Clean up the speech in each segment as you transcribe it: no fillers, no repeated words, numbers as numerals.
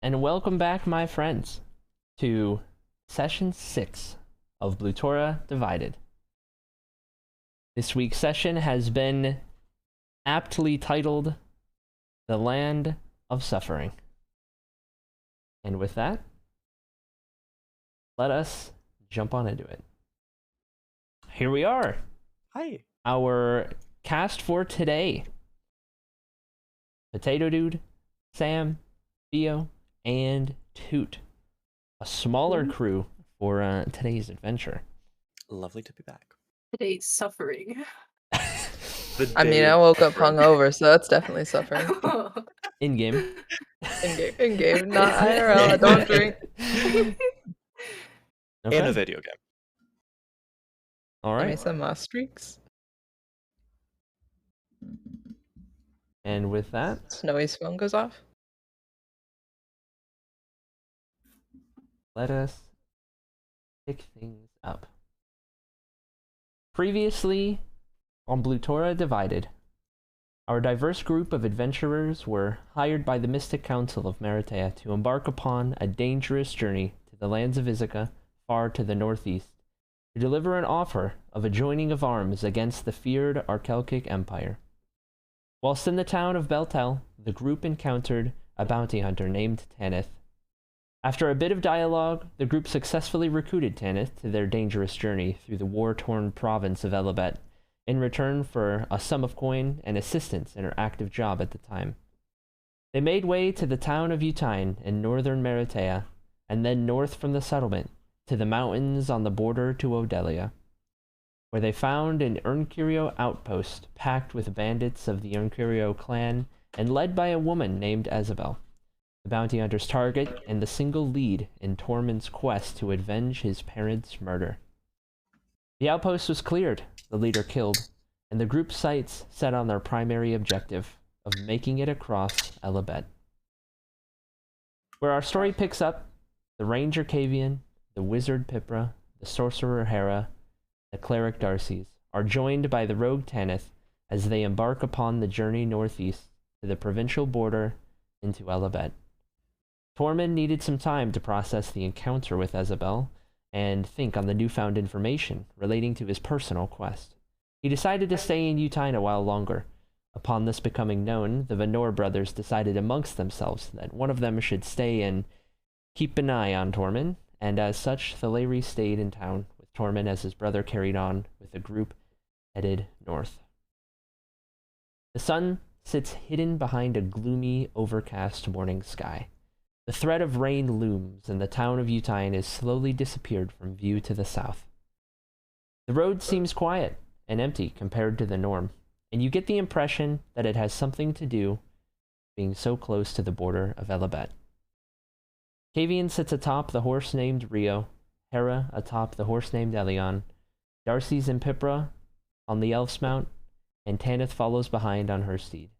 and welcome back, my friends, to Session 6 of Blutora Divided. This week's session has been aptly titled The Land of Suffering. And with that, let us jump on into it. Here we are. Hi. Our cast for today: Potato Dude, Sam, Theo, and Toot. A smaller crew for today's adventure. Lovely to be back. Today's suffering. I mean, I woke up hungover, so that's definitely suffering. In game. In game, not IRL. I don't drink. Okay. In a video game. All Give me right. some streaks. And with that, Snowy's phone goes off. let us pick things up. Previously on Blutora Divided, our diverse group of adventurers were hired by the Mystic Council of Meritea to embark upon a dangerous journey to the lands of Ithaca, far to the northeast, to deliver an offer of a joining of arms against the feared Acrylic Empire. Whilst in the town of Beltel, the group encountered a bounty hunter named Tanith. After a bit of dialogue, the group successfully recruited Tanith to their dangerous journey through the war-torn province of Elabet, in return for a sum of coin and assistance in her active job at the time. They made way to the town of Utine in northern Meritea, and then north from the settlement to the mountains on the border to Odelia, where they found an Erncurio outpost packed with bandits of the Erncurio clan and led by a woman named Isabel, the bounty hunter's target and the single lead in Tormund's quest to avenge his parents' murder. The outpost was cleared, the leader killed, and the group's sights set on their primary objective of making it across Elabet. Where our story picks up, the ranger Cavian, the wizard Pipra, the sorcerer Hera, the cleric Darcy's are joined by the rogue Tanith as they embark upon the journey northeast to the provincial border into Elabet. Tormund needed some time to process the encounter with Isabel and think on the newfound information relating to his personal quest. He decided to stay in Utine a while longer. Upon this becoming known, the Venor brothers decided amongst themselves that one of them should stay and keep an eye on Tormund, and as such, Thalairi stayed in town with Tormund as his brother carried on with the group headed north. The sun sits hidden behind a gloomy, overcast morning sky. The threat of rain looms, and the town of Utine is slowly disappeared from view to the south. The road seems quiet and empty compared to the norm, and you get the impression that it has something to do with being so close to the border of Elabet. Cavian sits atop the horse named Rio, Hera atop the horse named Elion, Darcy's and Pipra on the elf's mount, and Tanith follows behind on her steed.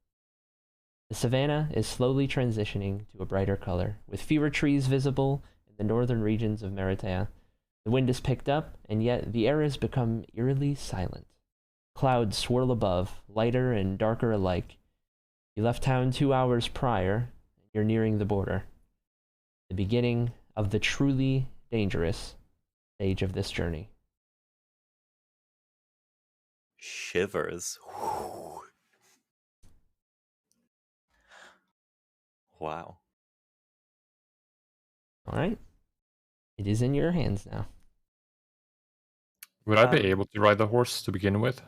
The savannah is slowly transitioning to a brighter color, with fewer trees visible in the northern regions of Meritea. The wind is picked up, and yet the air has become eerily silent. Clouds swirl above, lighter and darker alike. You left town 2 hours prior, and you're nearing the border. The beginning of the truly dangerous stage of this journey. Shivers. Wow. All right. It is in your hands now. Would I be able to ride the horse to begin with?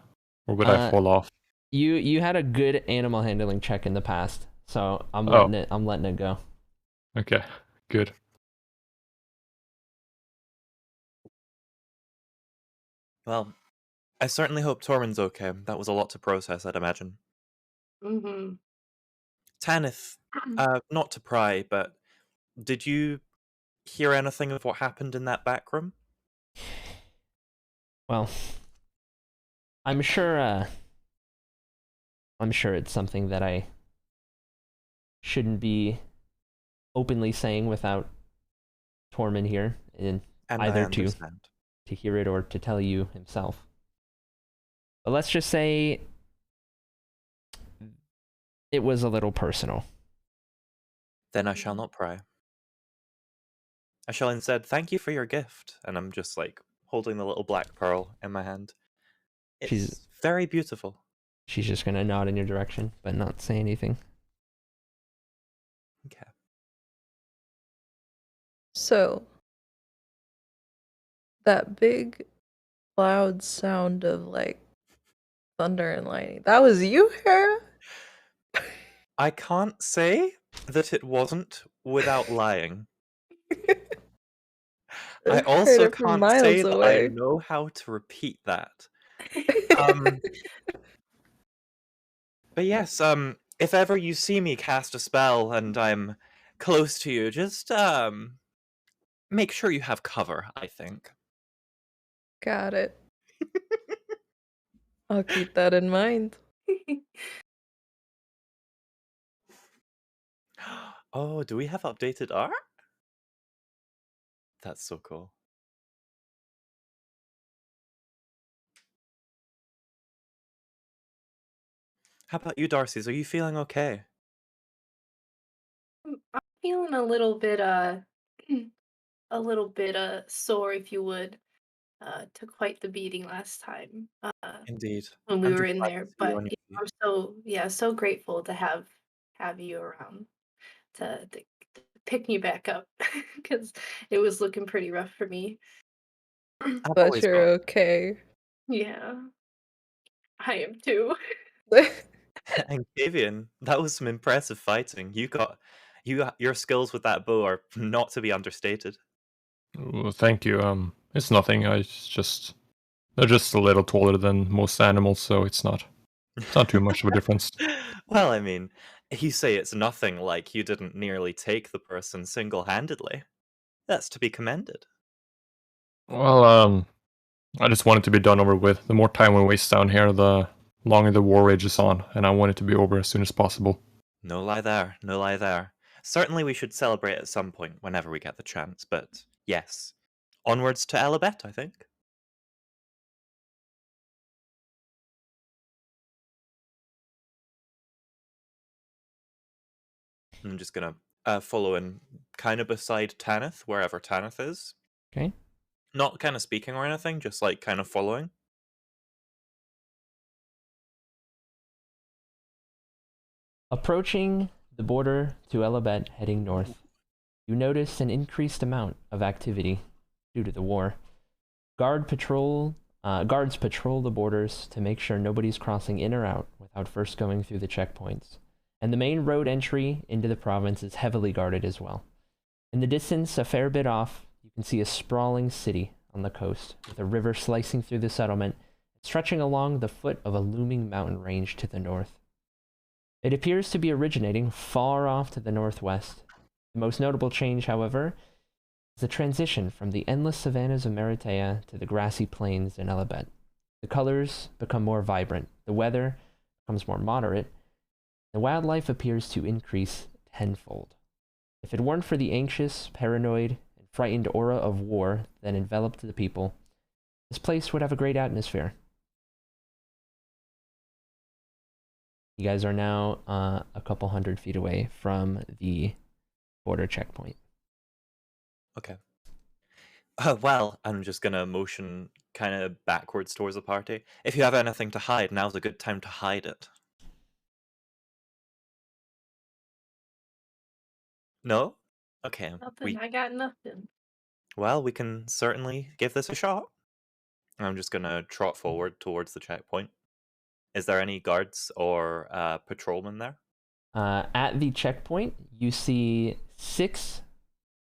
Or would I fall off? You had a good animal handling check in the past, so I'm letting it go. Okay, good. Well, I certainly hope Tormund's okay. That was a lot to process, I'd imagine. Mm-hmm. Tanith, not to pry, but did you hear anything of what happened in that back room? Well, I'm sure it's something that I shouldn't be openly saying without Tormund here, and either to hear it or to tell you himself. But let's just say it was a little personal. Then I shall not pry. Ashelin said, "Thank you for your gift," and I'm just like holding the little black pearl in my hand. It's very beautiful. She's just gonna nod in your direction, but not say anything. Okay. So, that big loud sound of like thunder and lightning, that was you, Hera? I can't say that it wasn't without lying. I also can't say that I know how to repeat that. But yes, if ever you see me cast a spell and I'm close to you, just make sure you have cover, I think. Got it. I'll keep that in mind. Oh, do we have updated art? That's so cool. How about you, Darcy's? Are you feeling okay? I'm feeling a little bit sore, if you would. Took quite the beating last time. Indeed. When we I'm were just in glad there, to see you but on your feet. I'm so grateful to have you around to pick me back up because it was looking pretty rough for me. I've But always you're got okay. Yeah, I am too. And Kavian, that was some impressive fighting. Your skills with that bow are not to be understated. Well, thank you. It's nothing. They're just a little taller than most animals, so it's not too much of a difference. Well, I mean, you say it's nothing like you didn't nearly take the person single-handedly. That's to be commended. Well, I just want it to be done over with. The more time we waste down here, the longer the war rages on, and I want it to be over as soon as possible. No lie there, no lie there. Certainly we should celebrate at some point whenever we get the chance, but yes. Onwards to Elabet, I think. I'm just gonna follow in kind of beside Tanith, wherever Tanith is. Okay. Not kind of speaking or anything, just like kind of following. Approaching the border to Elabet, heading north, you notice an increased amount of activity due to the war. Guards patrol the borders to make sure nobody's crossing in or out without first going through the checkpoints. And the main road entry into the province is heavily guarded as well. In the distance, a fair bit off, you can see a sprawling city on the coast, with a river slicing through the settlement, stretching along the foot of a looming mountain range to the north. It appears to be originating far off to the northwest. The most notable change, however, is the transition from the endless savannas of Meritea to the grassy plains in Elabet. The colors become more vibrant, the weather becomes more moderate, the wildlife appears to increase tenfold. If it weren't for the anxious, paranoid, and frightened aura of war that enveloped the people, this place would have a great atmosphere. You guys are now a couple 100 feet away from the border checkpoint. Okay. Well, I'm just gonna motion kind of backwards towards the party. If you have anything to hide, now's a good time to hide it. No? Okay. Nothing. I got nothing. Well, we can certainly give this a shot. I'm just gonna trot forward towards the checkpoint. Is there any guards or patrolmen there? At the checkpoint, you see 6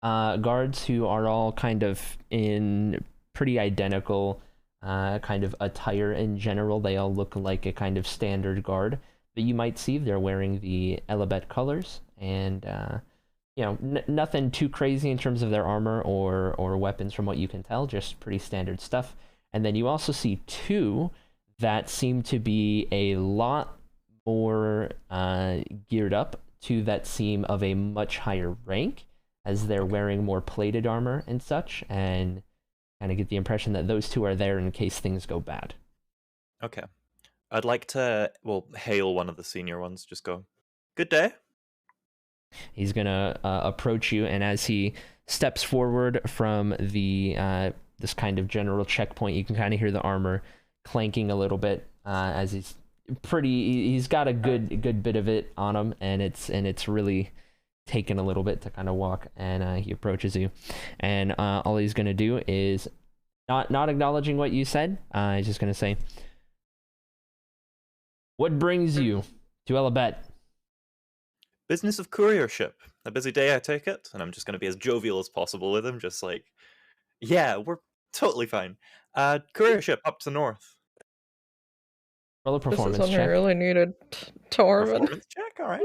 guards who are all kind of in pretty identical kind of attire in general. They all look like a kind of standard guard, but you might see they're wearing the Elabet colors, and nothing too crazy in terms of their armor or weapons from what you can tell, just pretty standard stuff. And then you also see 2 that seem to be a lot more geared up, 2 that seem of a much higher rank, as they're wearing more plated armor and such, and kind of get the impression that those 2 are there in case things go bad. Okay. I'd like to, hail one of the senior ones. Just go, "Good day." He's gonna approach you, and as he steps forward from the this kind of general checkpoint. You can kind of hear the armor clanking a little bit as he's got a good bit of it on him, and it's really taken a little bit to kind of walk, and he approaches you, and all he's gonna do is not acknowledging what you said. He's just gonna say, "What brings you to Elabet?" Business of couriership. A busy day, I take it, and I'm just going to be as jovial as possible with him, just like, yeah, we're totally fine. Couriership up to the north. Roll a This is performance when I check. really needed Torvin. Performance check, all right.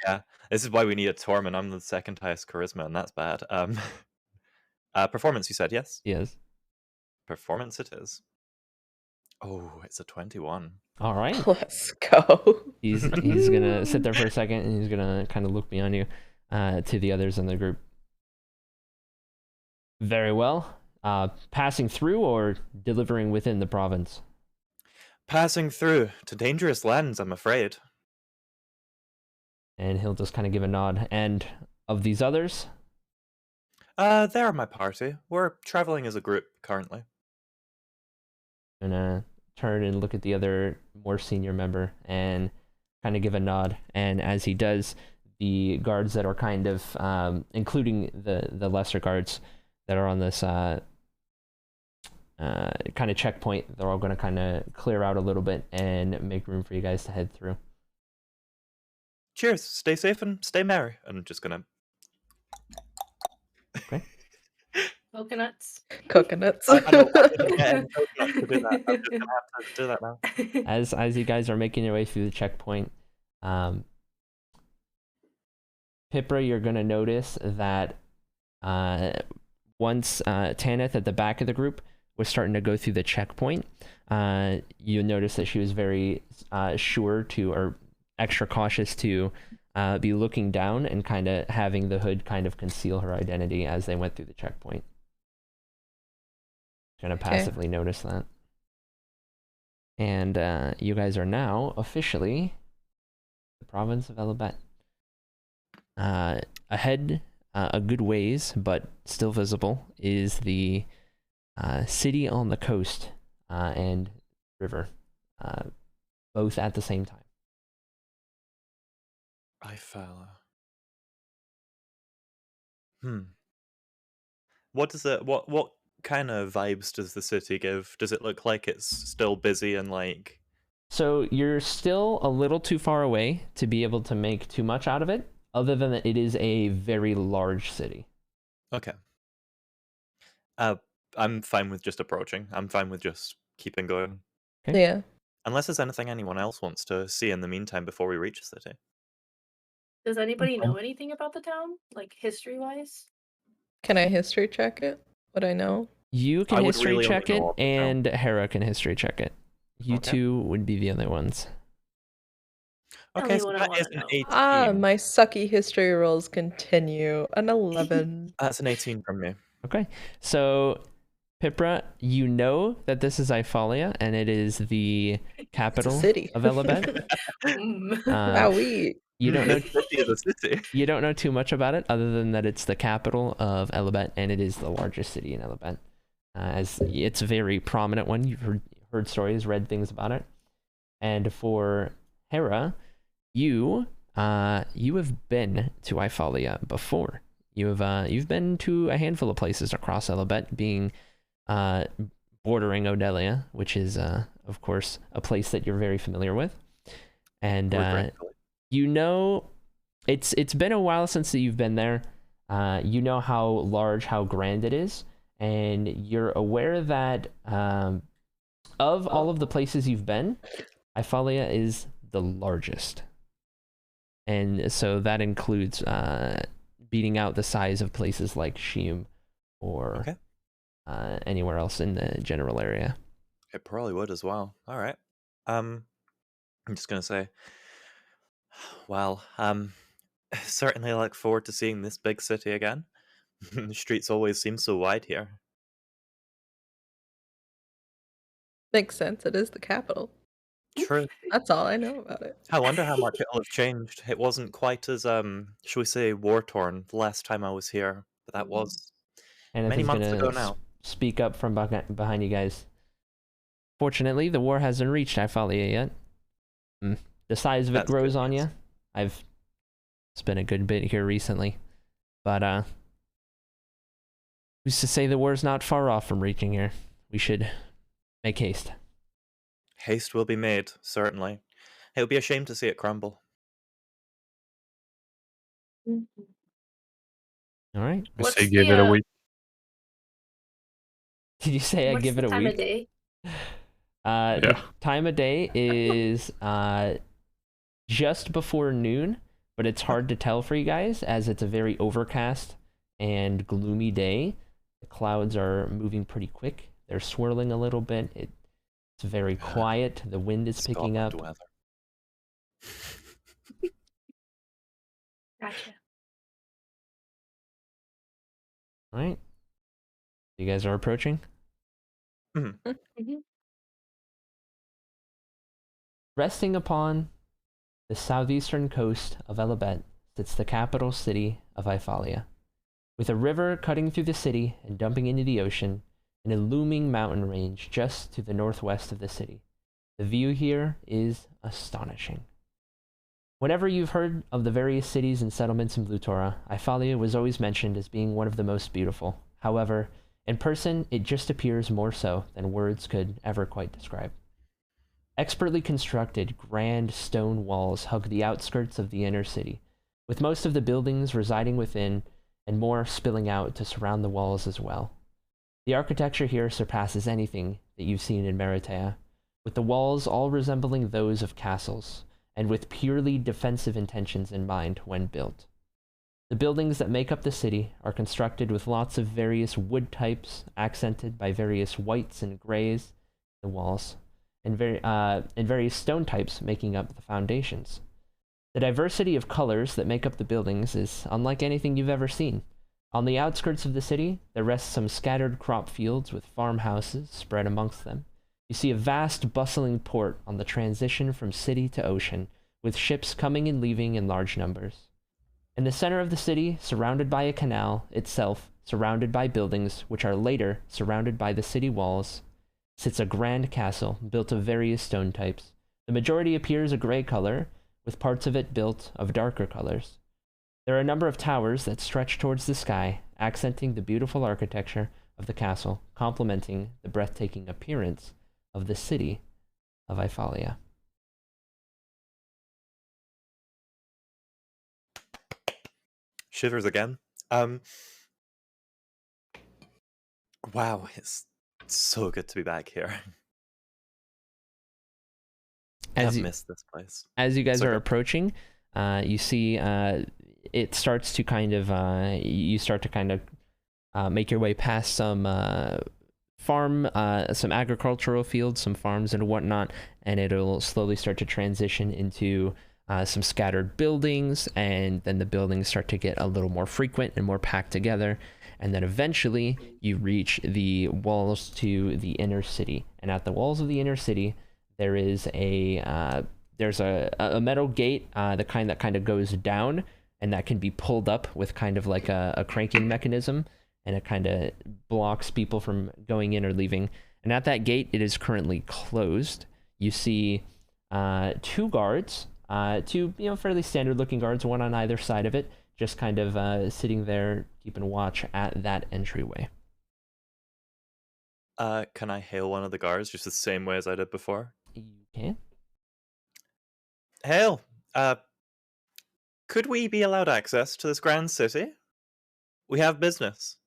Yeah, this is why we need a Torment. I'm the second highest charisma, and that's bad. Performance, you said, yes? Yes. Performance it is. Oh, it's a 21. All right. Let's go. He's gonna sit there for a second, and he's gonna kind of look beyond you to the others in the group. Very well. Passing through or delivering within the province? Passing through to dangerous lands, I'm afraid. And he'll just kind of give a nod. And of these others? They're my party. We're traveling as a group currently. Gonna turn and look at the other more senior member and kind of give a nod. And as he does, the guards that are kind of, including the lesser guards that are on this kind of checkpoint, they're all going to kind of clear out a little bit and make room for you guys to head through. Cheers. Stay safe and stay merry. I'm just gonna. Coconuts. Coconuts. I know. I didn't get any coconuts to do that. I'm just gonna have to do that now. As you guys are making your way through the checkpoint, Pipra, you're going to notice that once Tanith at the back of the group was starting to go through the checkpoint, you notice that she was very sure to, or extra cautious to, be looking down and kind of having the hood kind of conceal her identity as they went through the checkpoint. Going to passively notice that. And you guys are now officially the province of Elabet. Ahead, a good ways, but still visible, is the city on the coast and river, both at the same time. What does it? What kind of vibes does the city give? Does it look like it's still busy and like? So you're still a little too far away to be able to make too much out of it, other than that it is a very large city. Okay. I'm fine with just approaching. I'm fine with just keeping going. Okay. Yeah. Unless there's anything anyone else wants to see in the meantime before we reach the city. Does anybody know anything about the town, like history-wise? Can I history check it? Would I know? You can I would history really only check it, know of the town. and Hera can history check it. You Okay. two would be the other ones. Tell Okay, me so what I that wanna is an know. 18. Ah, my sucky history rolls continue. An 11. That's an 18 from me. Okay, so Pipra, you know that this is Ifalia, and it is the capital city. of Elabet. Wowee. You don't know. City is a city. You don't know too much about it, other than that it's the capital of Elabet, and it is the largest city in Elabet. As it's a very prominent one. You've heard stories, read things about it. And for Hera, you've been to Ifalia before. You've been to a handful of places across Elabet, being bordering Odelia, which is of course a place that you're very familiar with. And you know, it's been a while since you've been there. You know how large, how grand it is, and you're aware that of all of the places you've been, Ifalia is the largest. And so that includes beating out the size of places like Shium or anywhere else in the general area. It probably would as well. All right. I'm just gonna say, well, certainly look forward to seeing this big city again. The streets always seem so wide here. Makes sense. It is the capital. True. That's all I know about it. I wonder how much it'll have changed. It wasn't quite as shall we say, war torn the last time I was here. But that was And many he's months gonna ago now. speak up from behind you guys. Fortunately, the war hasn't reached Hyphalia yet. The size of it That's grows good on news. you. I've spent a good bit here recently, but who's to say the war's not far off from reaching here? We should make haste. Haste will be made, certainly. It would be a shame to see it crumble. Mhm. All right. I What's say give it a the week. Did you say I what's give the it a time week? of day? The Yeah. time of day is just before noon, but it's hard to tell for you guys as it's a very overcast and gloomy day. The clouds are moving pretty quick. They're swirling a little bit. It's very quiet. The wind is picking Scotland up. weather. Gotcha. All right. You guys are approaching. Mhm. Resting upon the southeastern coast of Elabet sits the capital city of Hyphalia. With a river cutting through the city and dumping into the ocean, and a looming mountain range just to the northwest of the city. The view here is astonishing. Whenever you've heard of the various cities and settlements in Blutora, Hyphalia was always mentioned as being one of the most beautiful. However, in person, it just appears more so than words could ever quite describe. Expertly constructed, grand stone walls hug the outskirts of the inner city, with most of the buildings residing within and more spilling out to surround the walls as well. The architecture here surpasses anything that you've seen in Meritea, with the walls all resembling those of castles, and with purely defensive intentions in mind when built. The buildings that make up the city are constructed with lots of various wood types, accented by various whites and grays in the walls, and various stone types making up the foundations. The diversity of colors that make up the buildings is unlike anything you've ever seen. On the outskirts of the city, there rest some scattered crop fields with farmhouses spread amongst them. You see a vast, bustling port on the transition from city to ocean, with ships coming and leaving in large numbers. In the center of the city, surrounded by a canal itself, surrounded by buildings, which are later surrounded by the city walls, sits a grand castle built of various stone types. The majority appears a gray color, with parts of it built of darker colors. There are a number of towers that stretch towards the sky, accenting the beautiful architecture of the castle, complementing the breathtaking appearance of the city of Hyphalia. Shivers again. Wow, it's so good to be back here. I've missed this place. As you guys So are good. approaching, you see it starts to kind of you start to kind of make your way past some some agricultural fields, some farms and whatnot, and it'll slowly start to transition into some scattered buildings, and then the buildings start to get a little more frequent and more packed together, and then eventually you reach the walls to the inner city. And at the walls of the inner city, there is there's a metal gate, the kind that kind of goes down, and that can be pulled up with kind of like a cranking mechanism, and it kind of blocks people from going in or leaving. And at that gate, it is currently closed. You see two guards, two fairly standard looking guards, one on either side of it, just kind of sitting there keeping watch at that entryway. Can I hail one of the guards just the same way as I did before? You can. Hail! Could we be allowed access to this grand city? We have business.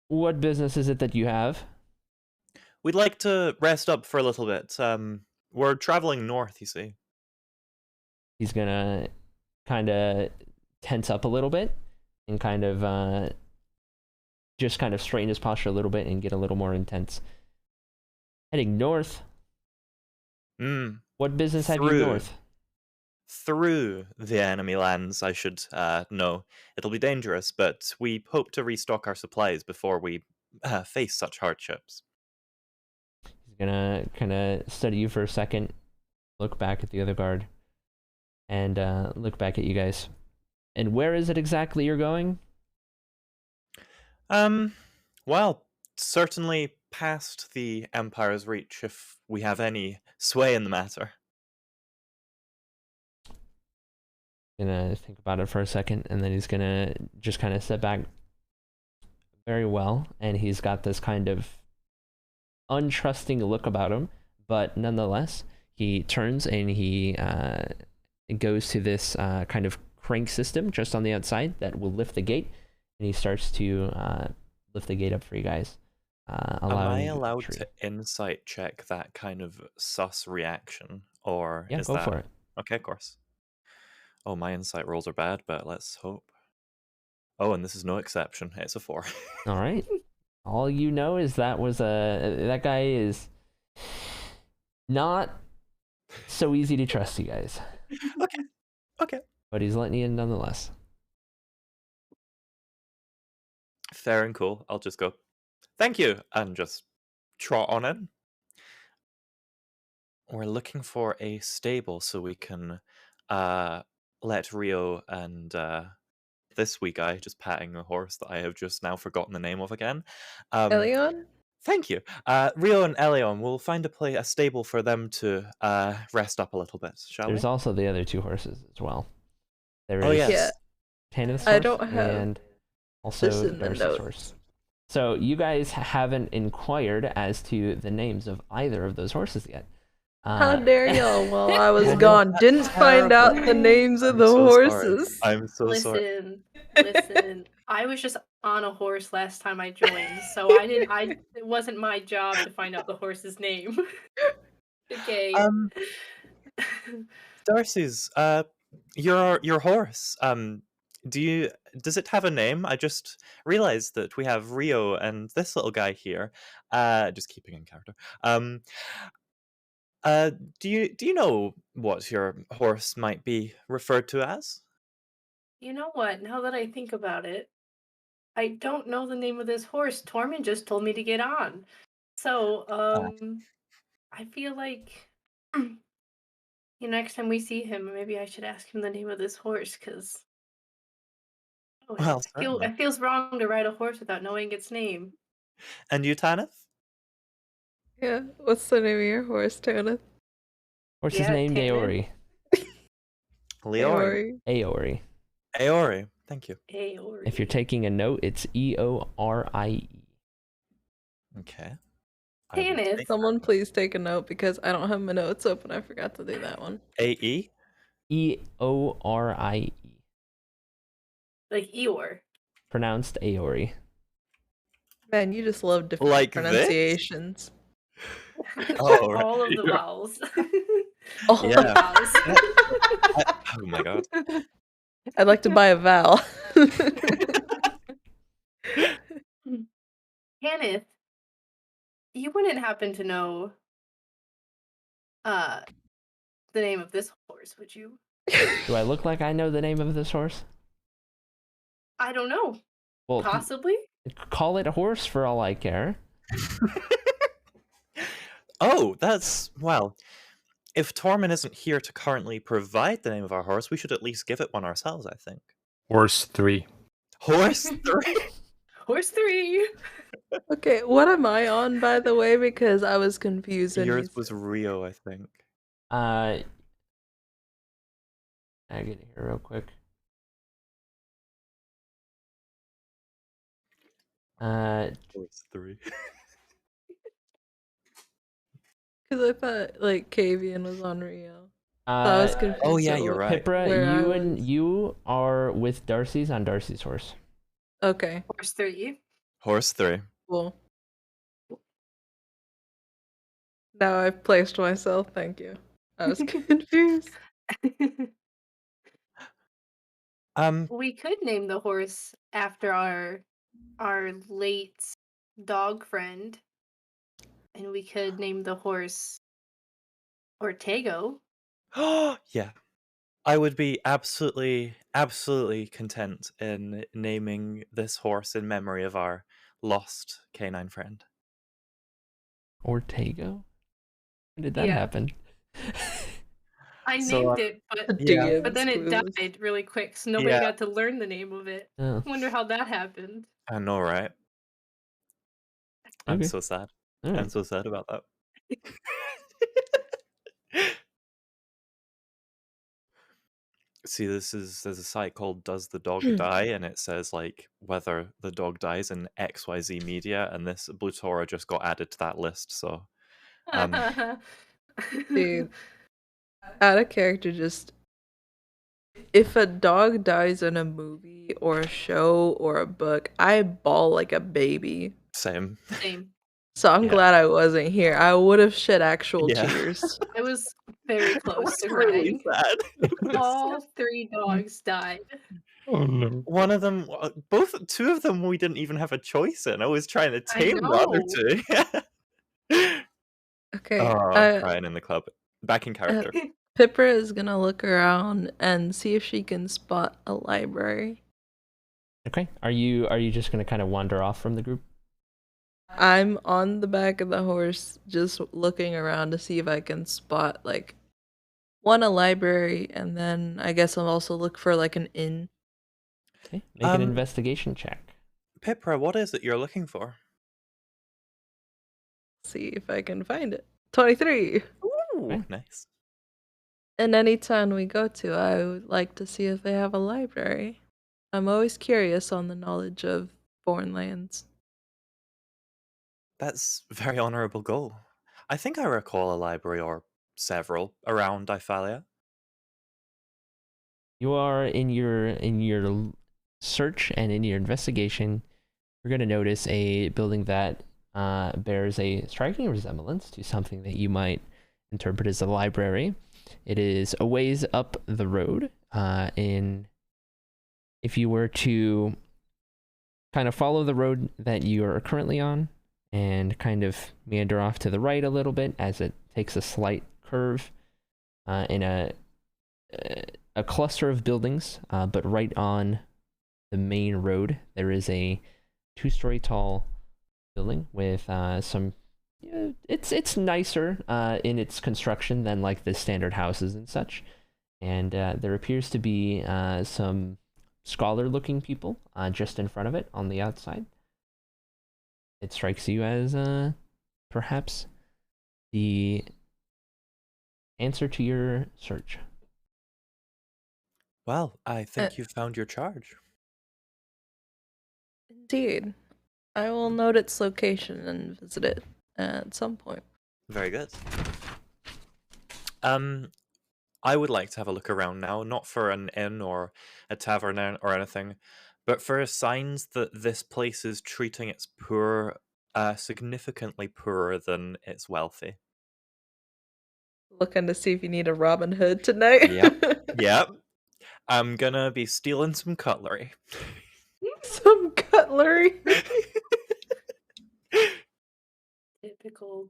What business is it that you have? We'd like to rest up for a little bit. We're traveling north, you see. He's gonna kind of tense up a little bit and kind of just kind of straighten his posture a little bit and get a little more intense. Heading north. What business have you north? Through the enemy lands, I should know. It'll be dangerous, but we hope to restock our supplies before we face such hardships. He's gonna kind of study you for a second, look back at the other guard, and look back at you guys. And where is it exactly you're going? Well, certainly past the Empire's reach if we have any sway in the matter. Gonna think about it for a second, and then he's gonna just kind of step back very well, and he's got this kind of untrusting look about him, but nonetheless, he turns and he goes to this kind of crank system just on the outside that will lift the gate, and he starts to lift the gate up for you guys. Am I allowing allowed entry. to insight check that kind of sus reaction, or Yeah, is go that for it. okay? Of course. Oh, my insight rolls are bad, but let's hope. Oh, and this is no exception. It's a 4. All right. All you know is that guy is not so easy to trust, you guys. Okay. But he's letting you in nonetheless. Fair and cool. I'll just go, thank you, and just trot on in. We're looking for a stable so we can let Rio and this wee guy, just patting a horse that I have just now forgotten the name of again. Elion? Thank you. Rio and Elion, we'll find a stable for them to rest up a little bit, shall There's we? also the other two horses as well. There Oh, is yes. Yeah. Tanith's I horse don't have and also this in the Darcy's notes. horse. So you guys haven't inquired as to the names of either of those horses yet. How dare y'all while I was I know, gone that's didn't find out the terrible. names of I'm the so sorry. horses. I'm so sorry. Listen. I was just on a horse last time I joined, so it wasn't my job to find out the horse's name. Okay. Darcy's, your horse. Does it have a name? I just realized that we have Rio and this little guy here. Just keeping in character. Do you know what your horse might be referred to as? You know what? Now that I think about it, I don't know the name of this horse. Tormund just told me to get on. So, I feel like next time we see him, maybe I should ask him the name of this horse, because Well, certainly. it feels wrong to ride a horse without knowing its name. And you, Tanith? Yeah. What's the name of your horse, Tanith? Horse is Yeah, named Tanith. Leori. Aori. Aori. Thank you. Aori. If you're taking a note, it's Eorie. Okay. I will Tanith. take Someone please take a note because I don't have my notes open. I forgot to do that one. AE. Eorie. Like Eeyore. Pronounced Aori. Man, you just love different Like this? pronunciations. Oh, right. All of the vowels. Oh, All Yeah. the vowels. Oh my god. I'd like to buy a vowel. Kenneth, you wouldn't happen to know the name of this horse, would you? Do I look like I know the name of this horse? I don't know. Well, Possibly. call it a horse for all I care. Oh, well. If Tormund isn't here to currently provide the name of our horse, we should at least give it one ourselves, I think. Horse 3. Horse 3? Horse 3. Okay, what am I on, by the way? Because I was confused. when Yours you was said- Rio, I think. I get it here real quick. Horse 3. Because I thought, like, Kavian was on Rio. So I was confused. Oh, yeah, at you're what- right. Pipra, where I was. you are with Darcy's on Darcy's horse. Okay, Horse 3. Horse 3. cool. Now I've placed myself. Thank you. I was confused. We could name the horse after our late dog friend, and we could name the horse Ortego. Yeah. I would be absolutely content in naming this horse in memory of our lost canine friend. Ortego? When did that Yeah. happen? I So, named it, but Yeah. then it DMs. died really quick, so nobody Yeah. got to learn the name of it. Oh. I wonder how that happened. I know, right? I'm Okay. so sad. All I'm right. so sad about that. See, there's a site called Does the Dog Die? And it says like whether the dog dies in XYZ media, and this Blutora just got added to that list. So Dude, out of character, just if a dog dies in a movie or a show or a book, I bawl like a baby. same. Same. So I'm Yeah. glad I wasn't here. I would have shed actual Yeah. tears. I was very It close was to really crying. sad. It was All 3 dogs died. Oh no. one of them, two of them we didn't even have a choice in. I was trying to I tame the other know. two. Okay, Oh, I'm crying in the club. Back in character. Pippa is gonna look around and see if she can spot a library. Okay. Are you just gonna kind of wander off from the group? I'm on the back of the horse, just looking around to see if I can spot like a library, and then I guess I'll also look for like an inn. Okay. Make an investigation check. Pipra, what is it you're looking for? See if I can find it. 23. Ooh, Okay. nice. And any town we go to, I would like to see if they have a library. I'm always curious on the knowledge of foreign lands. That's a very honorable goal. I think I recall a library or several around Ifalia. You are in your search and in your investigation. You're gonna notice a building that bears a striking resemblance to something that you might interpret as a library. It is a ways up the road. If you were to kind of follow the road that you are currently on and kind of meander off to the right a little bit as it takes a slight curve in a cluster of buildings, but right on the main road there is a 2-story tall building with some. It's nicer in its construction than like the standard houses and such, and there appears to be some scholar-looking people just in front of it on the outside. It strikes you as perhaps the answer to your search. Well, I think you found your charge. Indeed. I will note its location and visit it at some point. Very good. I would like to have a look around now, not for an inn or a tavern or anything, but for signs that this place is treating its poor significantly poorer than its wealthy. Looking to see if you need a Robin Hood tonight. Yep. I'm gonna be stealing some cutlery. Some cutlery.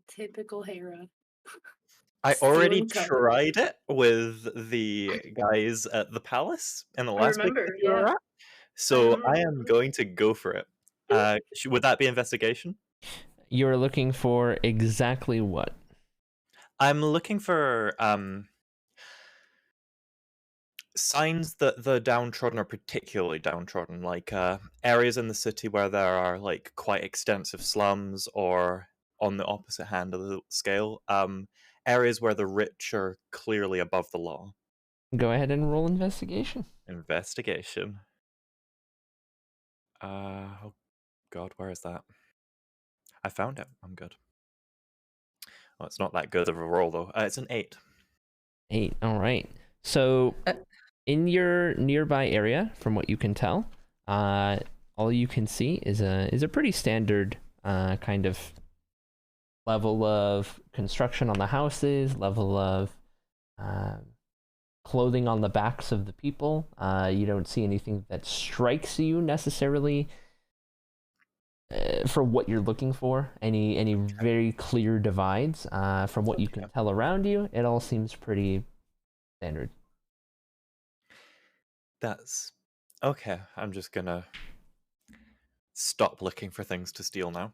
Typical Hera. I already Stealing cutlery. tried it with the guys at the palace in the I last big remember, city we were yeah. at. So remember. I am going to go for it. Would that be investigation? You're looking for exactly what? I'm looking for signs that the downtrodden are particularly downtrodden, like areas in the city where there are like quite extensive slums, or on the opposite hand of the scale, areas where the rich are clearly above the law. Go ahead and roll investigation. Investigation. Oh god, where is that? I found it. I'm good. Well, it's not that good of a roll though. It's an 8. 8. All right. So in your nearby area, from what you can tell, all you can see is a pretty standard kind of level of construction on the houses, level of clothing on the backs of the people. You don't see anything that strikes you necessarily for what you're looking for. Any very clear divides. From what you can tell around you, it all seems pretty standard. That's okay. I'm just gonna stop looking for things to steal now.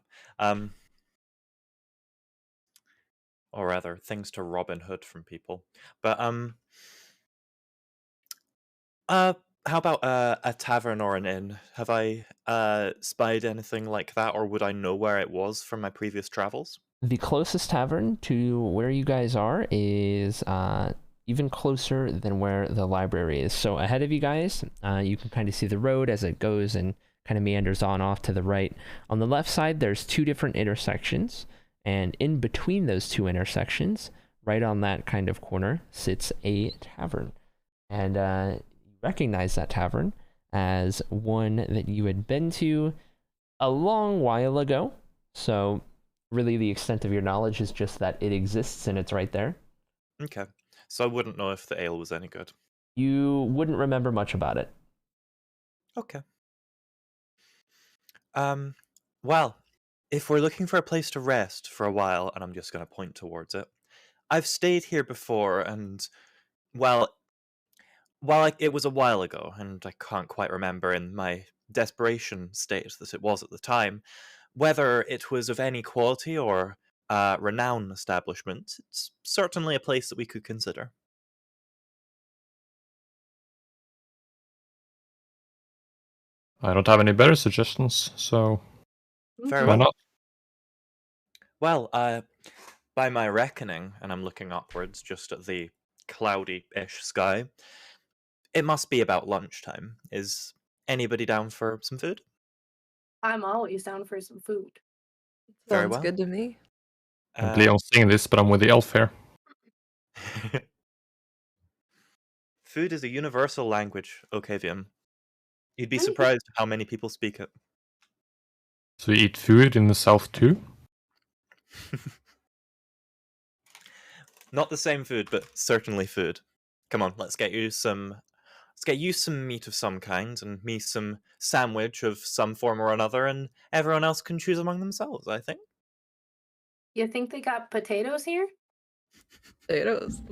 Or rather, things to Robin Hood from people. But how about a tavern or an inn? Have I spied anything like that, or would I know where it was from my previous travels? The closest tavern to where you guys are is even closer than where the library is. So ahead of you guys, you can kind of see the road as it goes and kind of meanders on off to the right. On the left side, there's two different intersections, and in between those two intersections, right on that kind of corner, sits a tavern. And you recognize that tavern as one that you had been to a long while ago. So really the extent of your knowledge is just that it exists and it's right there. Okay. So I wouldn't know if the ale was any good. You wouldn't remember much about it. Okay. Well, if we're looking for a place to rest for a while, and I'm just going to point towards it, I've stayed here before, and well, it was a while ago, and I can't quite remember in my desperation state that it was at the time, whether it was of any quality or renowned establishment. It's certainly a place that we could consider. I don't have any better suggestions, so Very why well. not? Well, by my reckoning, and I'm looking upwards just at the cloudy-ish sky, it must be about lunchtime. Is anybody down for some food? I'm always down for some food. Very Sounds well. good to me. And Leon's saying this, but I'm with the elf here. Food is a universal language, Okavium. You'd be surprised how many people speak it. So you eat food in the south too? Not the same food, but certainly food. Come on, let's get you some meat of some kind, and me some sandwich of some form or another, and everyone else can choose among themselves, I think. You think they got potatoes here? Potatoes.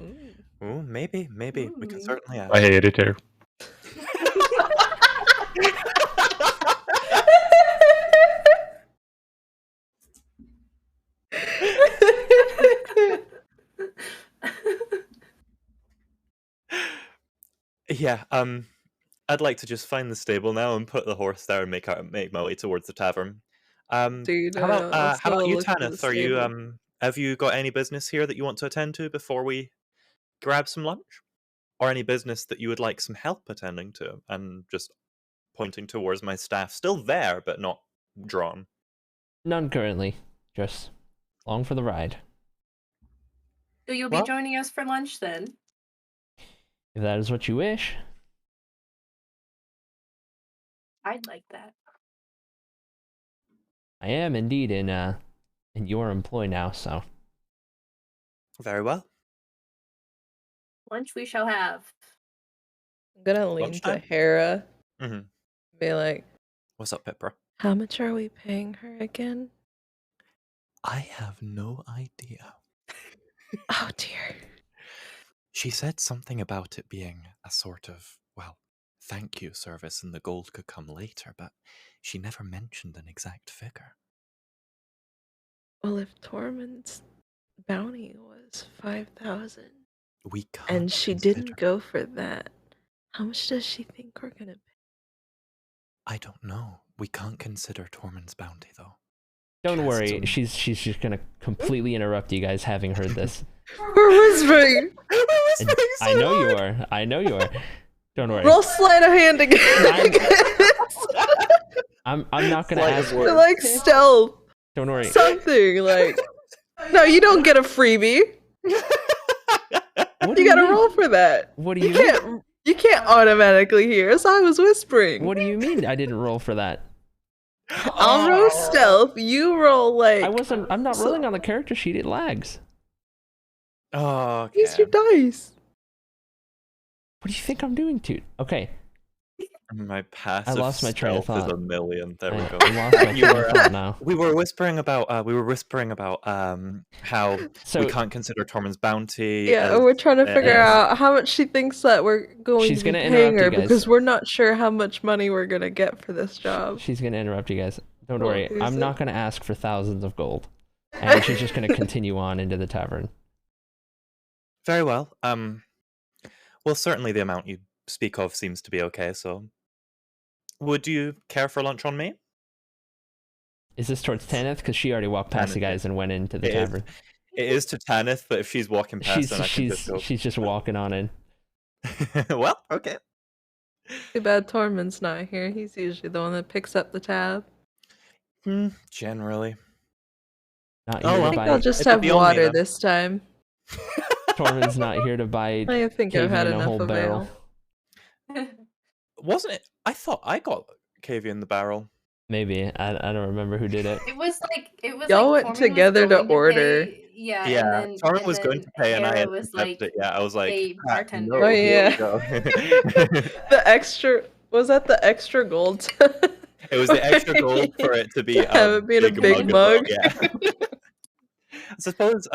Ooh, maybe. We can certainly ask. I hate it here. Yeah, I'd like to just find the stable now and put the horse there and make my way towards the tavern. Dude, How about you, look at the Tanith? Are you stable. have you got any business here that you want to attend to before we grab some lunch? Or any business that you would like some help attending to? And just pointing towards my staff, still there, but not drawn. None currently. Just along for the ride. So you'll Well- be joining us for lunch then? If that is what you wish. I'd like that. I am indeed in your employ now, so. Very well. Lunch we shall have. I'm gonna lean to Lunchtime? Hera. Mhm. Be like, What's up, Pipra? how much are we paying her again? I have no idea. Oh dear. She said something about it being a sort of, well, thank you service and the gold could come later, but she never mentioned an exact figure. Well, if Tormund's bounty was 5,000 We can't and she consider- didn't go for that, how much does she think we're gonna pay? I don't know. We can't consider Tormund's bounty, though. Don't Just worry, some- she's just gonna completely interrupt you guys having heard this. We're whispering. And I know you are. I know you are. Don't worry. Roll sleight of hand again. I'm not gonna Sleight of ask. words. Like stealth. Don't worry. Something like. No, you don't get a freebie. What do You gotta mean? roll for that. What do you can't. You can't automatically hear. So I was whispering. What do you mean I didn't roll for that? I'll roll stealth. You roll like. I'm not rolling on the character sheet. It lags. Oh, okay. Use your dice. What do you think I'm doing to? Okay. My passive lost my train of stealth is thought. a million. There we I go. lost my You train were, of thought now. We were whispering about how So we can't consider Tormund's bounty. Yeah, as- we're trying to figure yes. out how much she thinks that we're going She's to be gonna paying interrupt her you guys. because we're not sure how much money we're gonna get for this job. she's gonna interrupt you guys. Don't Well, worry. who's I'm it? not gonna ask for thousands of gold. And she's just gonna continue on into the tavern. Very well. Well, certainly the amount you speak of seems to be okay. So, would you care for lunch on me? Is this towards Tanith? Because she already walked past Tanith, you yeah. guys and went into the It is. tavern. It is to Tanith, but if she's walking past, then I can just go. She's just walking on in. Well, okay. Too bad Tormund's not here. He's usually the one that picks up the tab. Generally. Not Oh, here well. I to think I'll buy. just It'll have be on me water then. this time. Tormund's not here to buy I think I've had Kavian a enough whole of barrel. ale. Wasn't it? I thought I got Cavey in the barrel. Maybe. I don't remember who did it. It was Y'all like went Tormund was together to going order. pay, yeah, Yeah, and then Torrin was going to pay, and I Hera was intercepted like, it. Yeah, I was like, "Hey, "Ah, bartender." no, Oh here we yeah. go." The extra was that the extra gold? It was the extra gold for it to be Have it be in a big as well, mug. yeah. I suppose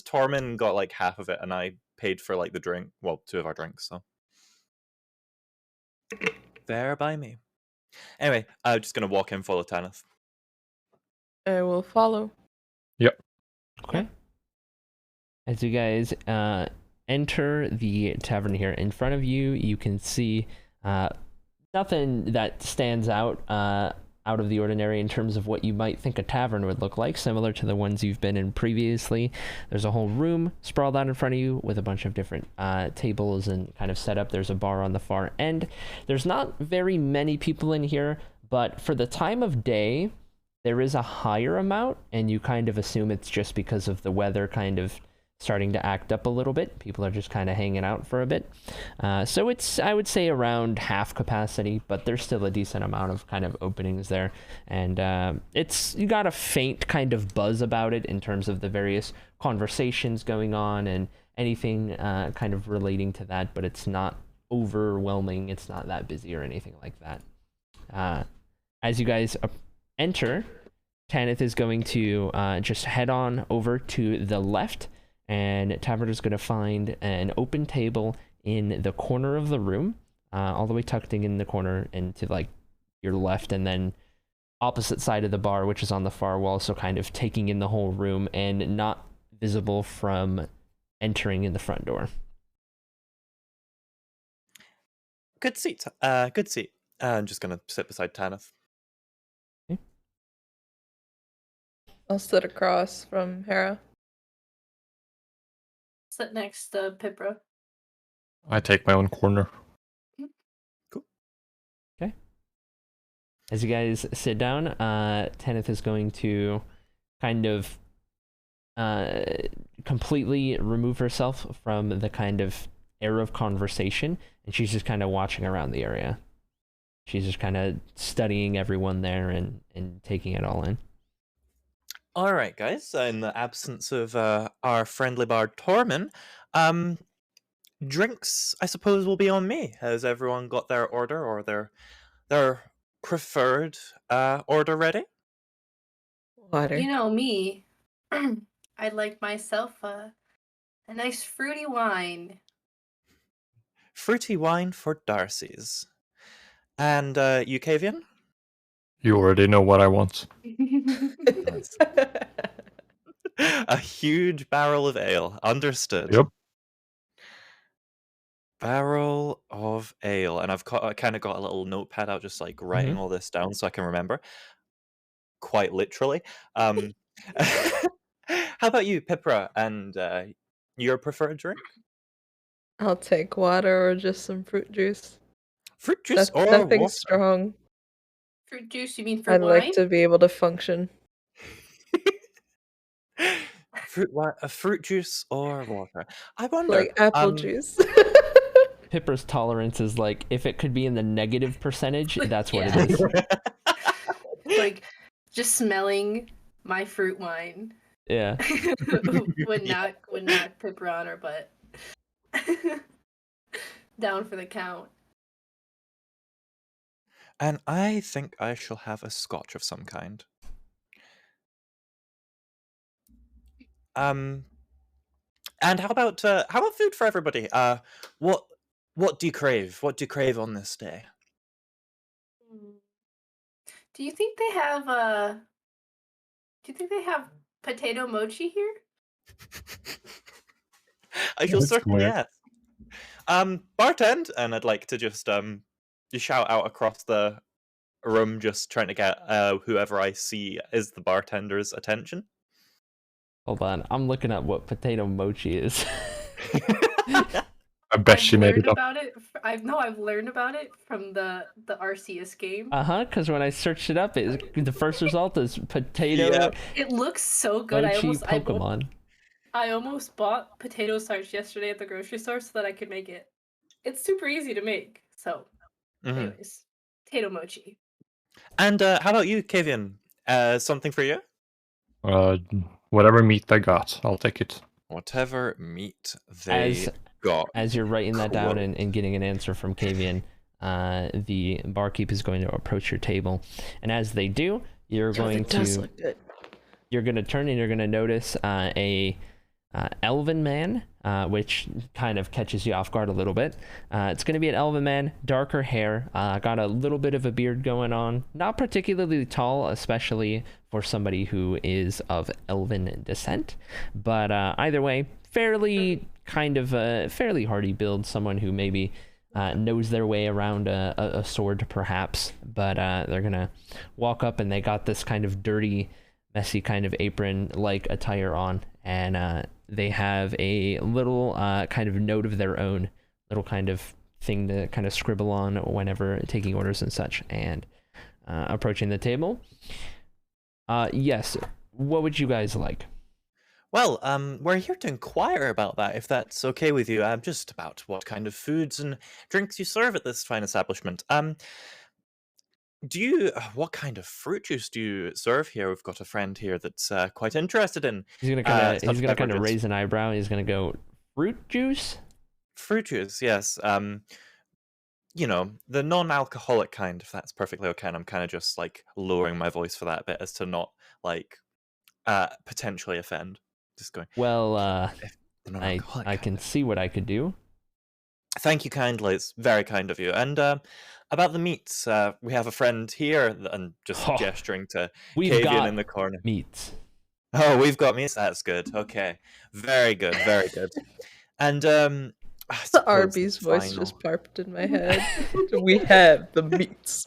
Tormund got like half of it, and I paid for like the drink. Well, 2 of our drinks. So fair by me. Anyway, I'm just gonna walk in, follow Tanith. I will follow. Okay. As you guys enter the tavern here, in front of you, you can see nothing that stands out of the ordinary in terms of what you might think a tavern would look like, similar to the ones you've been in previously. There's a whole room sprawled out in front of you with a bunch of different tables and kind of set up. There's a bar on the far end. There's not very many people in here, but for the time of day, there is a higher amount, and you kind of assume it's just because of the weather kind of starting to act up a little bit. People are just kind of hanging out for a bit. So it's, I would say, around half capacity, but there's still a decent amount of kind of openings there. And you got a faint kind of buzz about it in terms of the various conversations going on and anything kind of relating to that, but it's not overwhelming. It's not that busy or anything like that. As you guys enter, Tanith is going to just head on over to the left, and Tavern is going to find an open table in the corner of the room, all the way tucked in the corner and to like your left, and then opposite side of the bar, which is on the far wall, so kind of taking in the whole room and not visible from entering in the front door. Good seat. Good seat. I'm just gonna sit beside Tanith. I'll sit across from Hera. Sit next to Pipra. I take my own corner. Cool. Okay. As you guys sit down, Tanith is going to kind of completely remove herself from the kind of air of conversation, and she's just kind of watching around the area. She's just kind of studying everyone there and taking it all in. All right, guys. In the absence of our friendly bard Tormund, drinks, I suppose, will be on me. Has everyone got their order or their preferred order ready? Water. You know me. I'd like myself a nice fruity wine. Fruity wine for Darcy's. And you, Kavian? You already know what I want. A huge barrel of ale. Understood. Yep. Barrel of ale. And I kind of got a little notepad out just like writing all this down so I can remember. Quite literally. How about you, Pipra? And your preferred drink? I'll take water or just some fruit juice. Fruit juice or Nothing water? strong. Fruit juice, you mean fruit I'd wine? like to be able to function. Fruit juice or water? I wonder. Like apple juice. Pipra's tolerance is like, if it could be in the negative percentage, that's what Yeah. it is. Like, just smelling my fruit wine Yeah. would not Pipra on her butt. Down for the count. And I think I shall have a scotch of some kind. And how about food for everybody? What do you crave? What do you crave on this day? Do you think they have potato mochi here? I shall That's certainly weird. ask. Bartend, and I'd like to just shout out across the room, just trying to get whoever I see is the bartender's attention. Hold on, I'm looking at what potato mochi is. I bet she made it up. I've learned about it from the Arceus game. Because when I searched it up, the first result is potato Yeah. It looks so good. mochi Pokemon. I almost bought potato starch yesterday at the grocery store so that I could make it. It's super easy to make. So, anyways, potato mochi. And how about you, Kavian? Something for you? Whatever meat they got, I'll take it. Whatever meat they got. As you're writing that down and getting an answer from Kavian, the barkeep is going to approach your table, and as they do, you're going to turn and you're going to notice a elven man, which kind of catches you off guard a little bit. It's going to be an elven man, darker hair, got a little bit of a beard going on, not particularly tall, especially for somebody who is of elven descent, but either way, fairly hardy build, someone who maybe knows their way around a sword perhaps, but they're gonna walk up and they got this kind of dirty, messy kind of apron like attire on, and they have a little kind of note of their own, little kind of thing to kind of scribble on whenever taking orders and such, and approaching the table. Yes, what would you guys like? Well, we're here to inquire about that, if that's okay with you. Just about what kind of foods and drinks you serve at this fine establishment. What kind of fruit juice do you serve here? We've got a friend here that's quite interested in. He's gonna kind of raise an eyebrow. He's gonna go, fruit juice. Fruit juice, yes. The non-alcoholic kind, if that's perfectly okay. And I'm kind of just like lowering my voice for that bit as to not like potentially offend. Just going. Well, I can see what I could do. Thank you kindly. It's very kind of you. And about the meats, we have a friend here, and just gesturing to Kavian in the corner. Meats. Oh, we've got meats. That's good. Okay, very good, very good. And the Arby's voice just popped in my head. We have the meats.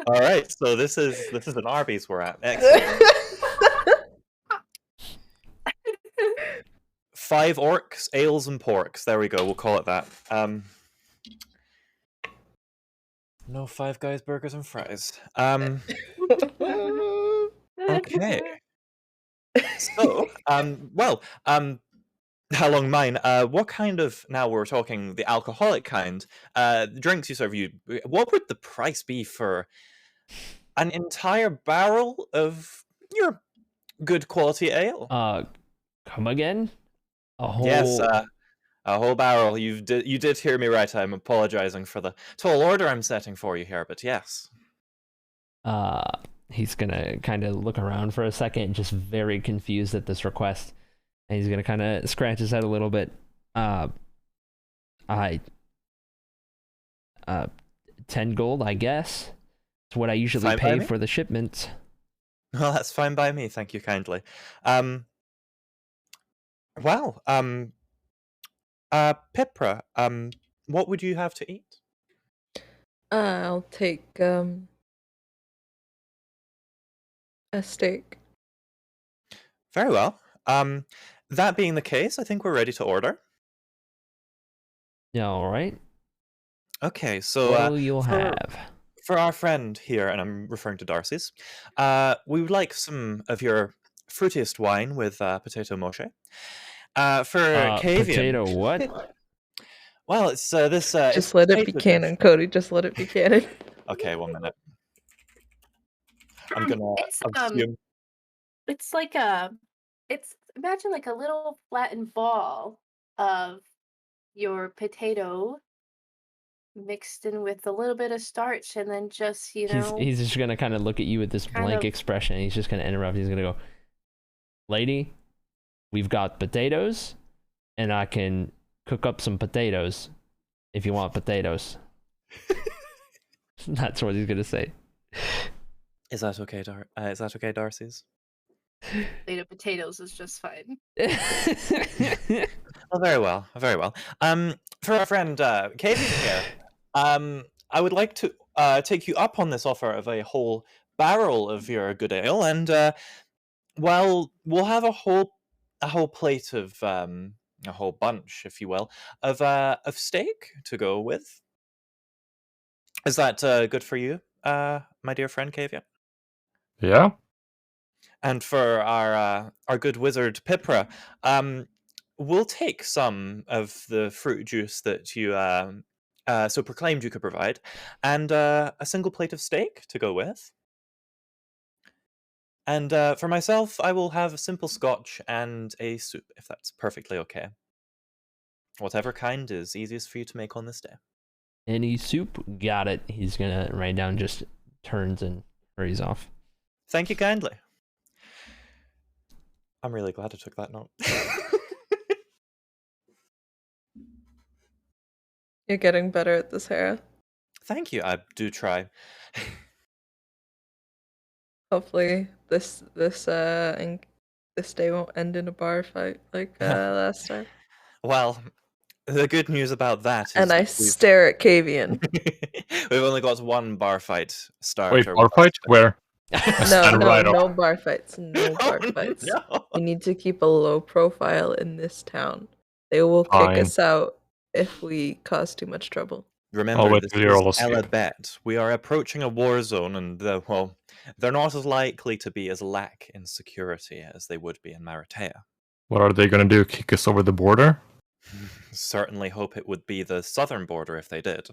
All right, so this is an Arby's we're at. Excellent. 5 orcs, ales, and porks. There we go. We'll call it that. No Five Guys burgers and fries. Okay. So, along mine, what kind of, now we're talking the alcoholic kind, drinks you serve, what would the price be for an entire barrel of your good quality ale? Come again? Yes, a whole barrel. You did hear me right. I'm apologizing for the tall order I'm setting for you here, but yes. He's gonna kind of look around for a second, just very confused at this request, and he's gonna kind of scratch his head a little bit. 10 gold, I guess. It's what I usually pay for the shipments. Well, that's fine by me. Thank you kindly. Pipra, what would you have to eat? I'll take a steak. Very well. That being the case, I think we're ready to order. Yeah, all right. Okay, so what you'll have for our friend here, and I'm referring to Darcy's, we would like some of your fruitiest wine with potato moche. For Kavian, potato what? Well, it's this. Just let it be canon, Cody. Just let it be canon. Okay, 1 minute. I'm gonna assume. It's like imagine like a little flattened ball of your potato mixed in with a little bit of starch, and then just he's just gonna kind of look at you with this blank expression. And he's just gonna interrupt. He's gonna go, "Lady, we've got potatoes, and I can cook up some potatoes if you want potatoes." That's what he's gonna say. Is that okay, Darcy's? Plate of potatoes is just fine. Well, very well, very well. For our friend Kavian here, I would like to take you up on this offer of a whole barrel of your good ale, and well, we'll have a whole plate of a whole bunch, if you will, of steak to go with. Is that good for you, my dear friend Kavian? Yeah. And for our good wizard Pipra, we'll take some of the fruit juice that you so proclaimed you could provide, and a single plate of steak to go with. And for myself, I will have a simple scotch and a soup, if that's perfectly okay. Whatever kind is easiest for you to make on this day. Any soup? Got it. He's gonna write down, just turns and hurries off. Thank you kindly. I'm really glad I took that note. You're getting better at this, Hera. Thank you. I do try. Hopefully, this day won't end in a bar fight like last time. Well, the good news about that is And I that stare at Kavian. we've only got one bar fight starter. Wait, bar fight? Where? No bar fights. No bar Oh, fights. no. We need to keep a low profile in this town. They will kick Fine. us out if we cause too much trouble. Remember, wait this till you're all is asleep. Elabet. We are approaching a war zone, and well, they're not as likely to be as lack in security as they would be in Maratea. What are they gonna do? Kick us over the border? Certainly hope it would be the southern border if they did.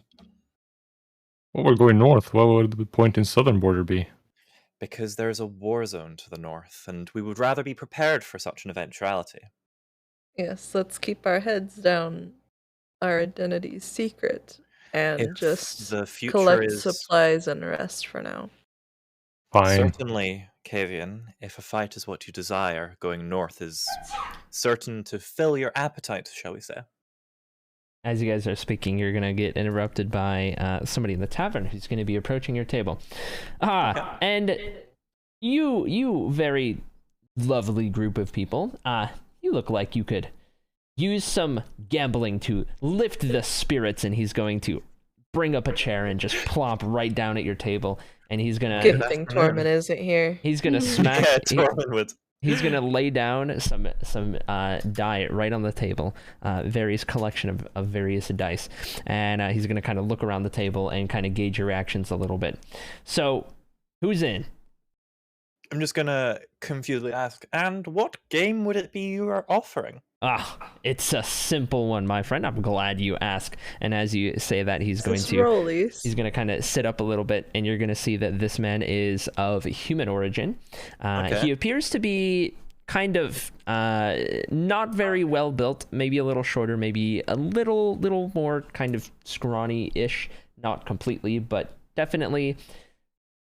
Well, we're going north. What would the point in southern border be? Because there's a war zone to the north, and we would rather be prepared for such an eventuality. Yes, let's keep our heads down, our identities secret, and If just the future collect is supplies and rest for now. Fine. certainly, Kavian, if a fight is what you desire, going north is certain to fill your appetite, shall we say. As you guys are speaking, you're gonna get interrupted by somebody in the tavern who's gonna be approaching your table. And you very lovely group of people, you look like you could use some gambling to lift the spirits, and he's going to bring up a chair and just plop right down at your table, and he's gonna Good thing Tormund isn't here. he's gonna smack Yeah, Tormund would. He's gonna lay down some die right on the table, various collection of various dice, and he's gonna kind of look around the table and kind of gauge your reactions a little bit. So, who's in? I'm just gonna confusedly ask, and what game would it be you are offering? It's a simple one, my friend. I'm glad you ask. And as you say that, he's going to Rollies. kind of sit up a little bit, and you're going to see that this man is of human origin. Okay. He appears to be kind of not very well built, maybe a little shorter, maybe a little more kind of scrawny-ish, not completely, but definitely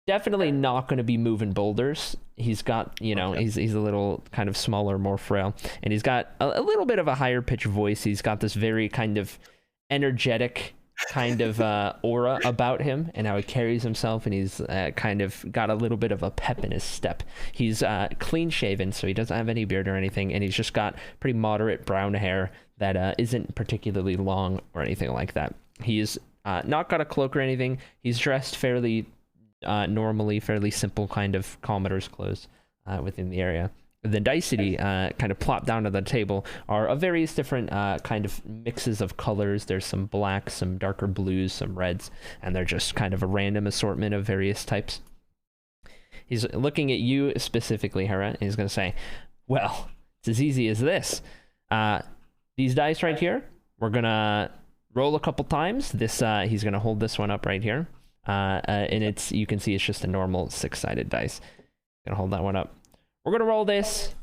not going to be moving boulders. He's got, he's a little kind of smaller, more frail, and he's got a little bit of a higher pitched voice. He's got this very kind of energetic kind of aura about him, and how he carries himself, and he's kind of got a little bit of a pep in his step. He's clean shaven, so he doesn't have any beard or anything, and he's just got pretty moderate brown hair that isn't particularly long or anything like that. He's not got a cloak or anything. He's dressed fairly normally, fairly simple kind of commoner's clothes within the area. The dice that he kind of plopped down to the table are of various different kind of mixes of colors. There's some blacks, some darker blues, some reds, and they're just kind of a random assortment of various types. He's looking at you specifically, Hera, and he's going to say, well, it's as easy as this. These dice right here, we're going to roll a couple times. This he's going to hold this one up right here. And you can see it's just a normal 6-sided dice. Gonna hold that one up. We're gonna roll this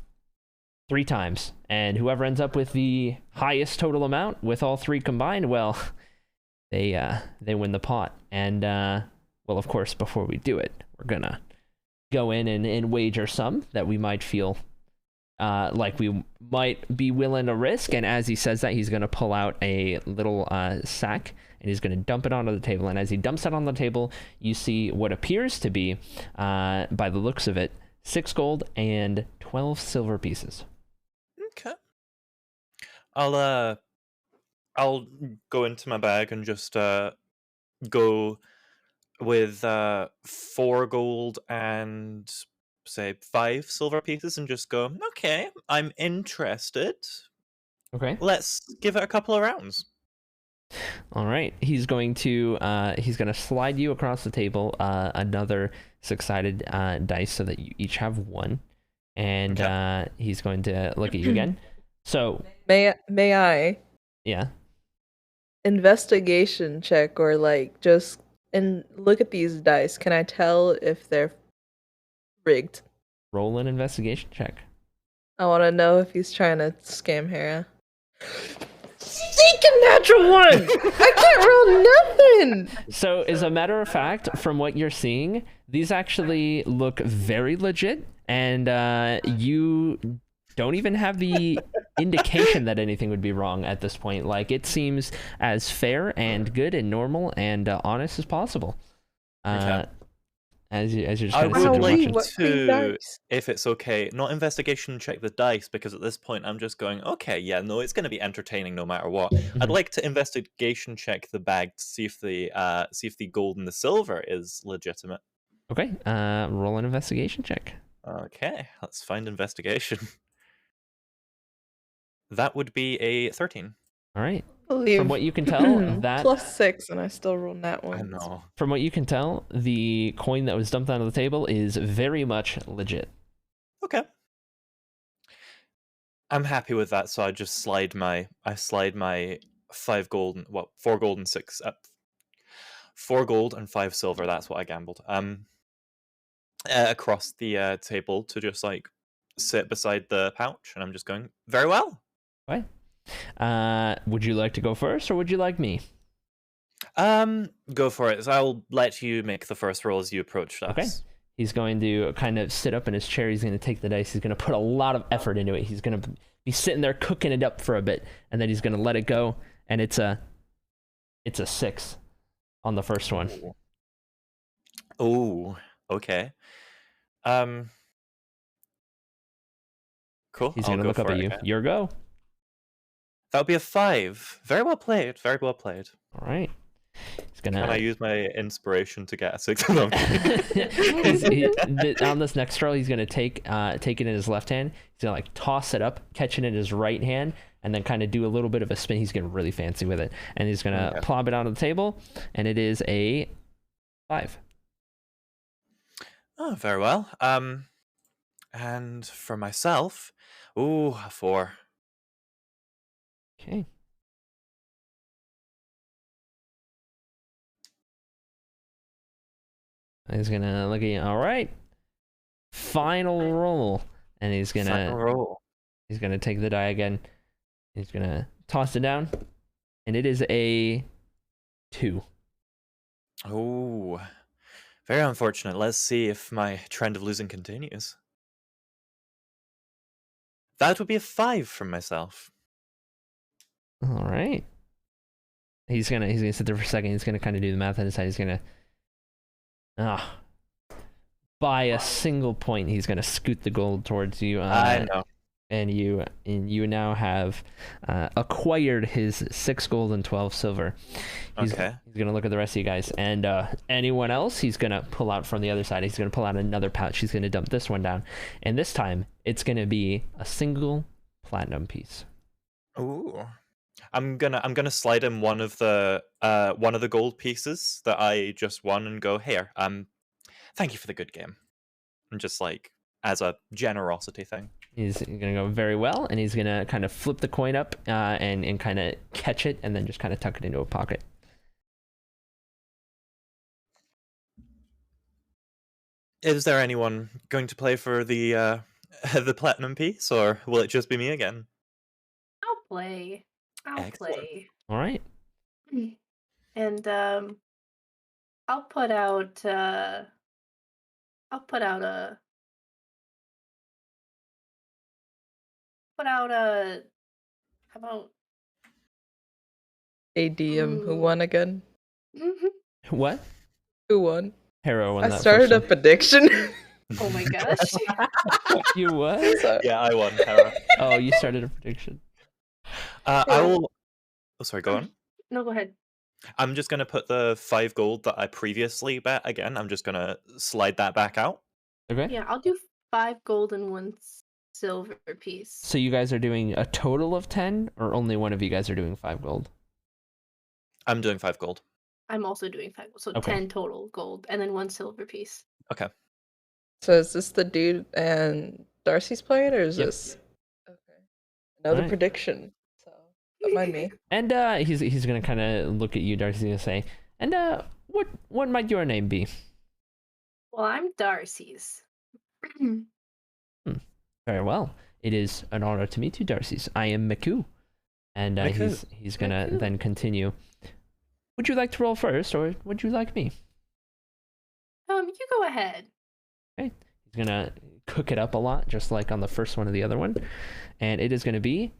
3 times, and whoever ends up with the highest total amount with all 3 combined, well, they win the pot. And well, of course, before we do it, we're gonna go in and wager some that we might feel like we might be willing to risk. And as he says that, he's gonna pull out a little sack, and he's going to dump it onto the table. And as he dumps it on the table, you see what appears to be, by the looks of it, 6 gold and 12 silver pieces. Okay. I'll go into my bag and just go with 4 gold and say 5 silver pieces and just go, okay, I'm interested. Okay. Let's give it a couple of rounds. All right. He's going to slide you across the table another 6-sided dice so that you each have 1. And Okay. he's going to look at you again. So May I yeah. investigation check or like just and look at these dice? Can I tell if they're rigged? Roll an investigation check. I want to know if he's trying to scam Hera. Seeking natural one. I can't roll nothing. So, as a matter of fact, from what you're seeing, these actually look very legit, and you don't even have the indication that anything would be wrong at this point. Like, it seems as fair and good and normal and honest as possible. Okay. As you're just I kind of would sitting like watching. to, if it's okay, not investigation check the dice, because at this point I'm just going, okay, yeah, no, it's going to be entertaining no matter what. I'd like to investigation check the bag to see if the gold and the silver is legitimate. Okay, roll an investigation check. Okay, let's find investigation. That would be a 13. All right. Believe From what you can tell, that +6, and I still rolled that one. I know. From what you can tell, the coin that was dumped onto the table is very much legit. Okay. I'm happy with that, so I just slide my 5 gold and 4 gold and 6 4 gold and 5 silver, that's what I gambled. Across the table to just like sit beside the pouch, and I'm just going, very well. Okay. Would you like to go first, or would you like me? Go for it. So I'll let you make the first roll as you approach us. Okay. He's going to kind of sit up in his chair. He's going to take the dice. He's going to put a lot of effort into it. He's going to be sitting there cooking it up for a bit, and then he's going to let it go. And it's a 6 on the first one. Oh, okay. Cool. He's I'll going to go look up for at it you. again. Your go. That would be a 5. Very well played. Very well played. All right. He's gonna. Can I use my inspiration to get a 6? On this next roll, he's gonna take it in his left hand. He's gonna like toss it up, catch it in his right hand, and then kind of do a little bit of a spin. He's getting really fancy with it, and he's gonna plop it onto the table, and it is a 5. Oh, very well. And for myself, a 4. Okay. He's gonna look at you. All right. Final roll, and he's gonna Final roll. He's gonna take the die again. He's gonna toss it down, and it is a 2. Oh, very unfortunate. Let's see if my trend of losing continues. That would be a 5 from myself. All right. He's gonna sit there for a second. He's gonna kind of do the math on his side. He's gonna by a single point. He's gonna scoot the gold towards you. I know. And you now have acquired his 6 gold and 12 silver. He's gonna look at the rest of you guys, and anyone else, he's gonna pull out from the other side. He's gonna pull out another pouch. He's gonna dump this one down, and this time it's gonna be a single platinum piece. Ooh. I'm gonna slide him one of the gold pieces that I just won and go, here, thank you for the good game. And just like as a generosity thing. He's gonna go very well, and he's gonna kind of flip the coin up and kind of catch it, and then just kind of tuck it into a pocket. Is there anyone going to play for the the platinum piece, or will it just be me again? I'll play. Play. All right. And I'll put out a how about ADM, who won again? Mm-hmm. What? Who won? Hero won. I that started first a prediction. Oh my gosh. You what? So, Yeah, I won, Tara. Oh, you started a prediction. I Yeah. will. Oh, sorry. Go on. No, go ahead. I'm just gonna put the 5 gold that I previously bet again. I'm just gonna slide that back out. Okay. Yeah, I'll do 5 gold and 1 silver piece. So you guys are doing a total of 10, or only one of you guys are doing 5 gold? I'm doing 5 gold. I'm also doing 5 gold, so Okay. 10 total gold, and then 1 silver piece. Okay. so is this the dude and Darcy's playing, or is Yep. this okay? Another Alright. prediction. So don't mind me. And he's gonna kind of look at you, Darcy, and say, and what might your name be? Well, I'm Darcy's. Very well. It is an honor to meet you, Darcy's. I am Miku. And Miku. he's gonna Miku. then continue. Would you like to roll first, or would you like me? You go ahead. He's gonna cook it up a lot, just like on the first one or the other one. And it is gonna be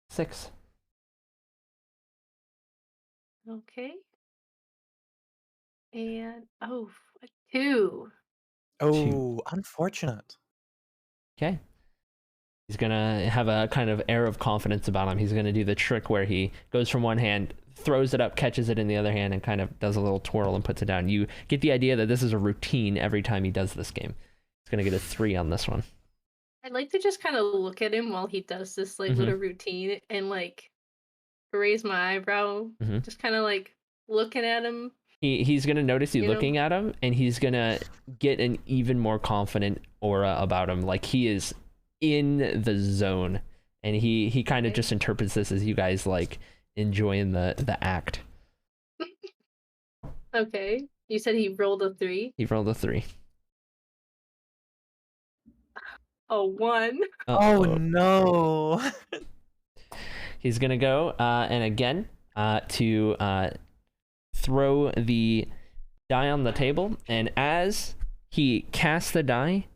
6. Okay. And a 2. Oh, unfortunate. Okay. He's gonna have a kind of air of confidence about him. He's gonna do the trick where he goes from one hand, throws it up, catches it in the other hand, and kind of does a little twirl and puts it down. You get the idea that this is a routine every time he does this game. He's gonna get a 3 on this one. I'd like to just kind of look at him while he does this like little routine and like raise my eyebrow, just kind of like looking at him. He's gonna notice you You know? looking at him, and he's gonna get an even more confident aura about him. Like he is in the zone, and he kind of Okay. just interprets this as you guys like enjoying the act. Okay. You said he rolled a 3. He rolled a 3. A 1. Oh Uh-oh. no. He's gonna go and again to throw the die on the table, and as he casts the die,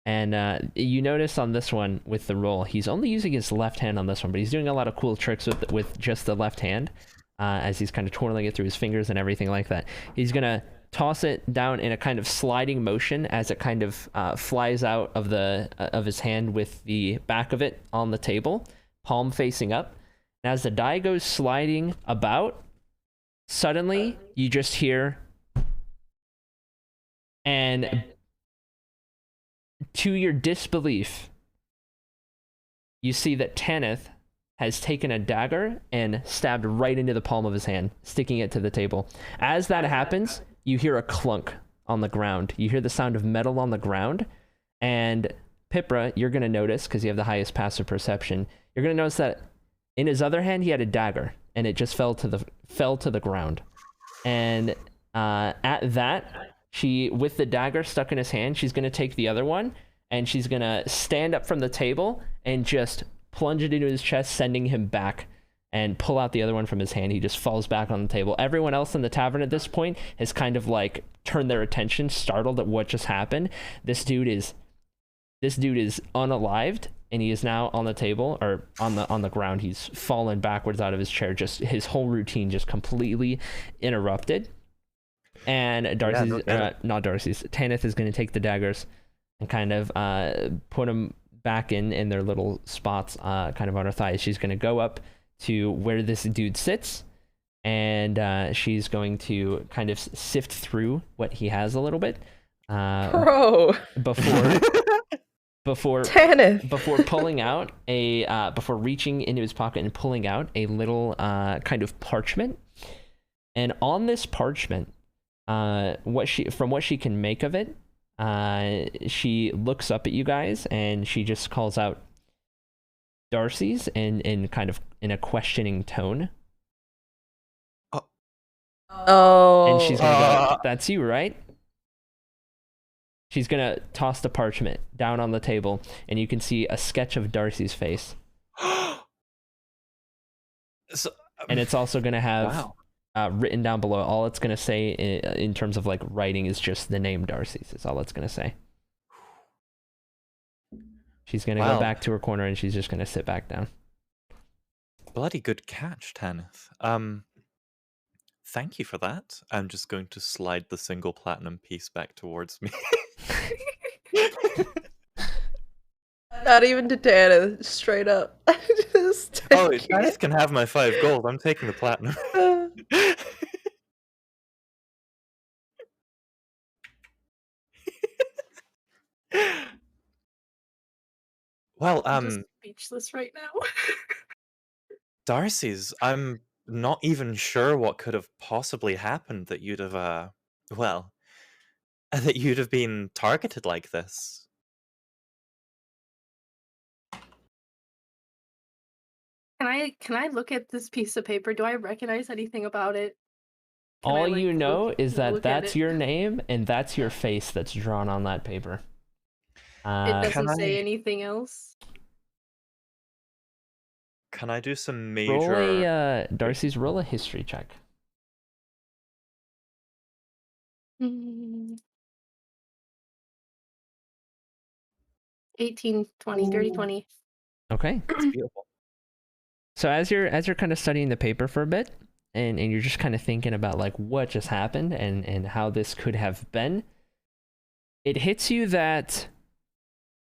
and you notice on this one with the roll, he's only using his left hand on this one, but he's doing a lot of cool tricks with just the left hand, as he's kind of twirling it through his fingers and everything like that. He's gonna toss it down in a kind of sliding motion as it kind of flies out of his hand with the back of it on the table, palm facing up. And as the die goes sliding about, suddenly you just hear, and to your disbelief, you see that Tanith has taken a dagger and stabbed right into the palm of his hand, sticking it to the table. As that happens, you hear a clunk on the ground. You hear the sound of metal on the ground, and Pipra, you're going to notice, because you have the highest passive perception, you're going to notice that in his other hand, he had a dagger, and it just fell to the ground. And at that, she, with the dagger stuck in his hand, she's going to take the other one, and she's going to stand up from the table and just plunge it into his chest, sending him back, and pull out the other one from his hand. He just falls back on the table. Everyone else in the tavern at this point has kind of like turned their attention, startled at what just happened. This dude is unalived, and he is now on the table, or on the ground. He's fallen backwards out of his chair. Just his whole routine just completely interrupted. And Darcy's, not Darcy's, Tanith is going to take the daggers and kind of put them back in their little spots, kind of on her thighs. She's going to go up to where this dude sits, and she's going to kind of sift through what he has a little bit. Bro. Before Tanith. before pulling out before reaching into his pocket and pulling out a little kind of parchment. And on this parchment, what she can make of it, she looks up at you guys and she just calls out Darcy's in kind of in a questioning tone. Oh. And she's gonna go, "That's you, right?" She's gonna toss the parchment down on the table, and you can see a sketch of Darcy's face. And it's also gonna have written down below. All it's gonna say in terms of like writing is just the name Darcy's. Is all it's gonna say. She's gonna go back to her corner, and she's just gonna sit back down. Bloody good catch, Tanith. Thank you for that. I'm just going to slide the single platinum piece back towards me. Not even to Tana, straight up. Just Oh, take Dennis it. can have my 5 gold. I'm taking the platinum. Well, I'm just speechless right now. Darcy's, I'm not even sure what could have possibly happened that you'd have, well, that you'd have been targeted like this. Can I look at this piece of paper? Do I recognize anything about it? Can I, All like, you know is that look at that's it? your name and that's your face that's drawn on that paper. It doesn't Can say I- anything else. Can I do some Roll major... a Darcy's roll a history check. 18, 20, dirty 20. Okay. It's beautiful. So as you're kind of studying the paper for a bit, and you're just kind of thinking about like what just happened and how this could have been, it hits you that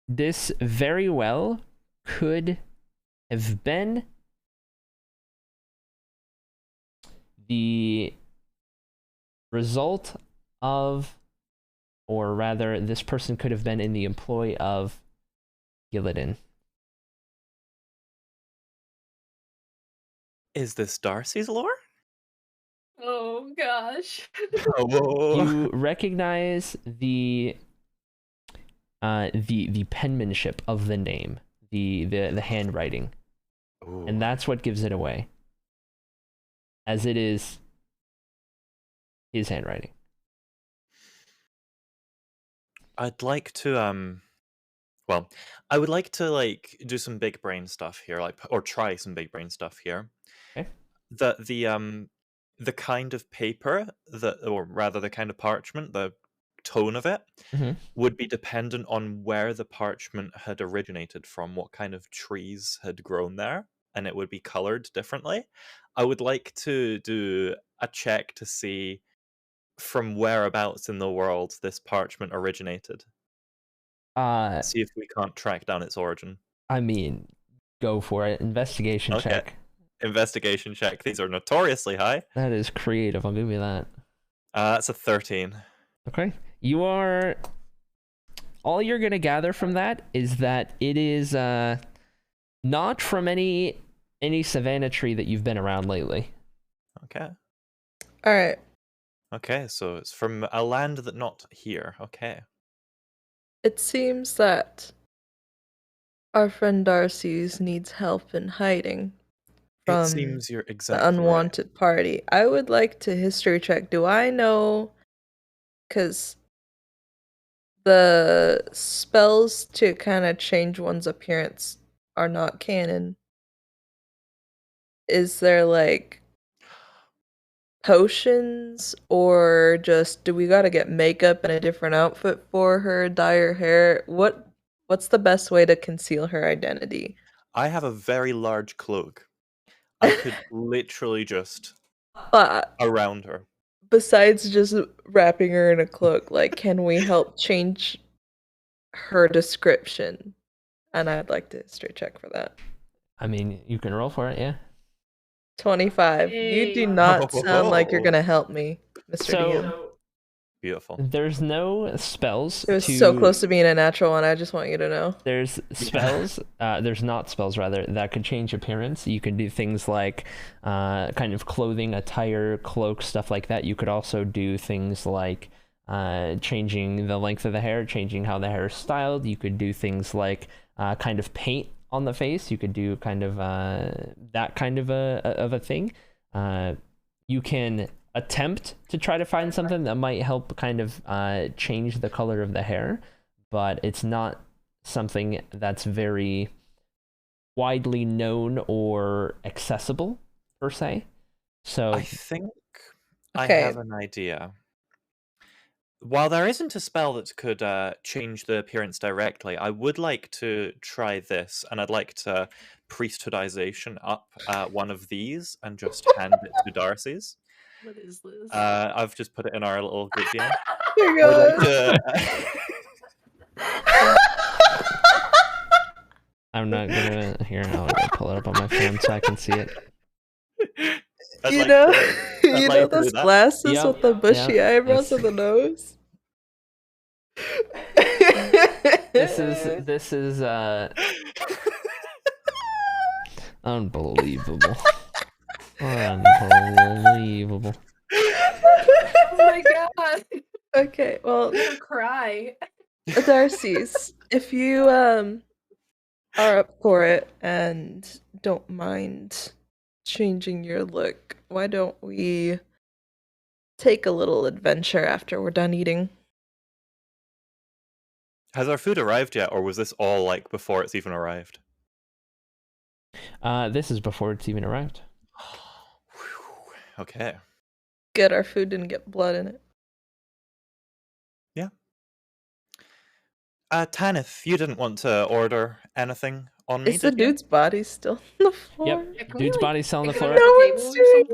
this very well could have been the result of, or rather, this person could have been in the employ of Gillidan. Is this Darcy's lore? Oh gosh. Oh, You recognize the penmanship of the name, the handwriting, and that's what gives it away, as it is his handwriting. I'd like to, well, I would like to, like, do some big brain stuff here, like, or try some big brain stuff here. Okay. The kind of paper that, or rather the kind of parchment, the tone of it, Mhm. would be dependent on where the parchment had originated from, what kind of trees had grown there, and it would be colored differently. I would like to do a check to see from whereabouts in the world this parchment originated. See if we can't track down its origin. I mean, go for it. Investigation Okay. check. Investigation check. These are notoriously high. That is creative. I'll give you that. That's a 13. Okay. You are. All you're gonna gather from that is that it is not from any savanna tree that you've been around lately. Okay. All right. Okay, so it's from a land that not here. Okay. It seems that our friend Darcy's needs help in hiding It from seems you're the exactly right. unwanted party. I would like to history check. Do I know? Because the spells to kind of change one's appearance are not canon. Is there like potions, or just do we gotta get makeup and a different outfit for her, dye her hair? What's the best way to conceal her identity? I have a very large cloak. I could literally just around her. Besides just wrapping her in a cloak, like, can we help change her description? And I'd like to history check for that. I mean, you can roll for it, yeah. 25. You do Hey. not sound like you're Oh. gonna help me, Mr. DM. So Beautiful. there's no spells. It was so close to being a natural one, I just want you to know. There's spells. There's not spells, rather, that could change appearance. You can do things like kind of clothing, attire, cloak, stuff like that. You could also do things like changing the length of the hair, changing how the hair is styled. You could do things like kind of paint on the face. You could do kind of that kind of a thing. You can attempt to try to find something that might help kind of change the color of the hair, but it's not something that's very widely known or accessible per se. So I think I Okay. have an idea. While there isn't a spell that could change the appearance directly, I would like to try this, and I'd like to priesthoodization up one of these and just hand it to Darcy's. What is this? I've just put it in our little group DM. Here I would like goes. to... I'm not gonna. Here, I'll go pull it up on my phone so I can see it. I'd You like know, to- I'd you like know to do those that. glasses Yep, with the bushy yep, eyebrows that's- and the nose. This is unbelievable. Unbelievable. Oh my god. Okay, well, I'm gonna cry. Darcy's, if you are up for it and don't mind changing your look, why don't we take a little adventure after we're done eating? Has our food arrived yet, or was this all like before it's even arrived? This is before it's even arrived. Okay. Good, our food didn't get blood in it. Tanith, you didn't want to order anything on me, Is the did you? dude's body still on the floor? Yep. Yeah, can we, Dude's like, body's still on the pick it floor. up No the one's table or doing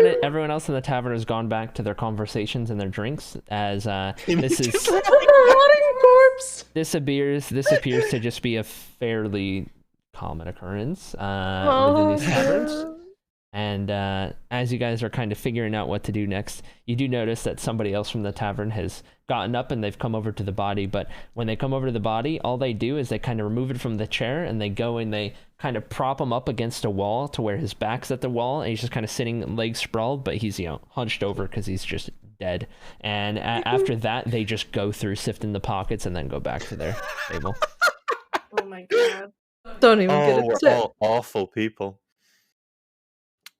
something? Everyone else in the tavern has gone back to their conversations and their drinks as this is A rotting corpse! this appears to just be a fairly common occurrence within these taverns. no. And as you guys are kind of figuring out what to do next, you do notice that somebody else from the tavern has gotten up and they've come over to the body. But when they come over to the body, all they do is they kind of remove it from the chair and they go and they kind of prop him up against a wall to where his back's at the wall and he's just kind of sitting legs sprawled, but he's, hunched over because he's just dead. And after that, they just go through sifting the pockets and then go back to their table. Oh my god. Don't even get Oh, we're upset. all awful people.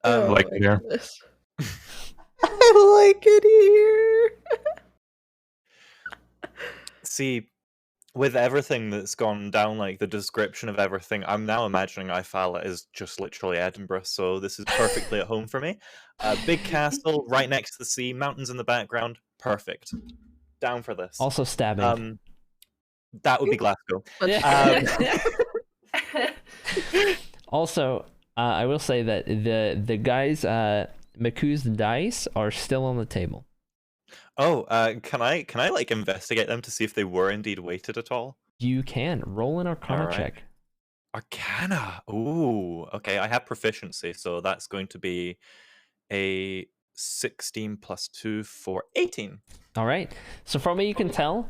Oh like my it here. goodness. I like it here. See, with everything that's gone down, like the description of everything, I'm now imagining Ifala is just literally Edinburgh, so this is perfectly at home for me. Big castle right next to the sea, mountains in the background, perfect. Down for this. Also stabbing. That would be Glasgow. Also, I will say that the guys, Maku's dice are still on the table. Oh, can I like investigate them to see if they were indeed weighted at all? You can roll an Arcana Alright. check. Arcana. Ooh, okay. I have proficiency, so that's going to be a 16 plus 2 for 18. All right. So from what you can tell,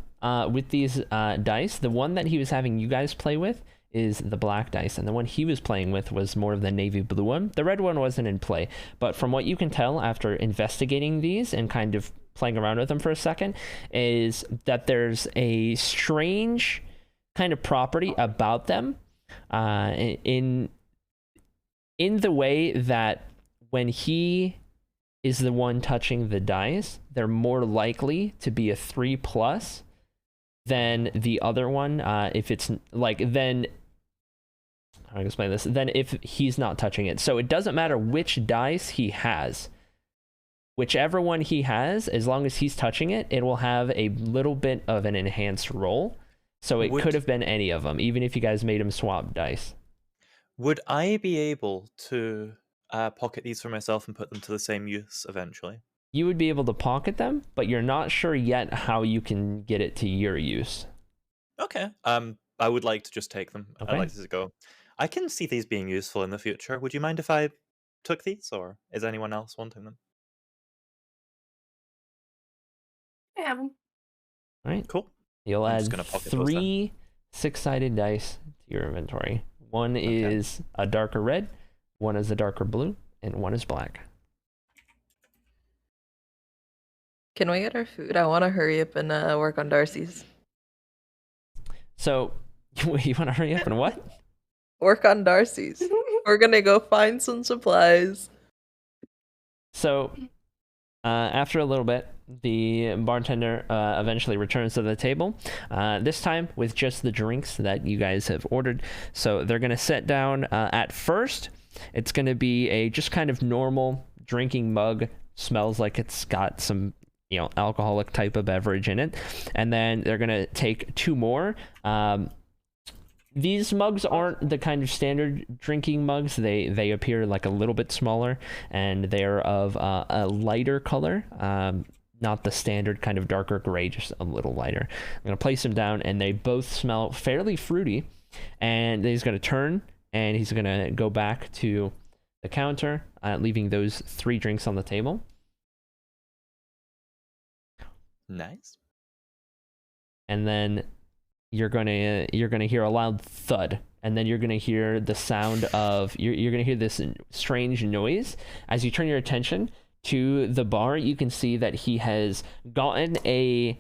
with these dice, the one that he was having you guys play with is the black dice, and the one he was playing with was more of the navy blue one. The red one wasn't in play, but from what you can tell after investigating these and kind of playing around with them for a second, is that there's a strange kind of property about them in the way that when he is the one touching the dice, they're more likely to be a 3+ than the other one. If it's like, then how do I explain this? Then if he's not touching it. So it doesn't matter which dice he has. Whichever one he has, as long as he's touching it, it will have a little bit of an enhanced roll. So it could have been any of them, even if you guys made him swap dice. Would I be able to pocket these for myself and put them to the same use eventually? You would be able to pocket them, but you're not sure yet how you can get it to your use. Okay. I would like to just take them. Okay. I'd like to go. I can see these being useful in the future. Would you mind if I took these, or is anyone else wanting them? I have 'em. All right. Cool. You'll I'm add just gonna pocket those then. 3 6-sided dice to your inventory. One is a darker red, one is a darker blue, and one is black. Can we get our food? I want to hurry up and work on Darcy's. So, you want to hurry up and what? Work on Darcy's. We're gonna go find some supplies. So, after a little bit, the bartender eventually returns to the table, this time with just the drinks that you guys have ordered. So they're going to sit down. At first, it's going to be a just kind of normal drinking mug. Smells like it's got some, alcoholic type of beverage in it. And then they're going to take 2 more. These mugs aren't the kind of standard drinking mugs. They appear like a little bit smaller, and they're of a lighter color. Not the standard kind of darker gray, just a little lighter. I'm going to place them down, and they both smell fairly fruity. And then he's going to turn, and he's going to go back to the counter, leaving those 3 drinks on the table. Nice. And then you're gonna hear a loud thud, and then you're gonna hear the sound of you're gonna hear this strange noise. As you turn your attention to the bar, you can see that he has gotten an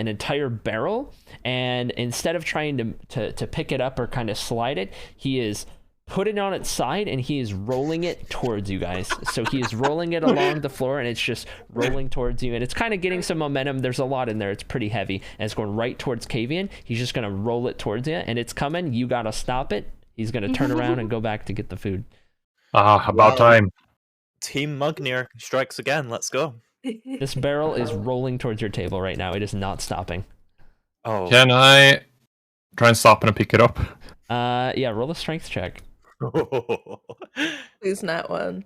entire barrel, and instead of trying to pick it up or kind of slide it, he is put it on its side, and he is rolling it towards you guys. So he is rolling it along the floor, and it's just rolling towards you, and it's kind of getting some momentum. There's a lot in there. It's pretty heavy, and it's going right towards Kavian. He's just going to roll it towards you, and it's coming. You got to stop it. He's going to turn around and go back to get the food. About time. Team Mugnir strikes again. Let's go. This barrel is rolling towards your table right now. It is not stopping. Oh. Can I try and stop and pick it up? Yeah, roll a strength check. Please, not one.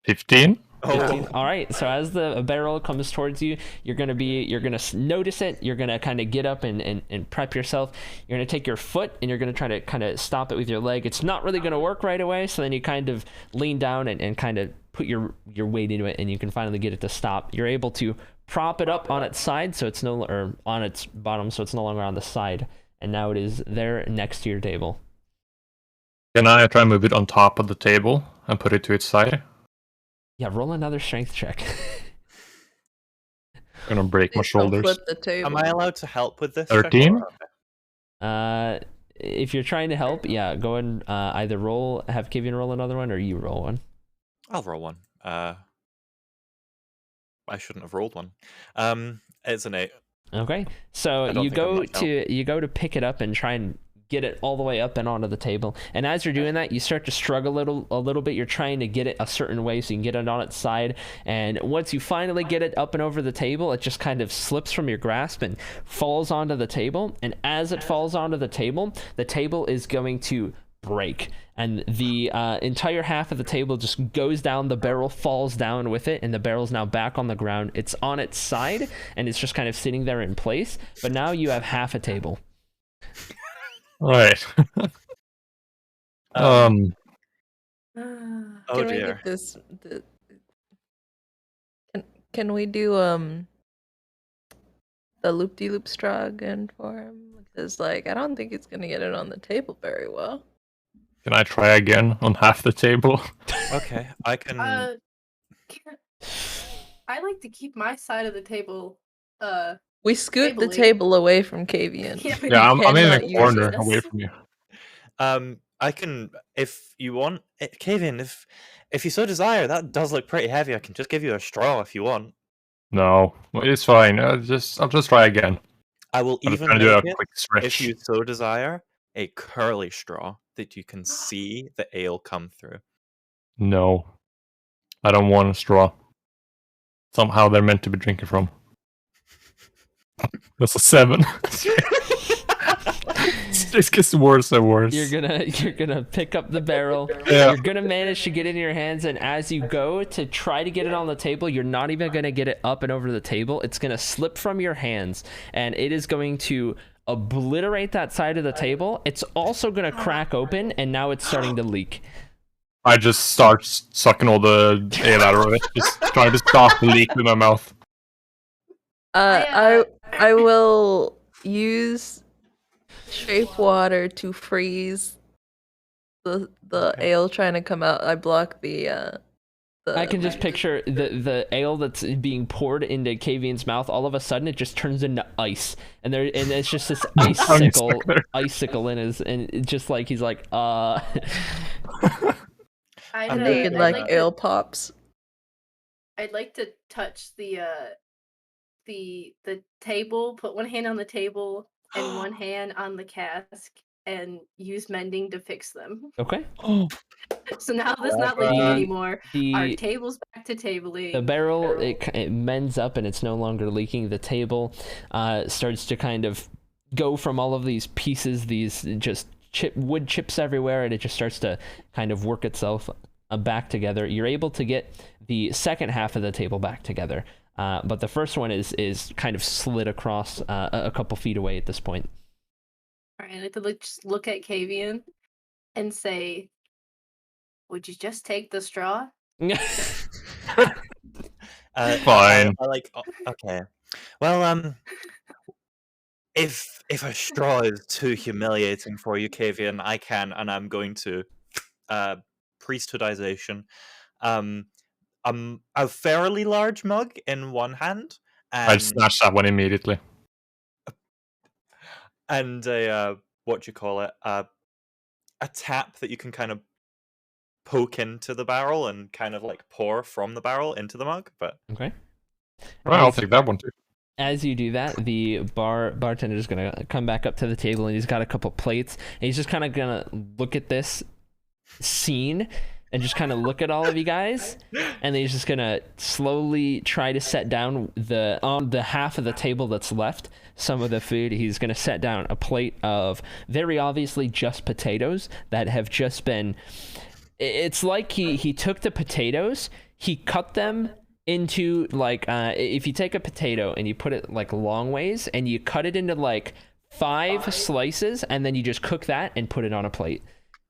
15? 15. All right, so as the barrel comes towards you, you're gonna notice it. You're gonna kind of get up and prep yourself. You're gonna take your foot and you're gonna try to kind of stop it with your leg. It's not really gonna work right away, so then you kind of lean down and kind of put your weight into it, and you can finally get it to stop. You're able to prop it up on its side, so it's or on its bottom, so it's no longer on the side, and now it is there next to your table. Can I try and move it on top of the table and put it to its side? Yeah, roll another strength check. I'm gonna break my Please don't shoulders. flip the table. Am I allowed to help with this? 13? If you're trying to help, yeah, go ahead and either have Kavian roll another one, or you roll one. I'll roll one. I shouldn't have rolled one. It's an 8. Okay, so I don't you think I'm go like to pick it up and try and get it all the way up and onto the table. And as you're doing that, you start to struggle a little bit. You're trying to get it a certain way so you can get it on its side. And once you finally get it up and over the table, it just kind of slips from your grasp and falls onto the table. And as it falls onto the table is going to break. And the entire half of the table just goes down. The barrel falls down with it, and the barrel's now back on the ground. It's on its side, and it's just kind of sitting there in place. But now you have half a table. Right. Oh Can we dear. get this? Can we do the loop-de-loop straw again for him? Because I don't think it's gonna get it on the table very well. Can I try again on half the table? Okay, I can. I like to keep my side of the table. We scoot the Tably. table away from Kavian. Yeah, but Yeah, you I'm in cannot a use corner this. away from you. I can, if you want, Kavian. If you so desire, that does look pretty heavy. I can just give you a straw if you want. No, it's fine. I'll just try again. I will I'm just even trying to do make a it, quick stretch. if you so desire, a curly straw that you can see the ale come through. No, I don't want a straw. Somehow they're meant to be drinking from. That's a 7. It just gets worse and worse. You're gonna pick up the barrel. Yeah. You're gonna manage to get it in your hands, and as you go to try to get it on the table, you're not even gonna get it up and over the table. It's gonna slip from your hands, and it is going to obliterate that side of the table. It's also gonna crack open, and now it's starting to leak. I just start sucking all the ale out of it. Just trying to stop the leak in my mouth. I will use shape water to freeze the ale trying to come out. I block the I can just picture the ale that's being poured into Kavian's mouth. All of a sudden, it just turns into ice, and it's just this icicle in his, and it's just like he's like, I'm I'd making like to- ale pops. I'd like to touch the table, put one hand on the table and one hand on the cask, and use mending to fix them. okay. So now there's not leaking anymore. Our The table's back to tabling. the barrel it mends up, and it's no longer leaking. The table starts to kind of go from all of these pieces, these just wood chips everywhere, and it just starts to kind of work itself back together. You're able to get the second half of the table back together, but the first one is kind of slid across a couple feet away at this point. All I'd like to just look at Kavian and say, "Would you just take the straw?" Fine. Okay. Well, if a straw is too humiliating for you, Kavian, I can, and I'm going to priesthoodization. A fairly large mug in one hand, I'd and snatch that one immediately. a what you call it, a tap that you can kind of poke into the barrel and kind of like pour from the barrel into the mug. But Okay. Well, I'll take that one too. As you do that, the bartender is gonna come back up to the table, and he's got a couple plates, and he's just kind of gonna look at this scene and just kind of look at all of you guys, and then he's just gonna slowly try to set down on the half of the table that's left some of the food. He's gonna set down a plate of very obviously just potatoes that have just been. It's like he took the potatoes, he cut them into like if you take a potato and you put it like long ways and you cut it into like 5 slices, and then you just cook that and put it on a plate.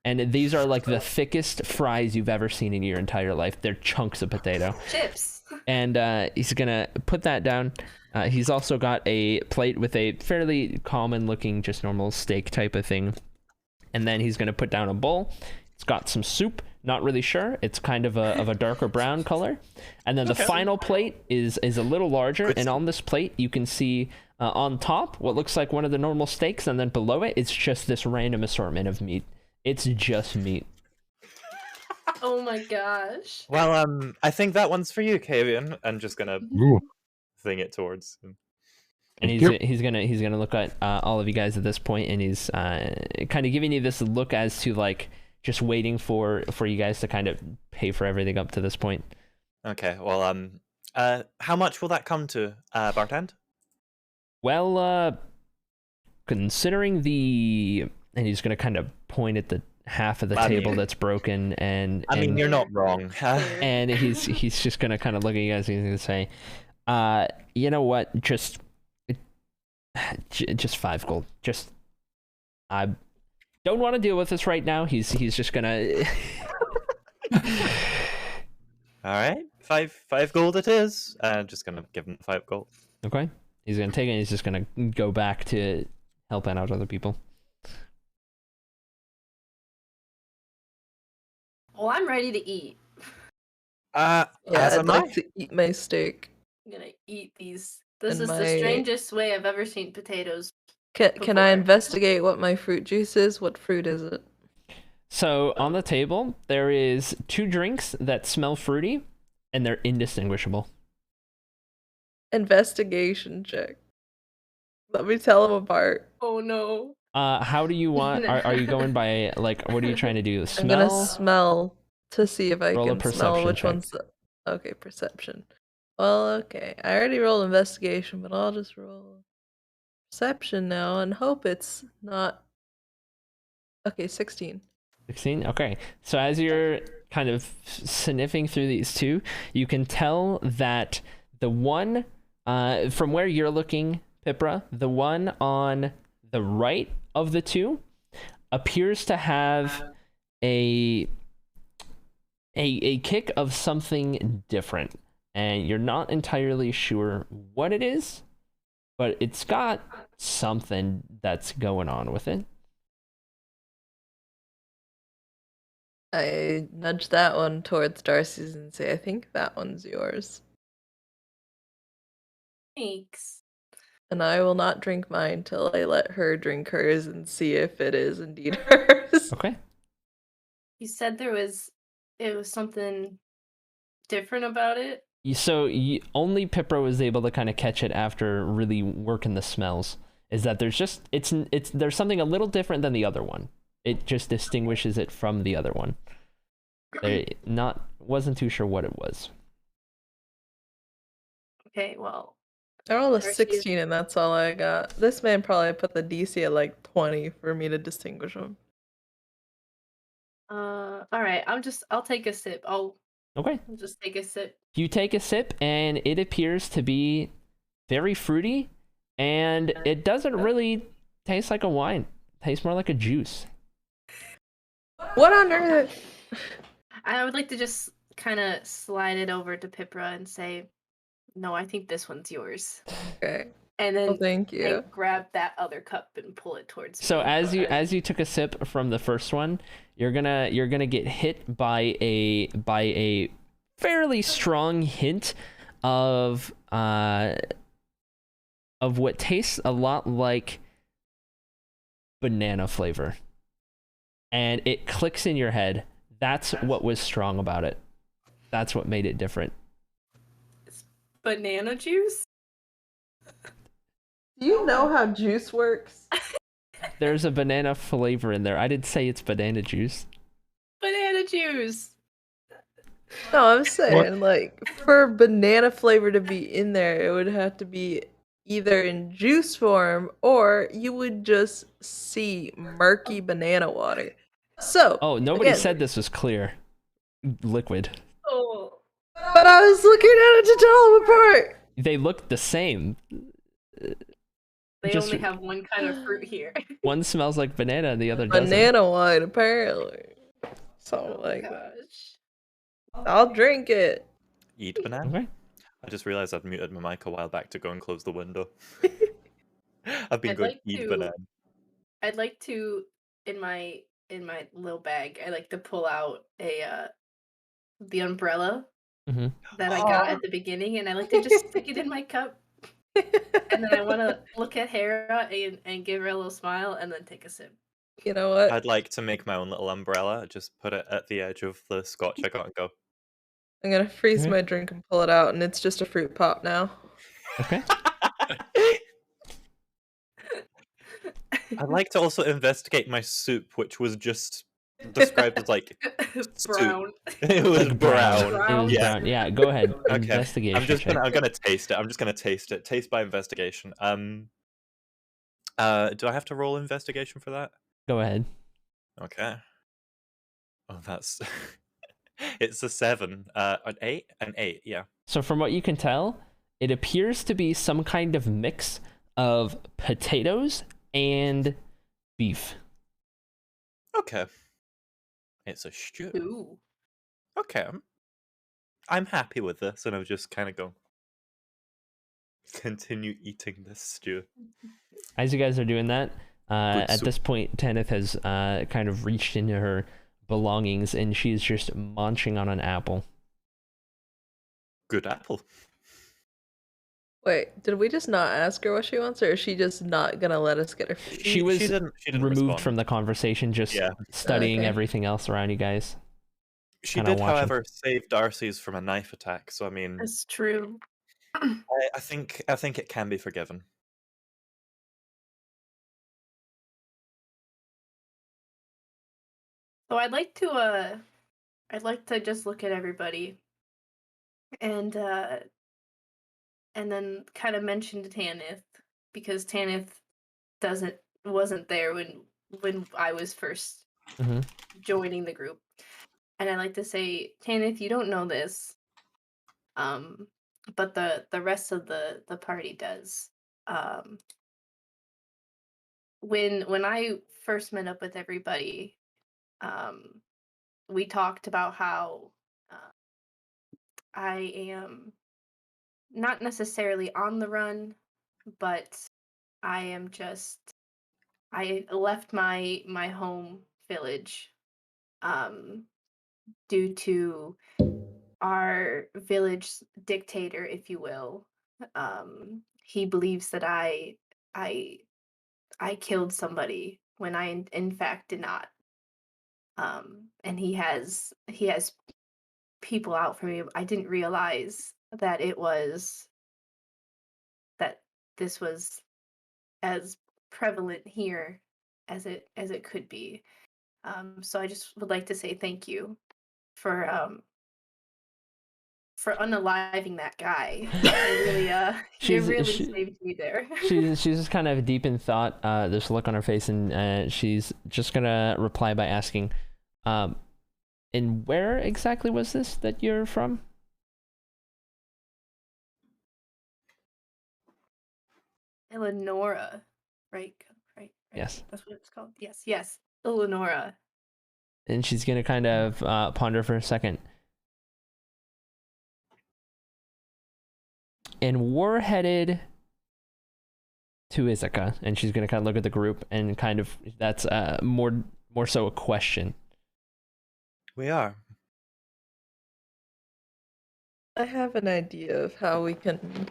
And these are like the thickest fries you've ever seen in your entire life. They're chunks of potato. Chips. And he's gonna put that down. He's also got a plate with a fairly common looking, just normal steak type of thing. And then he's gonna put down a bowl. It's got some soup. Not really sure. It's kind of a darker brown color. And then the final plate is a little larger. And on this plate, you can see on top what looks like one of the normal steaks. And then below it, it's just this random assortment of meat. It's just meat. Oh my gosh. Well, I think that one's for you, Kavian. I'm just gonna thing it towards him. And he's gonna look at all of you guys at this point, and he's kind of giving you this look as to like just waiting for you guys to kind of pay for everything up to this point. Okay. Well, how much will that come to, bartend? Well, considering and he's gonna kind of point at the half of the table that's broken, and you're not wrong. And he's just gonna kind of look at you guys and he's gonna say, you know what, just 5 gold. Just I don't want to deal with this right now. He's just gonna All right, 5 gold it is. Just gonna give him 5 gold. Okay. He's gonna take it and he's just gonna go back to helping out other people. Well, I'm ready to eat. Yeah, I'd like to eat my steak. I'm gonna eat these. This And is the strangest way I've ever seen potatoes. Can I investigate what my fruit juice is? What fruit is it? So on the table, there is 2 drinks that smell fruity, and they're indistinguishable. Investigation check. Let me tell them apart. Oh no. How do you want? Are you going by like? What are you trying to do? Smell? I'm gonna smell to see if I Roll a can smell perception which check. one's okay. Perception. Well, okay. I already rolled investigation, but I'll just roll perception now and hope it's not. Okay, 16. 16? Okay. So as you're kind of sniffing through these 2, you can tell that the one from where you're looking, Pipra, the one on the right of the 2 appears to have a kick of something different, and you're not entirely sure what it is, but it's got something that's going on with it. I nudge that one towards Darcy's and say, I think that one's yours. Thanks. And I will not drink mine till I let her drink hers and see if it is indeed hers. Okay. You said it was something different about it. So only Pipra was able to kind of catch it after really working the smells. Is that there's just there's something a little different than the other one. It just distinguishes it from the other one. Wasn't too sure what it was. Okay, well. I rolled a 16 and that's all I got. This man probably put the DC at like 20 for me to distinguish them. All right. I'll take a sip. I'll just take a sip. You take a sip, and it appears to be very fruity, and it doesn't really taste like a wine. tastes more like a juice. What on earth? I would like to just kind of slide it over to Pipra and say, "No, I think this one's yours." Okay. And Well, then thank you. and grab that other cup and pull it towards So me. as you took a sip from the first one, you're gonna get hit by a fairly strong hint of what tastes a lot like banana flavor, and it clicks in your head. That's what was strong about it. That's what made it different. Banana juice? Do you know how juice works? There's a banana flavor in there. I didn't say it's banana juice. Banana juice! No, I'm saying, like, for banana flavor to be in there, it would have to be either in juice form or you would just see murky banana water. So, Oh, nobody again, said this was clear. Liquid. Oh. but I was looking at it to tell them apart. They look the same. They Just- only have one kind of fruit here. One smells like banana and the other doesn't. Banana wine, apparently. Something Oh like that. gosh. I'll drink it. Eat banana. Okay. I just realized I'd muted my mic a while back to go and close the window. I've been I'd going like eat to- banana. I'd like to in my little bag, I like to pull out the umbrella Mhm. that I got at the beginning, and I like to just stick it in my cup. And then I want to look at Hera and give her a little smile, and then take a sip. You know what? I'd like to make my own little umbrella, just put it at the edge of the scotch I got and go. I'm gonna freeze Okay. my drink and pull it out, and it's just a fruit pop now. Okay. I'd like to also investigate my soup, which was just described as like Brown. it was Like brown. It was Yeah. brown. Yeah, go ahead. Okay. Investigation I'm check. gonna taste it. I'm just gonna taste it. Taste by investigation. Do I have to roll investigation for that? Go ahead. Okay. Oh, that's it's a 7. An 8? An 8, yeah. So from what you can tell, it appears to be some kind of mix of potatoes and beef. Okay. It's a stew. Ooh. Okay. I'm happy with this, and I'll just kind of go continue eating this stew. As you guys are doing that, at soup. this point, Tanith has kind of reached into her belongings, and she's just munching on an apple. Good apple. Wait, did we just not ask her what she wants, or is she just not gonna let us get her food? She was didn't removed respond. from the conversation, just Yeah. studying Okay. everything else around you guys. She kinda did, watching. however, save Darcy's from a knife attack. So I mean, That's true. I think it can be forgiven. So I'd like to just look at everybody and then kind of mention to Tanith, because Tanith wasn't there when I was first Mhm. joining the group. And I like to say, Tanith, you don't know this. But the rest of the party does. When I first met up with everybody, we talked about how I am not necessarily on the run, but I left my home village due to our village dictator, if you will. He believes that I killed somebody when I in fact did not. And he has people out for me. I didn't realize that this was as prevalent here as it could be. So I just would like to say thank you for unaliving that guy. You really saved me there. She's just kind of deep in thought. There's a look on her face, and she's just gonna reply by asking, and where exactly was this that you're from? Eleonora, right? Yes. That's what it's called. Yes. Eleonora. And she's gonna kind of ponder for a second. And we're headed to Ithaca, and she's gonna kind of look at the group and kind of that's more so a question. We are. I have an idea of how we can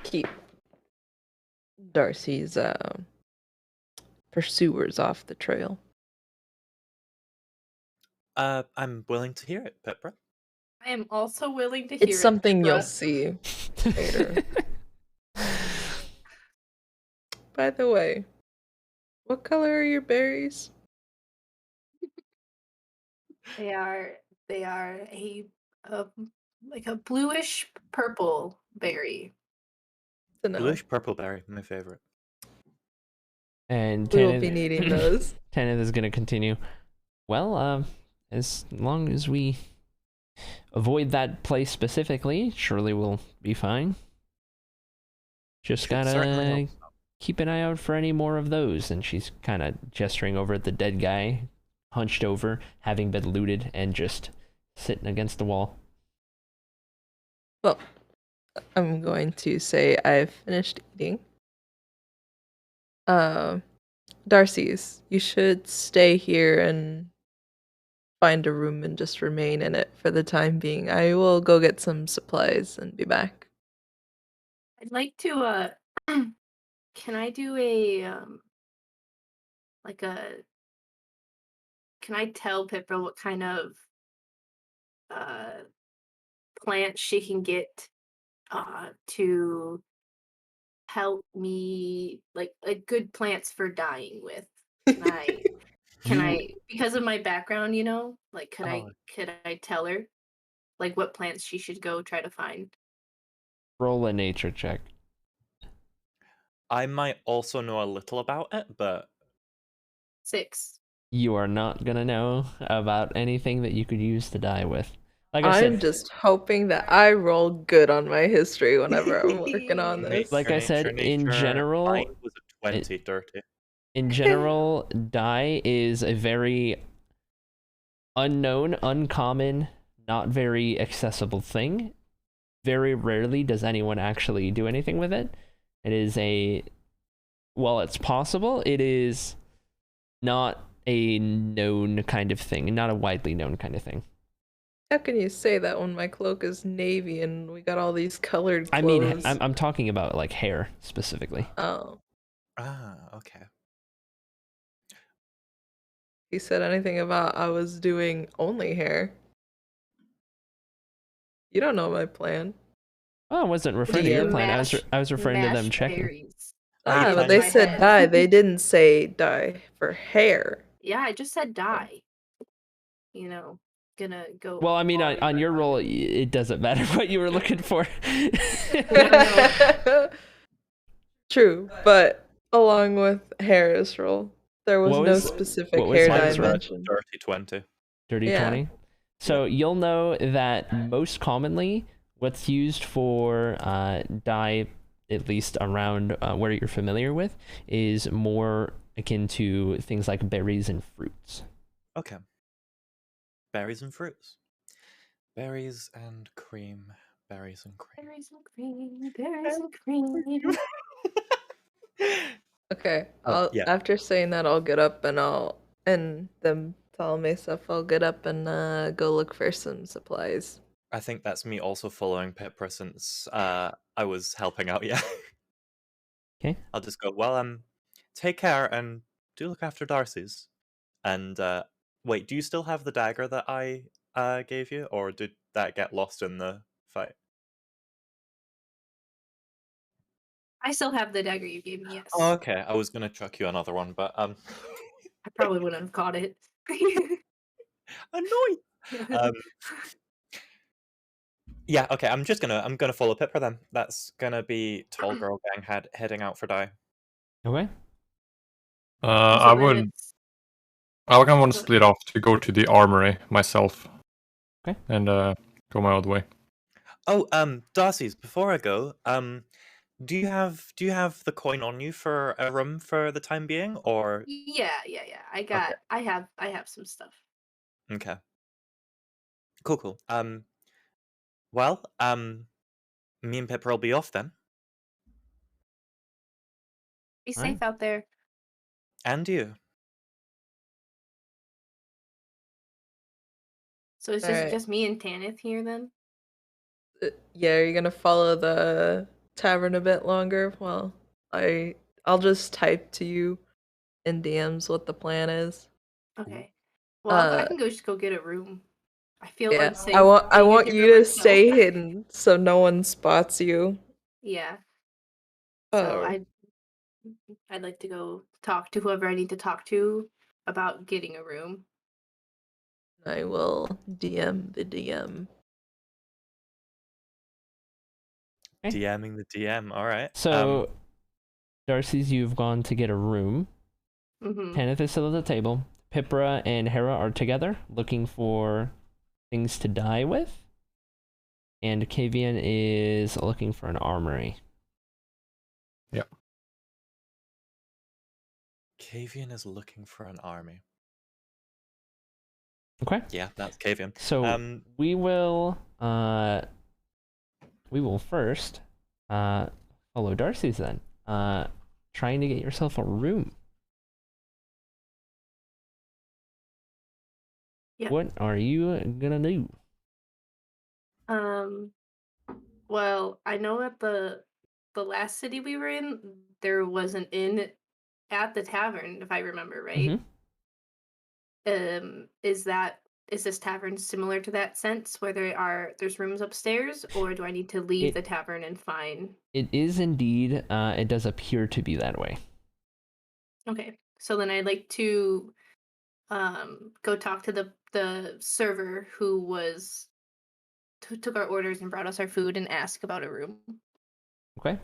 keep Darcy's pursuers off the trail. I'm willing to hear it, Pipra. I am also willing to hear It's something you'll Pipra. see later. By the way, what color are your berries? They are a like a bluish purple berry. To know. Bluish purple berry, my favorite. And We will be needing those. Tanith is gonna continue. Well, as long as we avoid that place specifically, surely we'll be fine. Just Should certainly gotta hope so. keep an eye out for any more of those. And she's kind of gesturing over at the dead guy, hunched over, having been looted, and just sitting against the wall. Well, I'm going to say I've finished eating. Darcy's, you should stay here and find a room and just remain in it for the time being. I will go get some supplies and be back. I'd like to can I do a like a can I tell Pippa what kind of plants she can get to help me, like good plants for dyeing with? Can I because of my background, like could I tell her like what plants she should go try to find? Roll a nature check. I might also know a little about it, but 6. You are not gonna know about anything that you could use to dye with. Like I I'm said, just hoping that I roll good on my history whenever I'm working on this. Like I said, in general, mine was a 20 dirty. in general, dye is a very unknown, uncommon, not very accessible thing. Very rarely does anyone actually do anything with it. It is while it's possible, it is not a known kind of thing, not a widely known kind of thing. How can you say that when my cloak is navy and we got all these colored clothes? I mean, I'm talking about like hair specifically. Oh. Ah, okay. He said anything about I was doing only hair. You don't know my plan. Oh, I wasn't referring to your plan. I was referring to them Mashed checking. berries. Are you But they planning- said dye. They didn't say dye for hair. Yeah, I just said dye. Gonna go. Well, I mean, all on your over roll, it. it doesn't matter what you were looking for. True, but along with Harris roll, there was What no was- specific what was hair mine? dye Mine's a mentioned. dirty 20. Dirty Yeah. 20. So you'll know that most commonly what's used for dye, at least around where you're familiar with, is more akin to things like berries and fruits. Okay. Berries and fruits. Berries and cream. Berries and cream. Berries and cream, berries and cream. Okay, Oh, yeah. after saying that, I'll get up and them telling me stuff. I'll get up and go look for some supplies. I think that's me also following Pipra since I was helping out, yeah. Okay. I'll just go, well, take care and do look after Darcy's. And, wait, do you still have the dagger that I gave you? Or did that get lost in the fight? I still have the dagger you gave me. Yes. Oh, okay. I was gonna chuck you another one, but, I probably wouldn't have caught it. annoying! Yeah, okay, I'm gonna follow Pipra then. That's gonna be Tall Girl Gang heading out for die. Okay. I would want to split off to go to the armory myself. Okay. And go my own way. Oh, Darcy's, before I go, Do you have the coin on you for a room for the time being, or Yeah. okay? I have some stuff. Okay. Cool. Well, me and Pippa will be off then, Be All right. safe out there. and you. So it's Alright. just me and Tanith here then? Yeah, you're gonna follow the tavern a bit longer? Well, I'll just type to you in DMs what the plan is. Okay. Well, I Uh, can just go get a room. I feel yeah, unsafe I being in want here you by to myself. stay hidden so no one spots you. Yeah. So Oh, I'd like to go talk to whoever I need to talk to about getting a room. I will DM the DM. Okay. DMing the DM. All right. So, Darcy's, you've gone to get a room. Mm-hmm. Tanith is still at the table. Pipra and Hera are together, looking for things to dye with. And Kavian is looking for an armory. Kavian is looking for an army. Okay. Yeah, that's Kavian. So we will first follow Darcy's then. Trying to get yourself a room. Yeah. What are you gonna do? Well, I know at the last city we were in, there was an inn at the tavern, if I remember right. Is this tavern similar to that sense where there's rooms upstairs, or do I need to leave the tavern and find? It is indeed. It does appear to be that way. Okay, so then I'd like to go talk to the server who took our orders and brought us our food and ask about a room. Okay.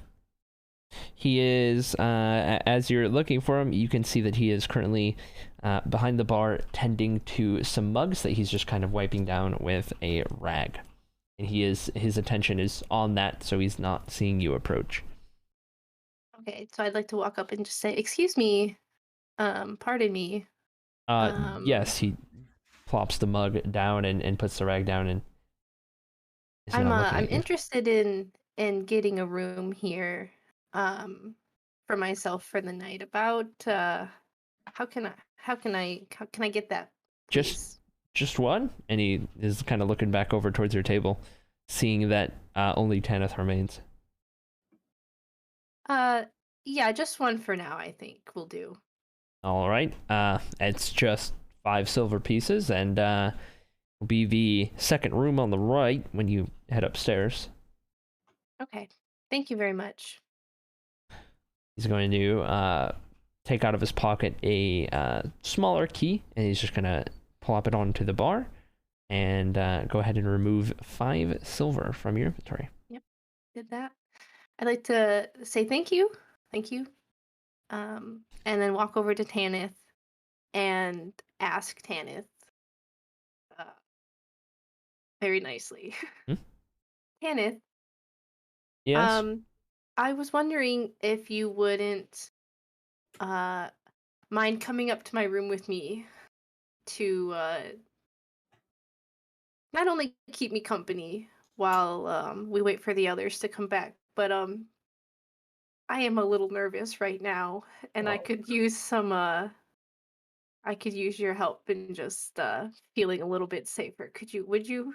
He is, as you're looking for him, you can see that he is currently behind the bar tending to some mugs that he's just kind of wiping down with a rag. And his attention is on that, so he's not seeing you approach. Okay, so I'd like to walk up and just say, "Excuse me, pardon me." Yes, he plops the mug down and puts the rag down and is now looking I'm at you. interested in getting a room here, for myself for the night. About how can I get that, please? Just one? And he is kind of looking back over towards your table, seeing that only Tanith remains. Yeah, just one for now, I think will do. All right. It's just 5 silver pieces, and will be the second room on the right when you head upstairs. Okay, thank you very much. He's going to take out of his pocket a smaller key, and he's just going to plop it onto the bar and go ahead and remove 5 silver from your inventory. Yep, did that. I'd like to say thank you, and then walk over to Tanith and ask Tanith very nicely. Tanith, Yes? I was wondering if you wouldn't mind coming up to my room with me to not only keep me company while we wait for the others to come back, but I am a little nervous right now, and I could use your help in just feeling a little bit safer. Would you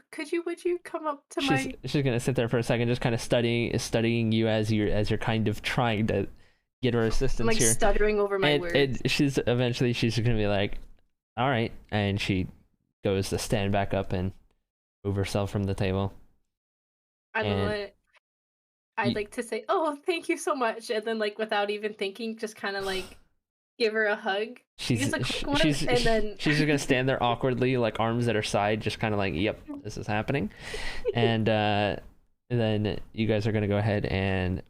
come up to my... She's gonna sit there for a second, just kind of studying you as you're kind of trying to get her assistance I'm like here. stuttering over my words. And she's gonna be like, all right, and she goes to stand back up and move herself from the table. I don't know. I'd like to say, "Oh, thank you so much," and then like without even thinking, just kind of like give her a hug. Just a quick one, and then she's just gonna stand there awkwardly, like arms at her side, just kind of like, "Yep, this is happening," and then you guys are gonna go ahead and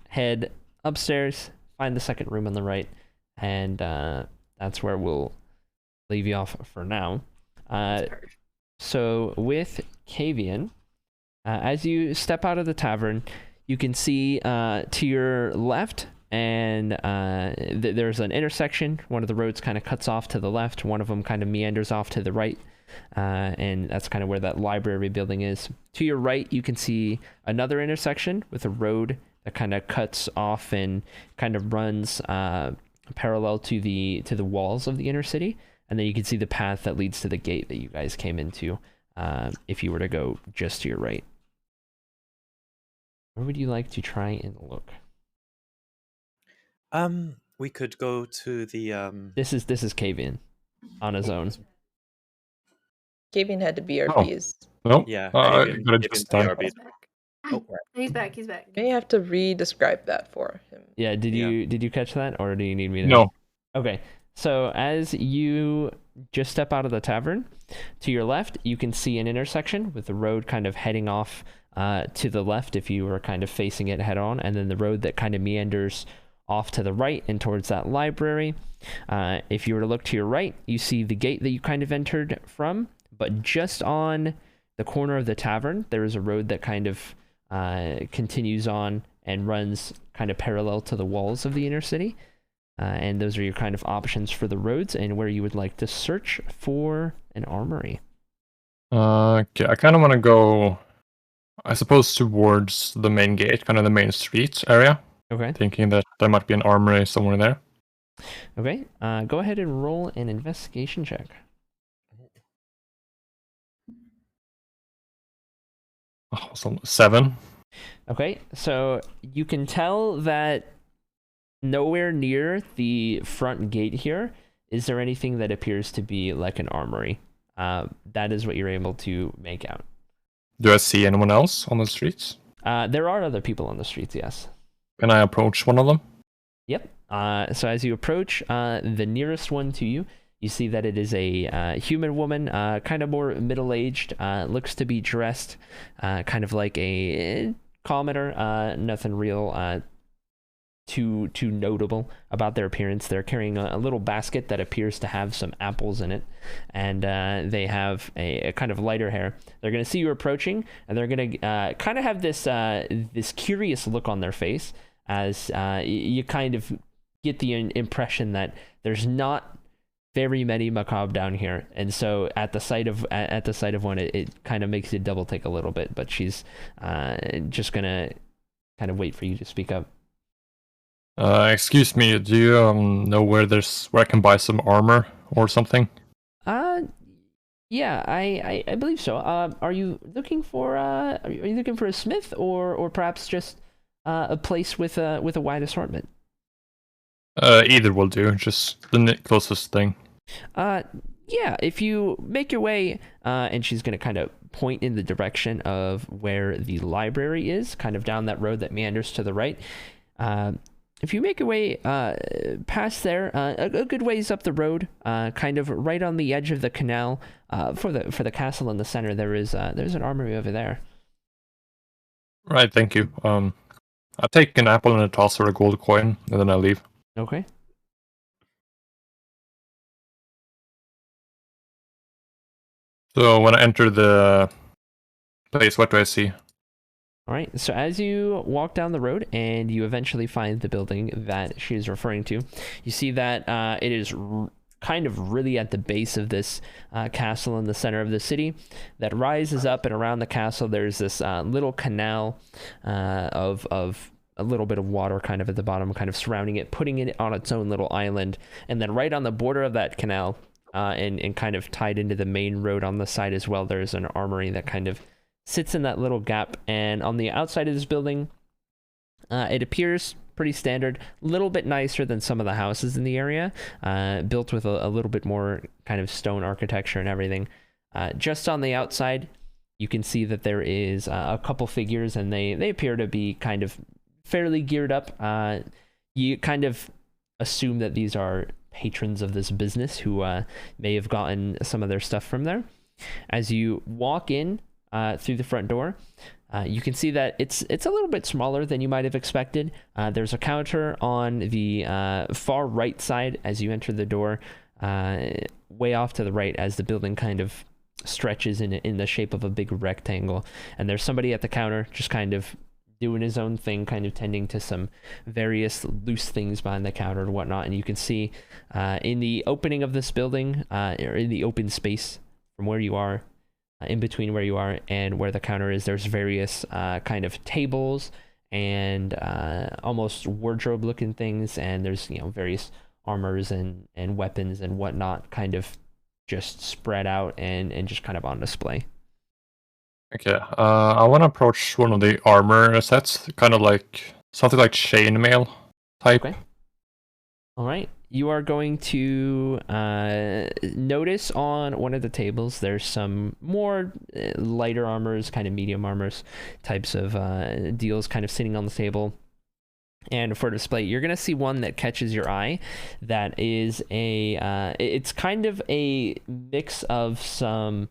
head upstairs, find the second room on the right, and that's where we'll leave you off for now. So with Kavian, as you step out of the tavern, you can see to your left, and there's an intersection. One of the roads kind of cuts off to the left. One of them kind of meanders off to the right. And that's kind of where that library building is. To your right, you can see another intersection with a road that kind of cuts off and kind of runs parallel to the walls of the inner city. And then you can see the path that leads to the gate that you guys came into if you were to go just to your right. Where would you like to try and look? We could go to the This is Kavian on his own. Kavian had to BRBs. No. Yeah, I Kavian- got it Kavian's just done. BRB. He's back. Oh, right. He's back. He's back. You may have to re-describe that for him. Yeah, did you catch that, or do you need me to? No. Okay, so as you just step out of the tavern, to your left, you can see an intersection with the road kind of heading off to the left if you were kind of facing it head on, and then the road that kind of meanders off to the right and towards that library. If you were to look to your right, you see the gate that you kind of entered from, but just on the corner of the tavern, there is a road that kind of continues on and runs kind of parallel to the walls of the inner city. And those are your kind of options for the roads and where you would like to search for an armory. Okay, I kind of want to go, I suppose, towards the main gate, kind of the main street area, Okay. thinking that there might be an armory somewhere there. Okay. Go ahead and roll an investigation check. Oh, so 7. Okay. So you can tell that nowhere near the front gate here is there anything that appears to be like an armory. That is what you're able to make out. Do I see anyone else on the streets? There are other people on the streets, yes. Can I approach one of them? Yep. So as you approach the nearest one to you, you see that it is a human woman, kind of more middle-aged, looks to be dressed kind of like a commoner, nothing real too notable about their appearance. They're carrying a little basket that appears to have some apples in it, and they have a kind of lighter hair. They're going to see you approaching, and they're going to kind of have this curious look on their face as you kind of get the impression that there's not very many macabre down here, and so at the sight of one, it kind of makes you double take a little bit. But she's just gonna kind of wait for you to speak up. Excuse me, do you know where I can buy some armor or something? Yeah, I believe so. Are you looking for are you looking for a smith or perhaps just a place with a wide assortment? Either will do, just the closest thing. Yeah, if you make your way, and she's going to kind of point in the direction of where the library is, kind of down that road that meanders to the right. If you make your way past there, a good ways up the road, kind of right on the edge of the canal, for the castle in the center, there's an armory over there. Right, thank you. I'll take an apple and a toss or a gold coin, and then I'll leave. Okay. So when I enter the place, what do I see? All right, so as you walk down the road and you eventually find the building that she is referring to, you see that it is kind of really at the base of this castle in the center of the city that rises up, and around the castle there's this little canal of a little bit of water kind of at the bottom, kind of surrounding it, putting it on its own little island. And then right on the border of that canal, and kind of tied into the main road on the side as well, there's an armory that kind of sits in that little gap. And on the outside of this building, it appears pretty standard, a little bit nicer than some of the houses in the area, built with a little bit more kind of stone architecture and everything. Just on the outside, you can see that there is a couple figures, and they appear to be kind of fairly geared up. You kind of assume that these are patrons of this business who may have gotten some of their stuff from there. As you walk in through the front door, you can see that it's a little bit smaller than you might have expected. There's a counter on the far right side as you enter the door, way off to the right as the building kind of stretches in the shape of a big rectangle. And there's somebody at the counter just kind of doing his own thing, kind of tending to some various loose things behind the counter and whatnot. And you can see in the opening of this building, or in the open space from where you are, in between where you are and where the counter is, there's various kind of tables and almost wardrobe looking things, and there's various armors and weapons and whatnot kind of just spread out and just kind of on display. Okay, I want to approach one of the armor sets, kind of like something like chainmail type. Okay. All right. You are going to notice on one of the tables there's some more lighter armors, kind of medium armors types of deals kind of sitting on the table. And for display, you're going to see one that catches your eye that is it's kind of a mix of some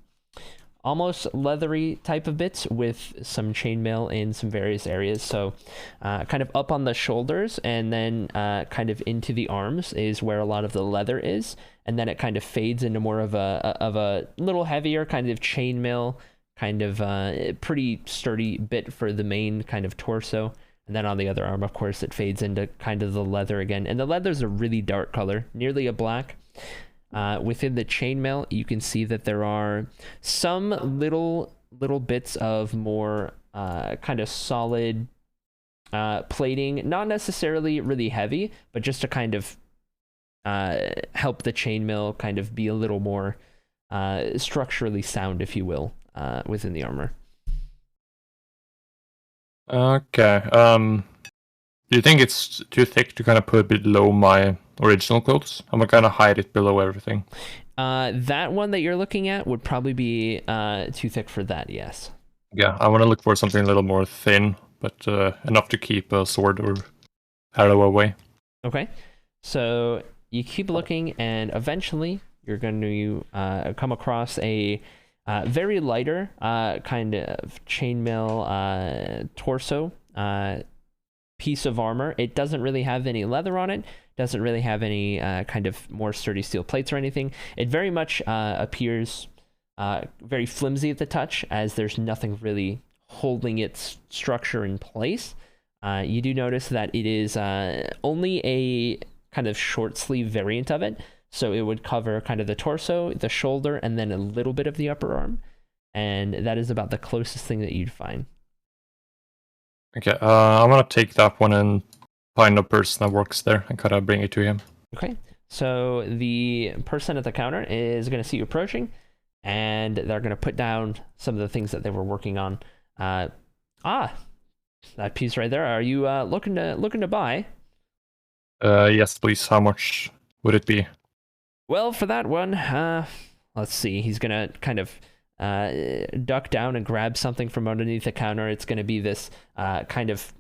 almost leathery type of bits with some chainmail in some various areas. So kind of up on the shoulders and then kind of into the arms is where a lot of the leather is. And then it kind of fades into more of a little heavier kind of chainmail, kind of pretty sturdy bit for the main kind of torso. And then on the other arm, of course, it fades into kind of the leather again. And the leather's a really dark color, nearly a black. Within the chainmail, you can see that there are some little bits of more kind of solid plating, not necessarily really heavy, but just to kind of help the chainmail kind of be a little more structurally sound, if you will, within the armor. Okay. Do you think it's too thick to kind of put below my original clothes? I'm gonna kind of hide it below everything. That one that you're looking at would probably be too thick for that, yes. Yeah, I want to look for something a little more thin, but enough to keep a sword or arrow away. Okay. So you keep looking, and eventually you're going to come across a very lighter kind of chainmail torso piece of armor. It doesn't really have any leather on it, doesn't really have any kind of more sturdy steel plates or anything. It very much appears very flimsy at the touch, as there's nothing really holding its structure in place. You do notice that it is only a kind of short sleeve variant of it. So it would cover kind of the torso, the shoulder, and then a little bit of the upper arm. And that is about the closest thing that you'd find. Okay, I'm gonna take that one and find a person that works there and kind of bring it to him. Okay, so the person at the counter is going to see you approaching, and they're going to put down some of the things that they were working on. That piece right there. Are you looking to buy? Yes, please. How much would it be? Well, for that one, let's see. He's gonna kind of duck down and grab something from underneath the counter. It's gonna be this kind of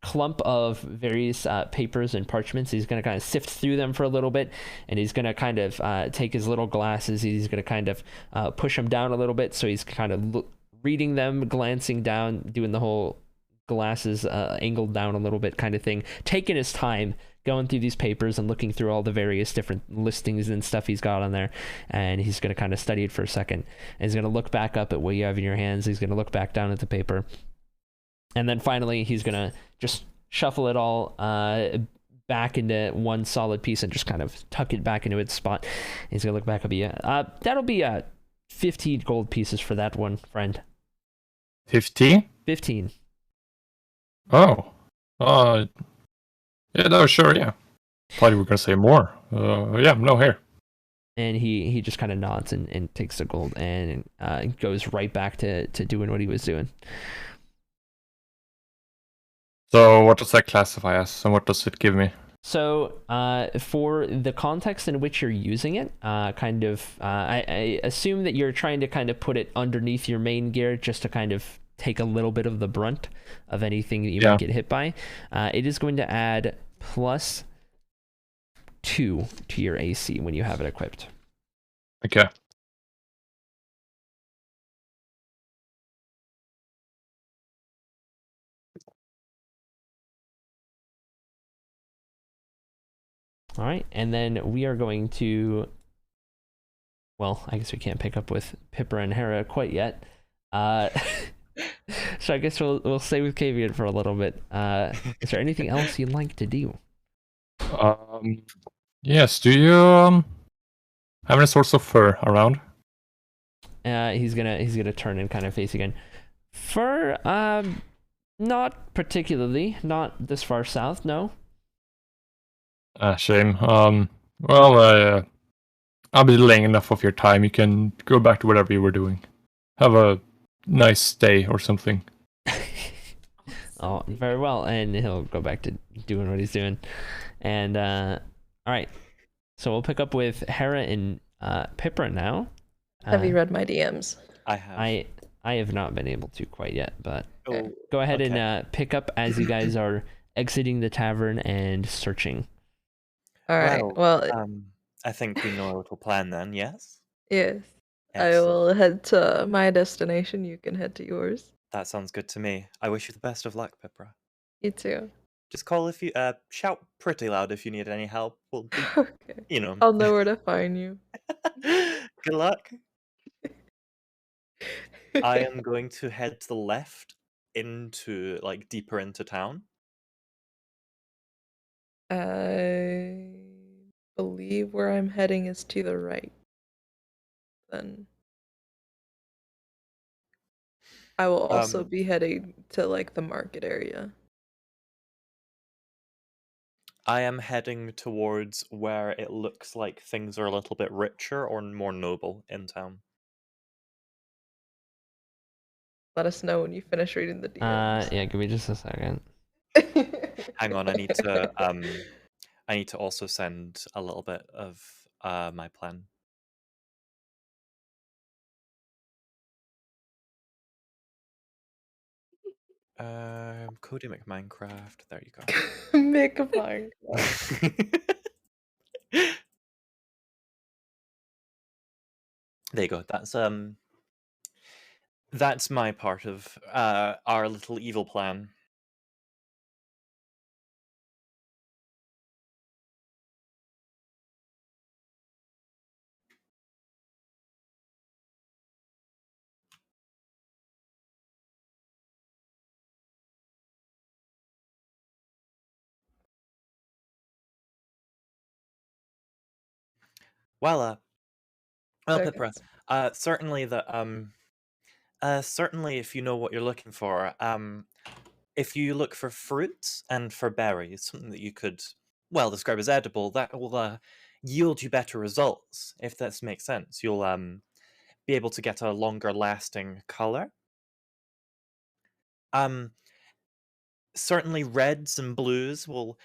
clump of various papers and parchments. He's gonna kind of sift through them for a little bit, and he's gonna kind of take his little glasses. He's gonna kind of push them down a little bit, so he's kind of reading them, glancing down, doing the whole glasses angled down a little bit kind of thing, taking his time going through these papers and looking through all the various different listings and stuff he's got on there. And he's going to kind of study it for a second. And he's going to look back up at what you have in your hands. He's going to look back down at the paper. And then finally, he's going to just shuffle it all back into one solid piece and just kind of tuck it back into its spot. And he's going to look back at you. That'll be 15 gold pieces for that one, friend. 50? 15. Oh. Yeah, no, sure, yeah. Thought you were going to say more. Yeah, no, here. And he just kind of nods and takes the gold and goes right back to doing what he was doing. So what does that classify as, and what does it give me? So for the context in which you're using it, I assume that you're trying to kind of put it underneath your main gear just to kind of take a little bit of the brunt of anything that you might get hit by. It is going to add +2 to your AC when you have it equipped. Okay. All right, and then we are going to, well, I guess we can't pick up with Pippa and Hera quite yet. So I guess we'll stay with Kavian for a little bit. Is there anything else you'd like to do? Yes. Do you have any sorts of fur around? He's gonna turn and kind of face again. Fur, not particularly. Not this far south, no. Shame. Well, I'll be delaying enough of your time. You can go back to whatever you were doing. Have a nice day or something. Oh, very well. And he'll go back to doing what he's doing. And all right. So we'll pick up with Hera and Pipra now. Have you read my DMs? I have. I have not been able to quite yet, but Oh, go ahead okay. and pick up as you guys are exiting the tavern and searching. All right. Well, I think we know a little plan then. Yes. yes. I Excellent. will head to my destination. You can head to yours. That sounds good to me. I wish you the best of luck, Pipra. You too. Just call if you shout pretty loud if you need any help. We'll be, Okay. you know. I'll know where to find you. Good luck. I am going to head to the left into deeper into town. I believe where I'm heading is to the right. Then I will also be heading to the market area. I am heading towards where it looks like things are a little bit richer or more noble in town. Let us know when you finish reading the DMs. Yeah, give me just a second. Hang on, I need to also send a little bit of my plan. Cody McMinecraft. There you go. Make a fire. There you go. That's my part of our little evil plan. Well, Pipra, certainly certainly if you know what you're looking for, if you look for fruits and for berries, something that you could describe as edible, that will yield you better results. If that makes sense, you'll be able to get a longer lasting color. Certainly reds and blues will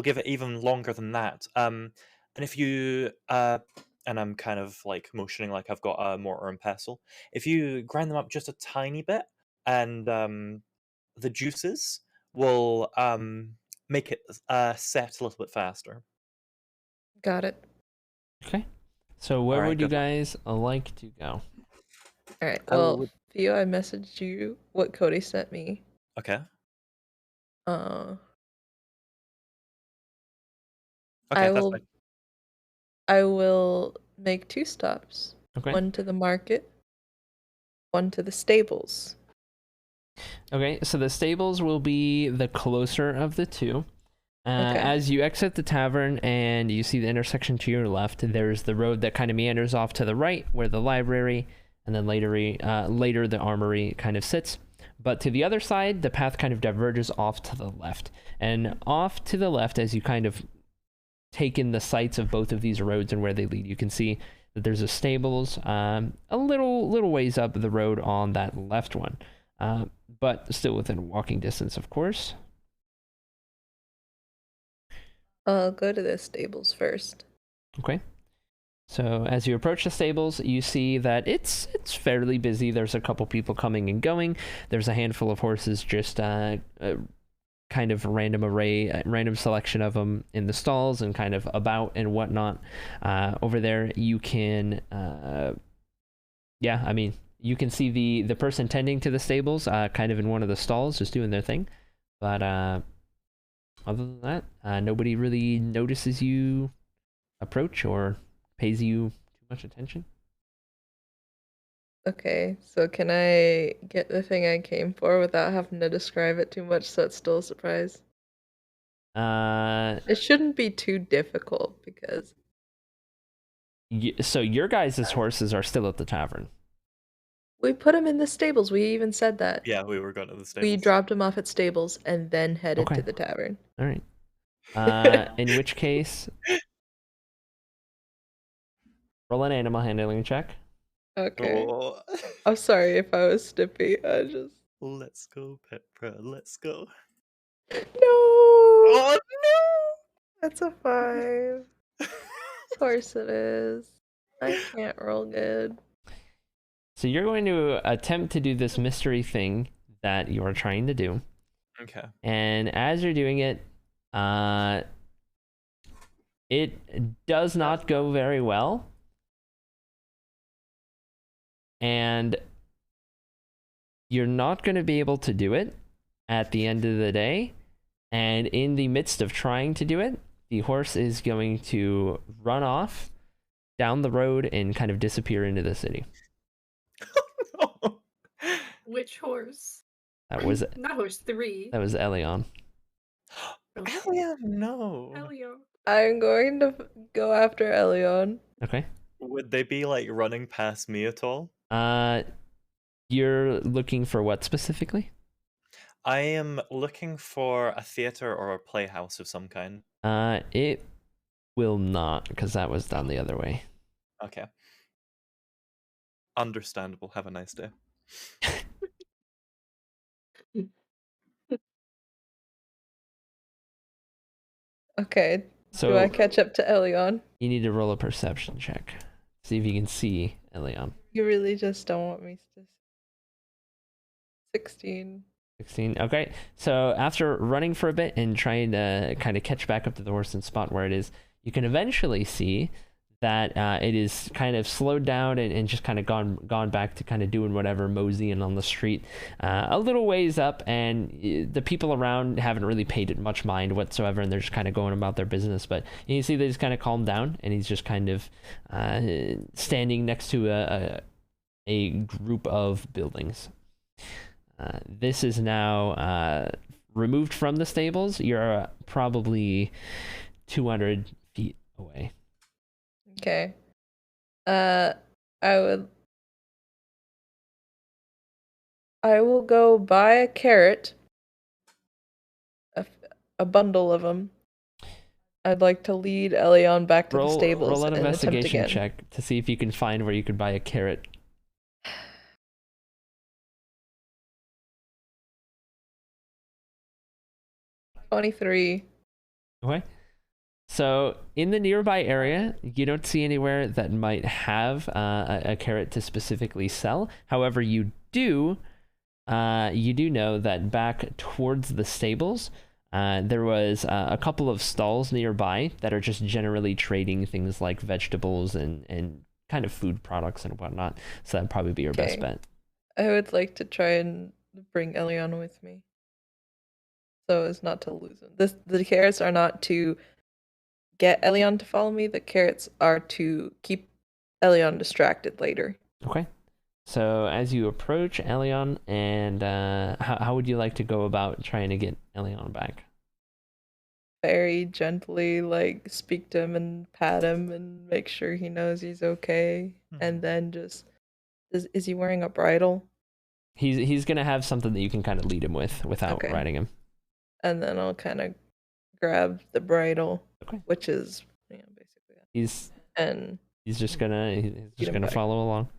give it even longer than that. And if you and I'm kind of motioning like I've got a mortar and pestle. If you grind them up just a tiny bit, and the juices will make it set a little bit faster. Got it. Okay. So where Alright, would you good luck. guys like to go? All right. Well, Theo, I messaged you what Cody sent me. Okay. I That's will. fine. I will make 2 stops. Okay. One to the market. One to the stables. Okay, so the stables will be the closer of the two. Okay. As you exit the tavern and you see the intersection to your left, there's the road that kind of meanders off to the right, where the library and then later the armory kind of sits. But to the other side, the path kind of diverges off to the left. And off to the left, as you kind of take in the sights of both of these roads and where they lead, you can see that there's a stables a little ways up the road on that left one. But still within walking distance, of course. I'll go to the stables first. Okay. So as you approach the stables, you see that it's fairly busy. There's a couple people coming and going. There's a handful of horses, just kind of random selection of them in the stalls and kind of about and whatnot. Over there, you can, you can see the person tending to the stables, kind of in one of the stalls, just doing their thing. But other than that, nobody really notices you approach or pays you too much attention. Okay, so can I get the thing I came for without having to describe it too much so it's still a surprise? It shouldn't be too difficult because So your guys' horses are still at the tavern. we put them in the stables. We even said that. Yeah, we were going to the stables. We dropped them off at stables and then headed Okay. to the tavern. All right. In which case, roll an animal handling check. Okay. Oh. I'm sorry if I was snippy. I just Let's go, Petra. Let's go. no. Oh That's a 5. Of course it is. I can't roll good. So you're going to attempt to do this mystery thing that you are trying to do. Okay. And as you're doing it, it does not go very well. And you're not going to be able to do it at the end of the day. And in the midst of trying to do it, the horse is going to run off down the road and kind of disappear into the city. No. Which horse? That was Not horse 3. that was Elion. Elliot, no. Elio. I'm going to go after Elion. Okay. Would they be like running past me at all? You're looking for what specifically? I am looking for a theater or a playhouse of some kind. It will not, because that was done the other way. Okay. Understandable. Have a nice day. Okay. So Do I catch up to Elion? you need to roll a perception check. See if you can see Elion. You really just don't want me to. 16. 16. Okay. So after running for a bit and trying to kind of catch back up to the horse and spot where it is, you can eventually see that it is kind of slowed down and just kind of gone back to kind of doing whatever, moseying on the street a little ways up, and the people around haven't really paid it much mind whatsoever, and they're just kind of going about their business. But you see they just kind of calmed down, and he's just kind of standing next to a group of buildings. This is now removed from the stables. You're probably 200 feet away. Okay. I will go buy a carrot. A bundle of them. I'd like to lead Elion back to the stables. Roll an and attempt investigation again. check to see if you can find where you could buy a carrot. 23. Okay. So in the nearby area, you don't see anywhere that might have a carrot to specifically sell. However, you do know that back towards the stables, there was a couple of stalls nearby that are just generally trading things like vegetables and kind of food products and whatnot. So that'd probably be your best bet. I would like to try and bring Elion with me, so as not to lose him. The carrots are not to get Elion to follow me. The carrots are to keep Elion distracted later. Okay. So as you approach Elion, and how would you like to go about trying to get Elion back? Very gently, like, speak to him and pat him and make sure he knows he's okay. And then just... Is he wearing a bridle? He's gonna have something that you can kind of lead him with without riding him. And then I'll kind of grab the bridle, Okay. which is basically that. He's just Lead him gonna back. follow along,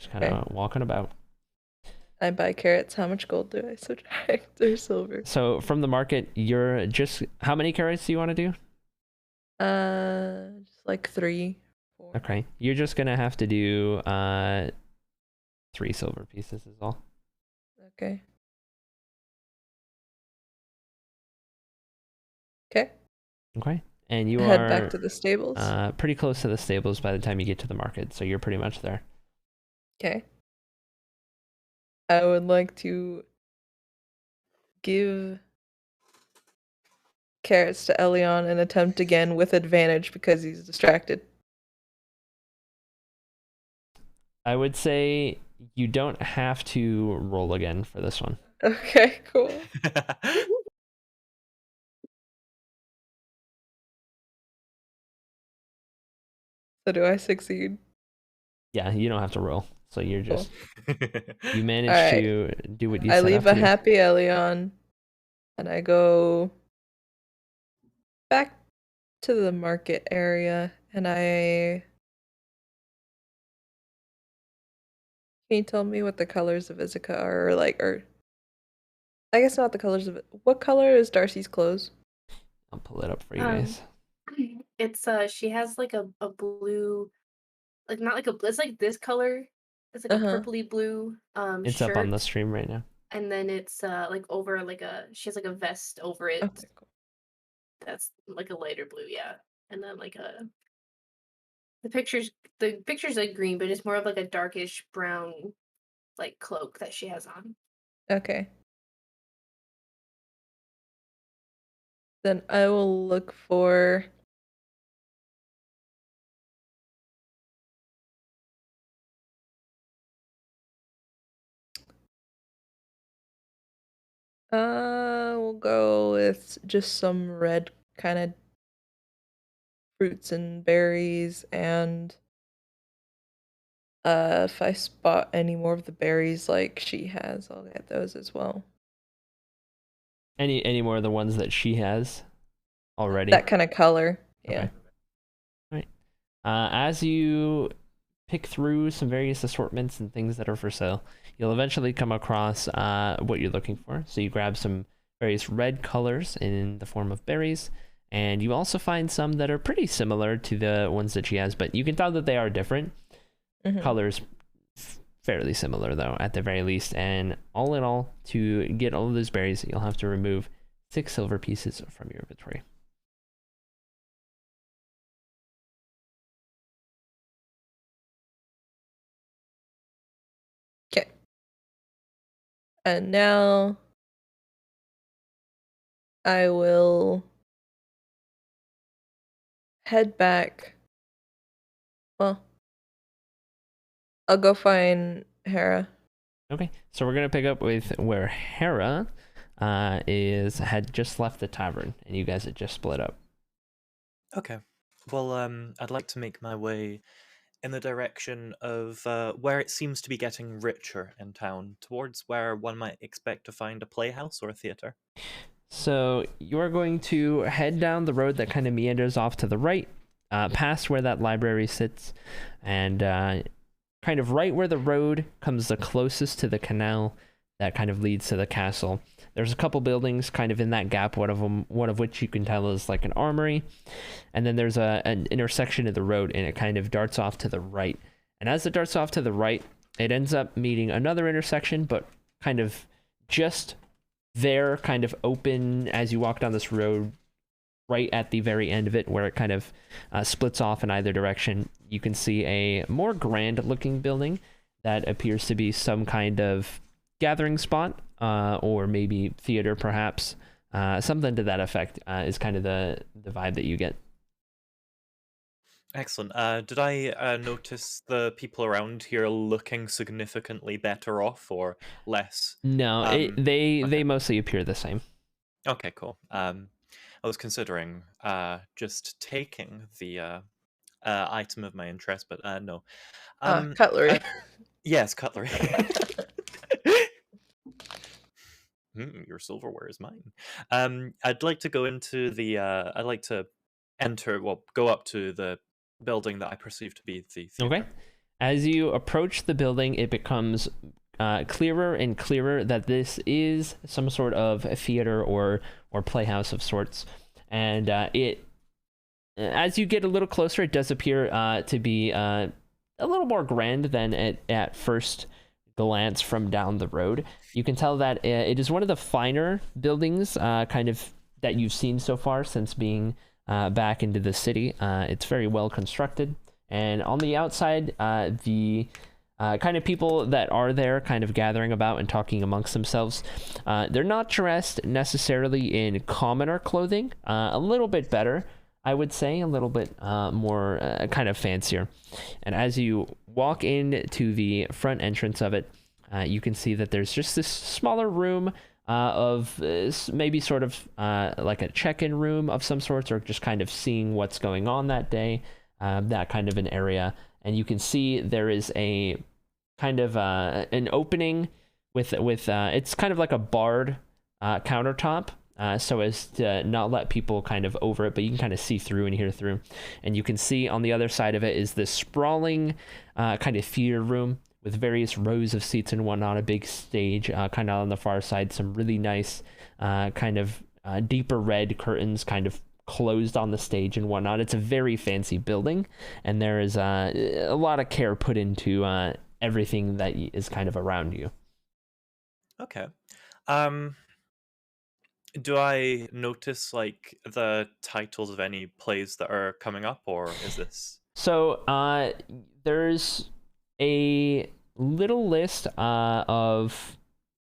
just kind of walking about. I buy carrots. How much gold do I subtract or silver? So from the market, you're just how many carrots do you want to do? Just like 3, 4. Okay, you're just gonna have to do 3 silver pieces is all. Okay. Okay. Okay, and you Head are back to the stables. pretty close to the stables by the time you get to the market, so you're pretty much there. Okay. I would like to give carrots to Elion and attempt again with advantage because he's distracted. I would say you don't have to roll again for this one. Okay, cool. So do I succeed? Yeah, you don't have to roll. So you're Cool. just you manage Alright. to do what you I set leave out a to do. happy Elion, and I go back to the market area, and I... Can you tell me what the colors of Izika are, or... I guess not the colors of it. What color is Darcy's clothes? I'll pull it up for you Um, guys. It's she has like a blue, like not like a, it's like this color. It's like a purpley blue It's shirt. up on the stream right now. And then it's like over like she has like a vest over it. Okay, cool. That's like a lighter blue, yeah. And then like the picture's like green, but it's more of like a darkish brown like cloak that she has on. Okay. Then I will look for... we'll go with just some red kind of fruits and berries, and if I spot any more of the berries like she has, I'll get those as well. Any more of the ones that she has already? That kind of color, yeah. Okay. All right. As you pick through some various assortments and things that are for sale, you'll eventually come across what you're looking for. So you grab some various red colors in the form of berries, and you also find some that are pretty similar to the ones that she has, but you can tell that they are different. Colors fairly similar though, at the very least. And all in all, to get all of those berries, you'll have to remove 6 silver pieces from your inventory. Okay. And now I will head back. Well, I'll go find Hera. Okay, so we're gonna pick up with where Hera had just left the tavern, and you guys had just split up. Okay. Well, I'd like to make my way in the direction of where it seems to be getting richer in town, towards where one might expect to find a playhouse or a theater. So you're going to head down the road that kind of meanders off to the right, past where that library sits, and kind of right where the road comes the closest to the canal that kind of leads to the castle. There's a couple buildings kind of in that gap, one of which you can tell is like an armory, and then there's an intersection of the road, and it kind of darts off to the right. And as it darts off to the right, it ends up meeting another intersection, but kind of just there, kind of open as you walk down this road, right at the very end of it, where it kind of splits off in either direction. You can see a more grand looking building that appears to be some kind of gathering spot, or maybe theater perhaps. Something to that effect is kind of the vibe that you get. Excellent. Did I notice the people around here looking significantly better off or less? No, they mostly appear the same. Okay, cool. I was considering just taking the item of my interest, but no. Cutlery. Yes, cutlery. Your silverware is mine. I'd like to go into the. I'd like to go up to the building that I perceive to be the theater. Okay. As you approach the building, it becomes clearer and clearer that this is some sort of a theater or playhouse of sorts. And as you get a little closer, it does appear to be a little more grand than at first glance from down the road. You can tell that it is one of the finer buildings kind of that you've seen so far since being back into the city. It's very well constructed, and on the outside, the kind of people that are there kind of gathering about and talking amongst themselves, they're not dressed necessarily in commoner clothing, a little bit better. I would say, a little bit more kind of fancier. And as you walk into the front entrance of it, you can see that there's just this smaller room of maybe sort of like a check-in room of some sorts, or just kind of seeing what's going on that day, that kind of an area. And you can see there is a kind of an opening with it's kind of like a barred countertop, so as to not let people kind of over it, but you can kind of see through and hear through. And you can see on the other side of it is this sprawling kind of theater room with various rows of seats and whatnot, a big stage kind of on the far side, some really nice kind of deeper red curtains kind of closed on the stage and whatnot. It's a very fancy building, and there is a lot of care put into everything that is kind of around you. Okay. Do I notice like the titles of any plays that are coming up, or is this? So there's a little list of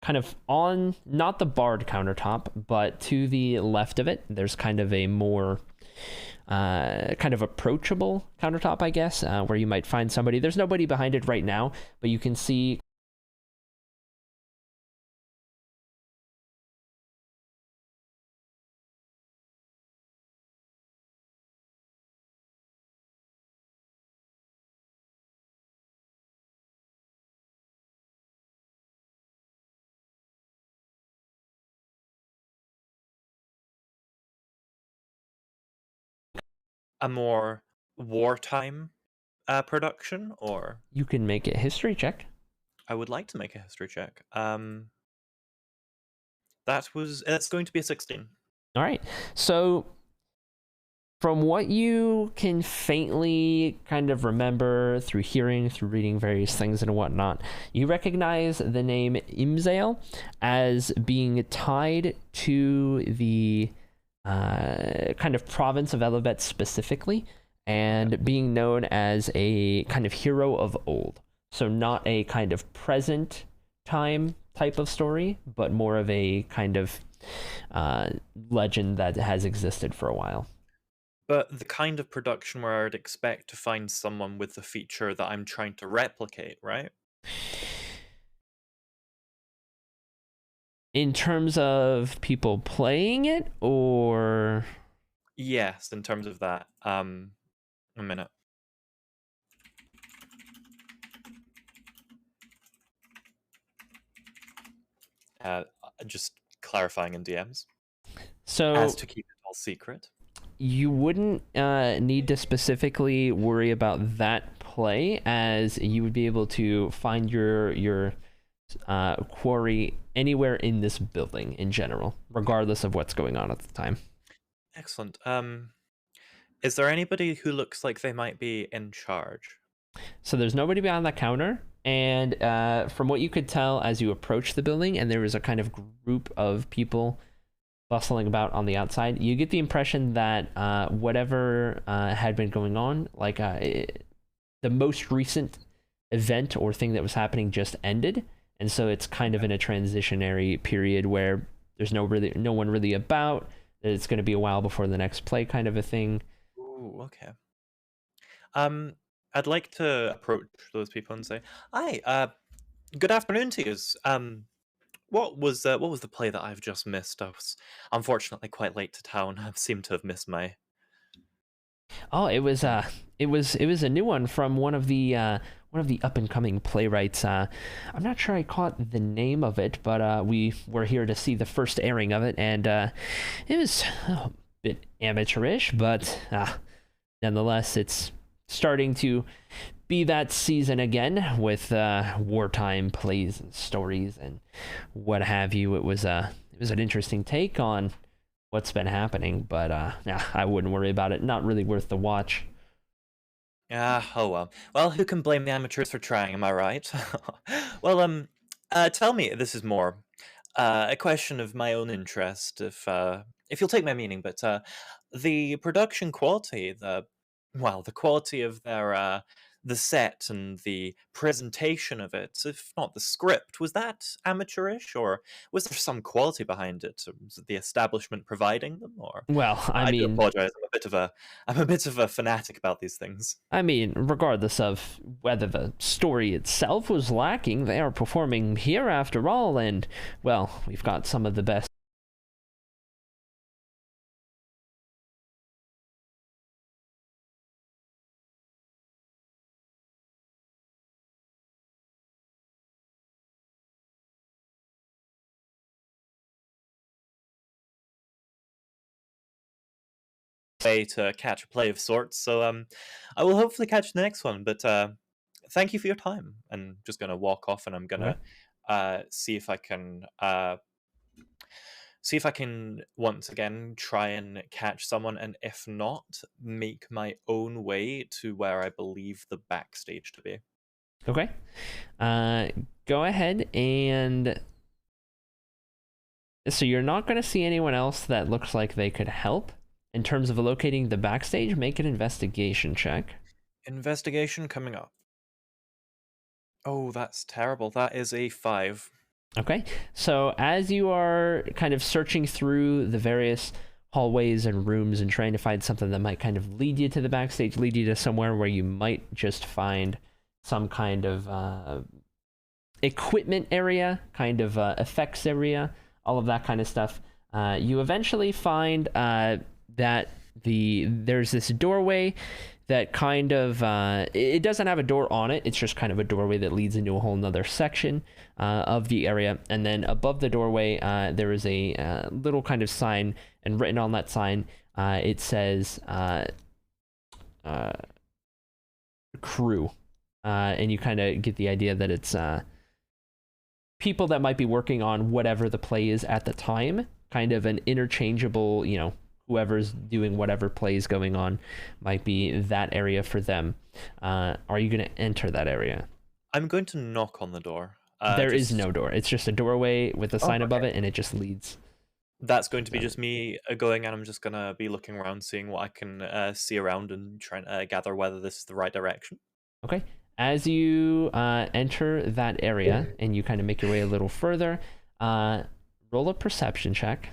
kind of on, not the barred countertop, but to the left of it, there's kind of a more kind of approachable countertop, I guess, where you might find somebody. There's nobody behind it right now, but you can see A more wartime production, or you can make a history check. I would like to make a history check. That's going to be a 16. All right. So from what you can faintly kind of remember through hearing, through reading various things and whatnot, you recognize the name Imzael as being tied to the kind of province of Elibet specifically, and being known as a kind of hero of old. So not a kind of present time type of story, but more of a kind of legend that has existed for a while. But the kind of production where I'd expect to find someone with the feature that I'm trying to replicate, right? In terms of people playing it, or? Yes, in terms of that. A minute. Just clarifying in DMs. So as to keep it all secret. You wouldn't need to specifically worry about that play, as you would be able to find your quarry anywhere in this building in general, regardless of what's going on at the time. Excellent. Is there anybody who looks like they might be in charge? So there's nobody behind that counter, and from what you could tell as you approach the building, and there was a kind of group of people bustling about on the outside, you get the impression that whatever had been going on, like the most recent event or thing that was happening just ended, and so it's kind of in a transitionary period where there's no one really about. It's going to be a while before the next play, kind of a thing. Ooh, okay. I'd like to approach those people and say, "Hi, good afternoon to you. What was the play that I've just missed? I was unfortunately quite late to town. I seem to have missed my." Oh, it was a new one from one of the up and coming playwrights. I'm not sure I caught the name of it, but we were here to see the first airing of it, and it was a bit amateurish, but nonetheless, it's starting to be that season again with wartime plays and stories and what have you. It was an interesting take on what's been happening, but I wouldn't worry about it. Not really worth the watch. Oh well. Well, who can blame the amateurs for trying, am I right? Well, tell me, this is more a question of my own interest, if you'll take my meaning, but the production quality, the quality of their the set and the presentation of it, if not the script, was that amateurish, or was there some quality behind it? Was it the establishment providing them, or? Well, I do mean, apologize, I'm a I'm a bit of a fanatic about these things. I mean, regardless of whether the story itself was lacking, they are performing here after all, and, well, we've got some of the best way to catch a play of sorts. So I will hopefully catch the next one. But thank you for your time. And just gonna walk off, and I'm gonna see if I can once again try and catch someone, and if not, make my own way to where I believe the backstage to be. Okay. Go ahead and... So you're not going to see anyone else that looks like they could help. In terms of locating the backstage, make an investigation check. Investigation coming up. Oh, that's terrible. That is a 5. Okay. So as you are kind of searching through the various hallways and rooms and trying to find something that might kind of lead you to the backstage, lead you to somewhere where you might just find some kind of equipment area, kind of effects area, all of that kind of stuff, you eventually find that there's this doorway that kind of it doesn't have a door on it, it's just kind of a doorway that leads into a whole nother section of the area. And then above the doorway there is a little kind of sign, and written on that sign it says crew, and you kind of get the idea that it's people that might be working on whatever the play is at the time, kind of an interchangeable, whoever's doing whatever play is going on might be that area for them. Are you going to enter that area? I'm going to knock on the door. There is no door. It's just a doorway with a sign above it, and it just leads. That's going to be just me going, and I'm just going to be looking around, seeing what I can see around, and trying to gather whether this is the right direction. Okay. As you enter that area, and you kind of make your way a little further, roll a perception check.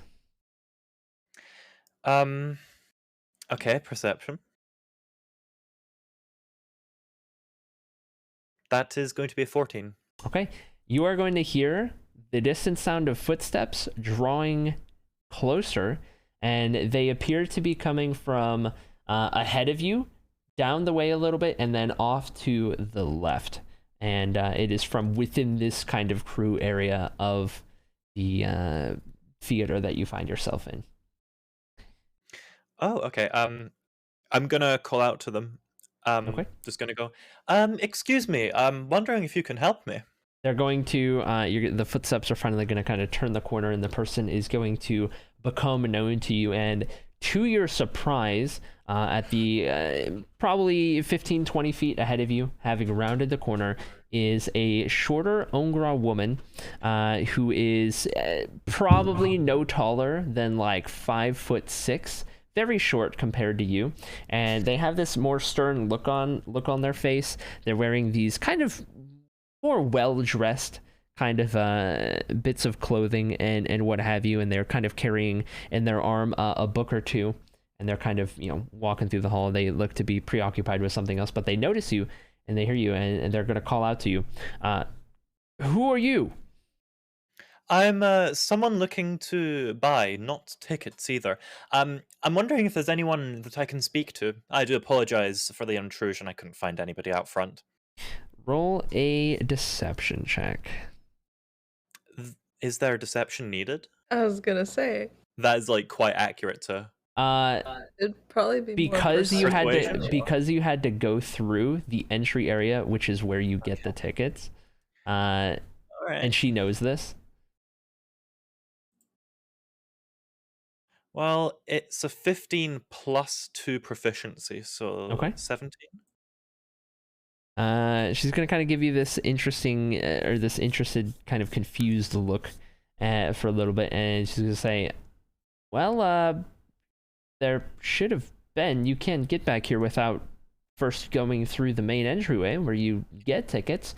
Okay, perception. That is going to be a 14. Okay. You are going to hear the distant sound of footsteps drawing closer, and they appear to be coming from ahead of you, down the way a little bit, and then off to the left. And it is from within this kind of crew area of the theater that you find yourself in. Oh, okay. I'm gonna call out to them. Okay. Just gonna go. Excuse me. I'm wondering if you can help me. They're going to, the footsteps are finally going to kind of turn the corner, and the person is going to become known to you. And to your surprise, at the probably 15, 20 feet ahead of you, having rounded the corner, is a shorter Ongra woman who is probably no taller than like 5'6", very short compared to you, and they have this more stern look on their face. They're wearing these kind of more well-dressed kind of bits of clothing and what have you, and they're kind of carrying in their arm a book or two, and they're kind of walking through the hall. They look to be preoccupied with something else, but they notice you and they hear you, and they're going to call out to you. Who are you? I'm someone looking to buy, not tickets either. I'm wondering if there's anyone that I can speak to. I do apologize for the intrusion. I couldn't find anybody out front. Roll a deception check. Is there deception needed? I was gonna say That is like quite accurate to. it'd probably be because more you had persuasion. to because you had to go through the entry area, which is where you get the tickets. All right. And she knows this. Well, it's a 15 plus 2 proficiency, so Okay. 17. She's gonna kind of give you this interesting or this interested, kind of confused look for a little bit, and she's gonna say, "Well, there should have been. You can't get back here without first going through the main entryway where you get tickets.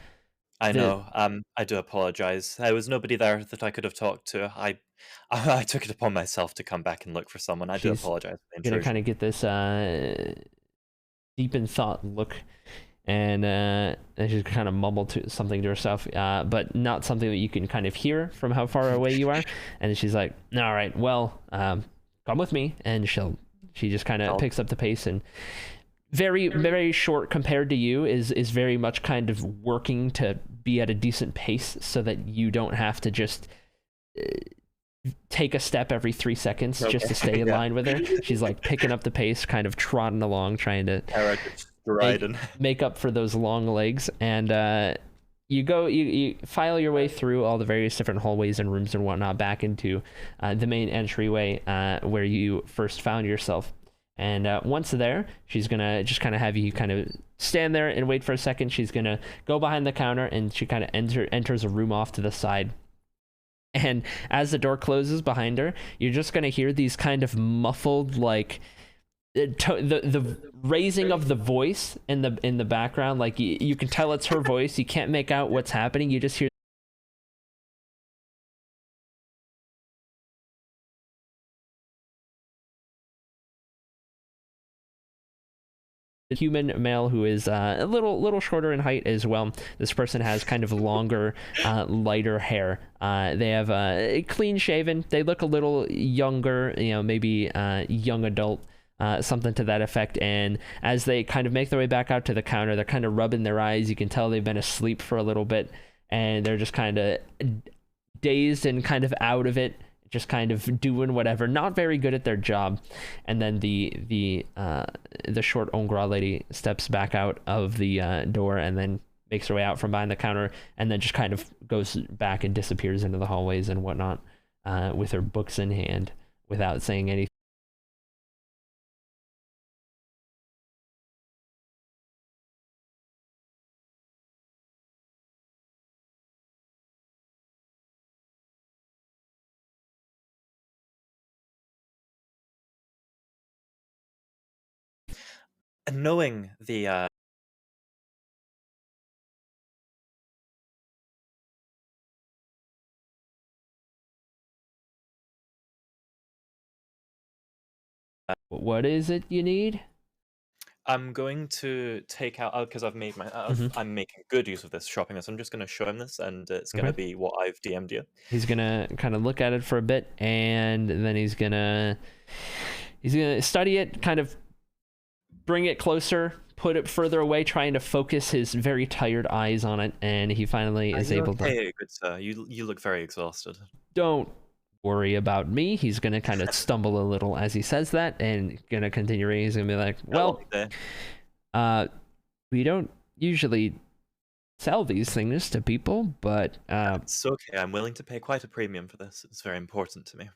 I The know. I do apologize. There was nobody there that I could have talked to. I took it upon myself to come back and look for someone. I do she's apologize for the gonna kind intrusion. of get this deep in thought look, and she's kind of mumble to something to herself, but not something that you can kind of hear from how far away you are. And she's like, "All right, well, come with me," and she just kind of I'll- picks up the pace and very short compared to you is very much kind of working to be at a decent pace so that you don't have to just take a step every 3 seconds just to stay in Yeah. line with her. She's like picking up the pace, kind of trotting along, trying to Kara just striding. make up for those long legs. And you file your way through all the various different hallways and rooms and whatnot back into the main entryway where you first found yourself. And once there, she's gonna just kind of have you kind of stand there and wait for a second. She's gonna go behind the counter and she kind of enters a room off to the side. And as the door closes behind her, you're just gonna hear these kind of muffled, like the raising of the voice in the background. Like you can tell it's her voice. You can't make out what's happening. You just hear the human male who is a little shorter in height as well. This person has kind of longer, lighter hair. They have clean shaven. They look a little younger, maybe young adult. Something to that effect. And as they kind of make their way back out to the counter, they're kind of rubbing their eyes. You can tell they've been asleep for a little bit, and they're just kind of dazed and kind of out of it, just kind of doing whatever, not very good at their job. And then the short Ongra lady steps back out of the door and then makes her way out from behind the counter, and then just kind of goes back and disappears into the hallways and whatnot with her books in hand without saying anything. And knowing the What is it you need? I'm going to take out because I've made I'm making good use of this shopping list. I'm just going to show him this, and it's going to be what I've DM'd you. He's gonna kind of look at it for a bit, and then he's gonna study it, kind of bring it closer, put it further away, trying to focus his very tired eyes on it, and he finally is able to. Hey, good sir. You look very exhausted. Don't worry about me. He's gonna kind of stumble a little as he says that, and gonna continue reading. He's gonna be like, "Well, we don't usually sell these things to people, but it's okay. I'm willing to pay quite a premium for this. It's very important to me."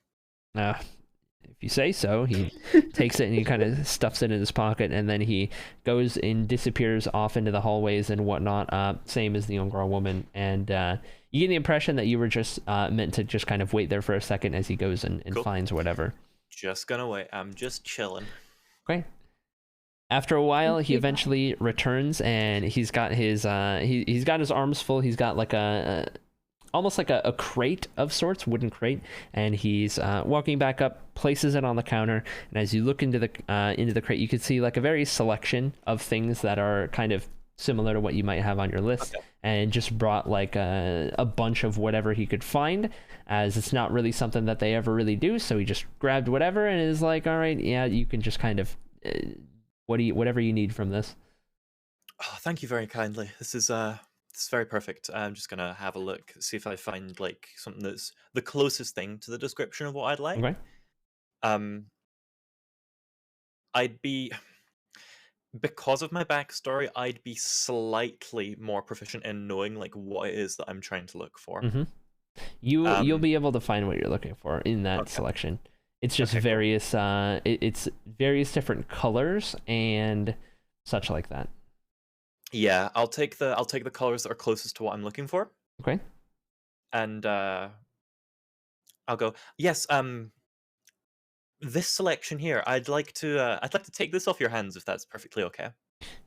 If you say so. He takes it and he kind of stuffs it in his pocket, and then he goes and disappears off into the hallways and whatnot, same as the young girl woman. And you get the impression that you were just meant to just kind of wait there for a second as he goes and Cool. finds whatever. Just gonna wait. I'm just chilling. Great. After a while, he eventually returns, and he's got his he's got his arms full. He's got like almost like a crate of sorts, wooden crate, and he's walking back up, places it on the counter, and as you look into the crate, you can see like a very selection of things that are kind of similar to what you might have on your list, and just brought like a bunch of whatever he could find, as it's not really something that they ever really do, so he just grabbed whatever and is like, all right, yeah, you can just kind of whatever you need from this. Oh, thank you very kindly. This is very perfect. I'm just gonna have a look, see if I find like something that's the closest thing to the description of what I'd like. Okay. I'd be, because of my backstory, I'd be slightly more proficient in knowing like what it is that I'm trying to look for. You'll be able to find what you're looking for in that selection. It's just various it's various different colors and such like that. Yeah, I'll take the colors that are closest to what I'm looking for. Okay. And I'll go, yes, this selection here, I'd like to take this off your hands if that's perfectly okay.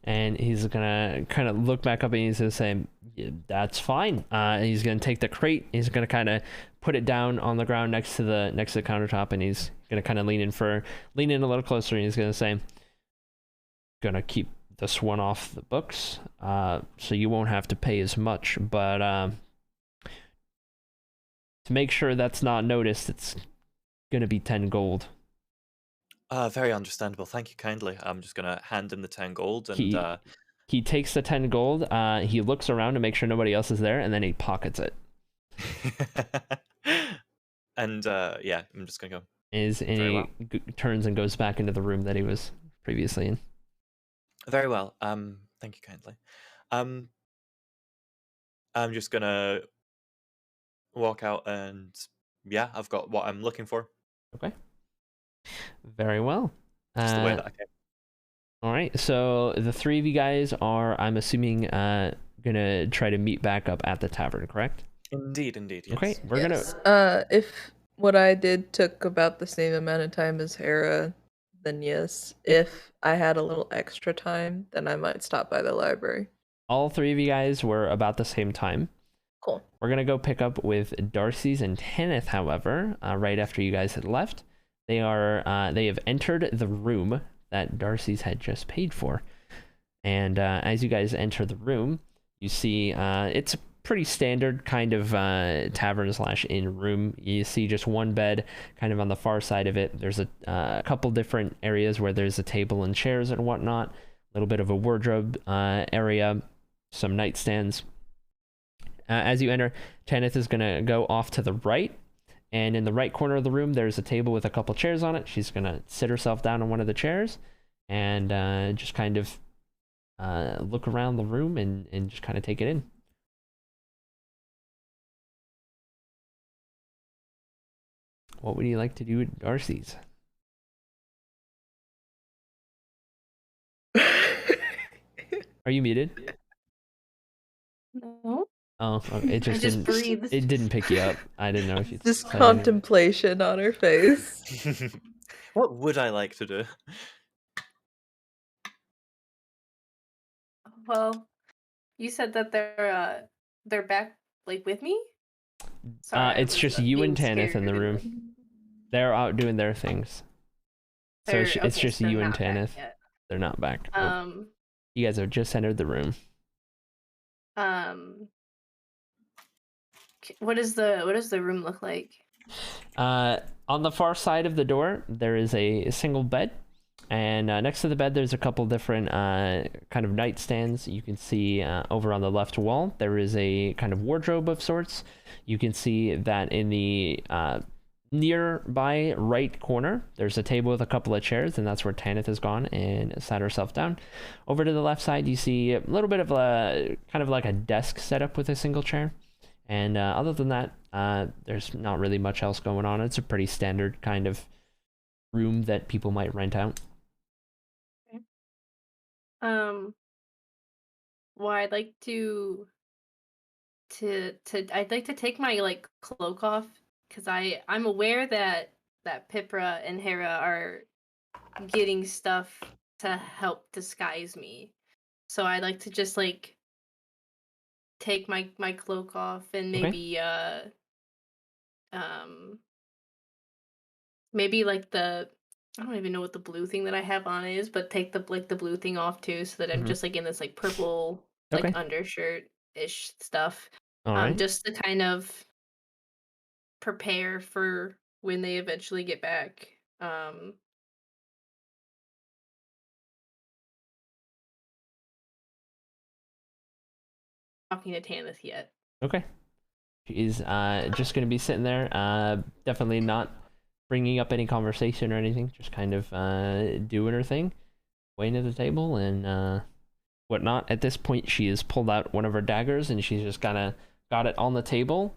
And he's gonna kind of look back up and he's gonna say, yeah, "That's fine." And he's gonna take the crate. He's gonna kind of put it down on the ground next to the countertop, and he's gonna kind of lean in a little closer, and he's gonna say, "Gonna keep this one off the books, so you won't have to pay as much. But to make sure that's not noticed, it's gonna be 10 gold." Very understandable. Thank you kindly. I'm just gonna hand him the 10 gold and He takes the 10 gold. He looks around to make sure nobody else is there, and then he pockets it. and yeah, I'm just gonna go. Turns and goes back into the room that he was previously in. Very well. Thank you kindly. I'm just gonna walk out and yeah, I've got what I'm looking for. Okay. Very well. Just the way that I came. All right. So the three of you guys are, I'm assuming, gonna try to meet back up at the tavern, correct? Indeed, yes. Okay. We're Yes. If what I did took about the same amount of time as Hera, then yes. If I had a little extra time, then I might stop by the library. All three of you guys were about the same time. Cool. We're gonna go pick up with Darcy's and Tanith, however, right after you guys had left. They have entered the room that Darcy's had just paid for, and as you guys enter the room, you see it's a pretty standard kind of tavern/inn room. You see just one bed, kind of on the far side of it. There's a couple different areas where there's a table and chairs and whatnot. A little bit of a wardrobe area, some nightstands. As you enter, Tanith is gonna go off to the right. And in the right corner of the room, there's a table with a couple chairs on it. She's going to sit herself down on one of the chairs and just kind of look around the room and just kind of take it in. What would you like to do at Darcy's? Are you muted? No. Oh, okay. It just didn't. breathed. It didn't pick you up. I didn't know if you. Just contemplation on her face. What would I like to do? Well, you said that they're back like with me. Sorry, it's just you and Tanith in the room. They're out doing their things. So it's just you and Tanith. They're not back. You guys have just entered the room. What does the room look like? On the far side of the door, there is a single bed, and next to the bed, there's a couple different kind of nightstands. You can see over on the left wall, there is a kind of wardrobe of sorts. You can see that in the nearby right corner, there's a table with a couple of chairs, and that's where Tanith has gone and sat herself down. Over to the left side, you see a little bit of a kind of like a desk set up with a single chair. And other than that, there's not really much else going on. It's a pretty standard kind of room that people might rent out. Okay. Well, I'd like to I'd like to take my like cloak off because I'm aware that Pipra and Hera are getting stuff to help disguise me. So I'd like to just like take my cloak off and maybe maybe like the, I don't even know what the blue thing that I have on is, but take the blue thing off too, so that I'm just like in this like purple like undershirt ish stuff. All right. Just to kind of prepare for when they eventually get back. Talking to Tanith yet. Okay. She's just going to be sitting there, definitely not bringing up any conversation or anything, just kind of doing her thing, waiting at the table and whatnot. At this point, she has pulled out one of her daggers and she's just kind of got it on the table,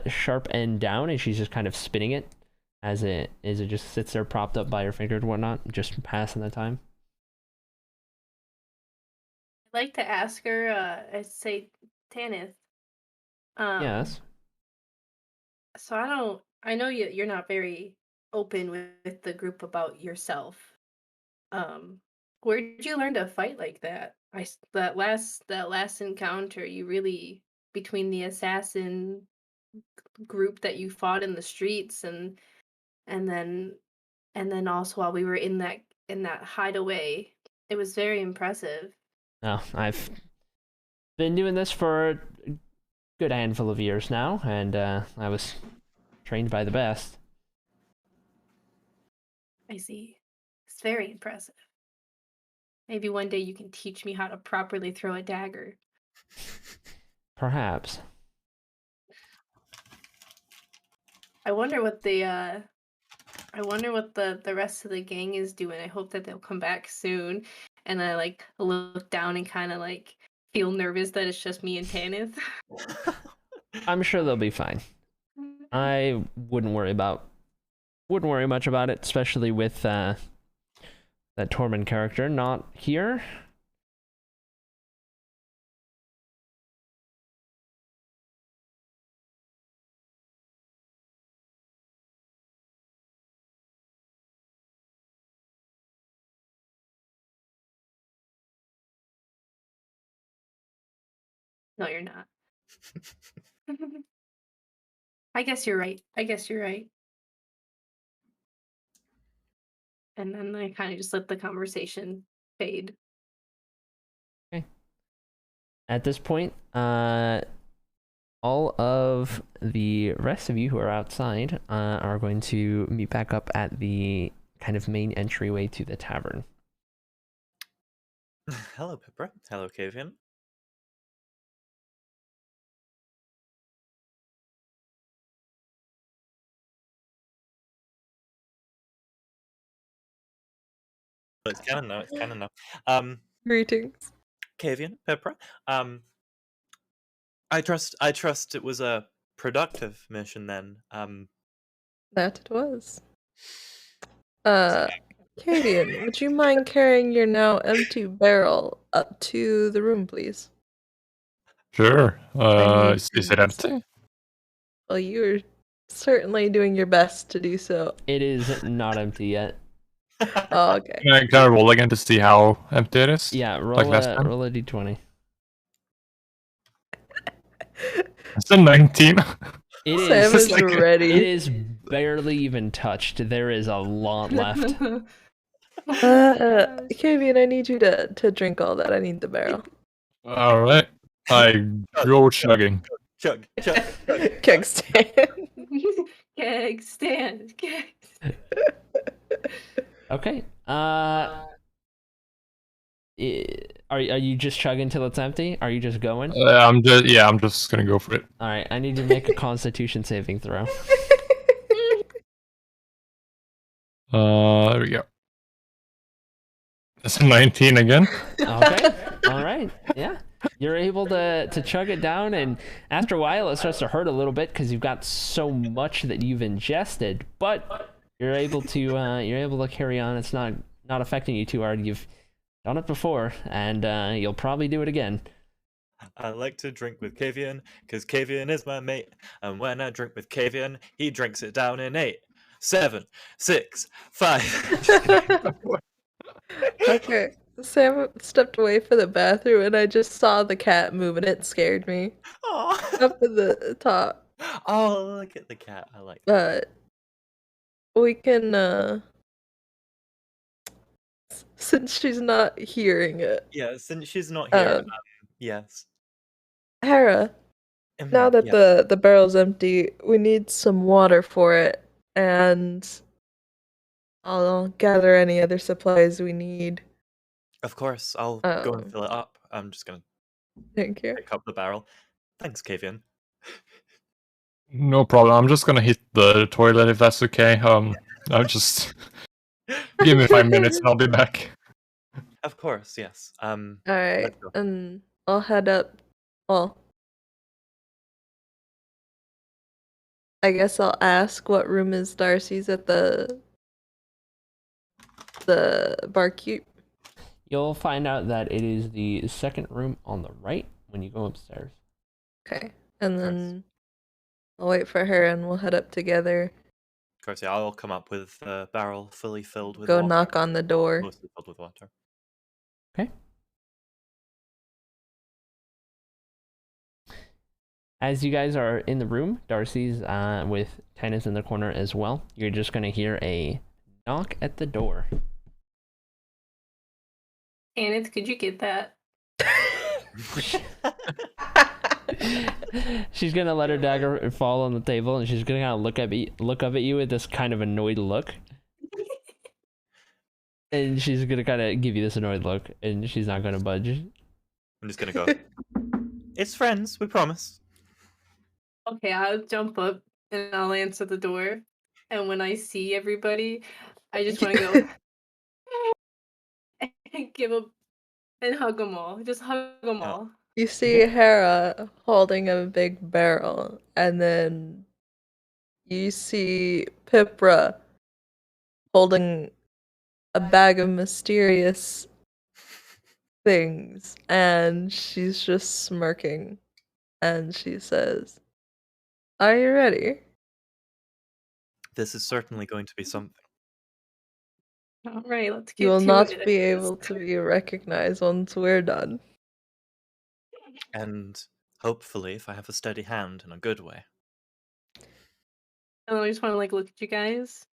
sharp end down, and she's just kind of spinning it as it just sits there propped up by her finger and whatnot, just passing the time. I'd like to ask her, I'd say, Tanith. Yes. So I know you're not very open with the group about yourself. Where'd you learn to fight like that? That last encounter, you really between the assassin group that you fought in the streets and then and then also while we were in that hideaway, it was very impressive. No, I've been doing this for a good handful of years now, and I was trained by the best. I see. It's very impressive. Maybe one day you can teach me how to properly throw a dagger. Perhaps. I wonder what the rest of the gang is doing. I hope that they'll come back soon. And I like look down and kind of like feel nervous that it's just me and Tanith. I'm sure they'll be fine. I wouldn't worry much about it, especially with that Tormund character not here. No, you're not. I guess you're right. And then I kind of just let the conversation fade. Okay. At this point, all of the rest of you who are outside are going to meet back up at the kind of main entryway to the tavern. Hello, Pipra. Hello, Kavian. It's canon now. Greetings. Kavian, Pipra. I trust it was a productive mission then. That it was. Kavian, would you mind carrying your now empty barrel up to the room, please? Sure. I need Is it empty? Well, you're certainly doing your best to do so. It is not empty yet. Oh, okay. Can I roll again to see how empty it is? Yeah, roll Like last time? roll a d20. It's a 19. It Sam is is like- ready. It is barely even touched. There is a lot left. Kavian, I need you to drink all that. I need the barrel. All right. I go chugging. Chug. Keg stand. Keg stand. Okay. Are you just chugging till it's empty? Are you just going? I'm just gonna go for it. All right. I need you to make a Constitution saving throw. There we go. That's a 19 again. Okay. All right. Yeah. You're able to chug it down, and after a while, it starts to hurt a little bit because you've got so much that you've ingested. But you're able to carry on. It's not affecting you too hard. You've done it before, and you'll probably do it again. I like to drink with Kavian because Kavian is my mate, and when I drink with Kavian, he drinks it down in 8, 7, 6, 5. Okay. Sam stepped away for the bathroom, and I just saw the cat move, and it scared me. Oh. Up at the top. Oh, look at the cat. I like that. But we can, since she's not hearing it. Yeah, since she's not here, yes. Hera, now that yeah. the barrel's empty, we need some water for it, and I'll gather any other supplies we need. Of course, I'll go and fill it up. I'm just gonna Thank you. pick up the barrel. Thanks, Kavian. No problem. I'm just gonna hit the toilet if that's okay. I'll just give me 5 minutes and I'll be back. Of course, yes. Alright, let's go. and I'll head up. Well, I guess I'll ask what room is Darcy's at the barkeep. You'll find out that it is the second room on the right when you go upstairs. Okay, and then I'll wait for her and we'll head up together. Of course, yeah, I'll come up with a barrel fully filled with Go water. knock on the door. Mostly filled with water. Okay. As you guys are in the room, Darcy's with Tennis in the corner as well. You're just gonna hear a knock at the door. Kenneth, could you get that? She's gonna let her dagger fall on the table, and she's gonna kind of look up at you with this kind of annoyed look. And she's gonna kind of give you this annoyed look, and she's not gonna budge. I'm just gonna go. It's friends, we promise. Okay, I'll jump up and I'll answer the door. And when I see everybody, I just want to go and give a and hug them all. Just hug them Yeah. all. You see Hera holding a big barrel, and then you see Pipra holding a bag of mysterious things, and she's just smirking, and she says, "Are you ready?" This is certainly going to be something. All right, let's get You will to not it. be able to be recognized once we're done. And hopefully, if I have a steady hand in a good way. And I just want to like look at you guys.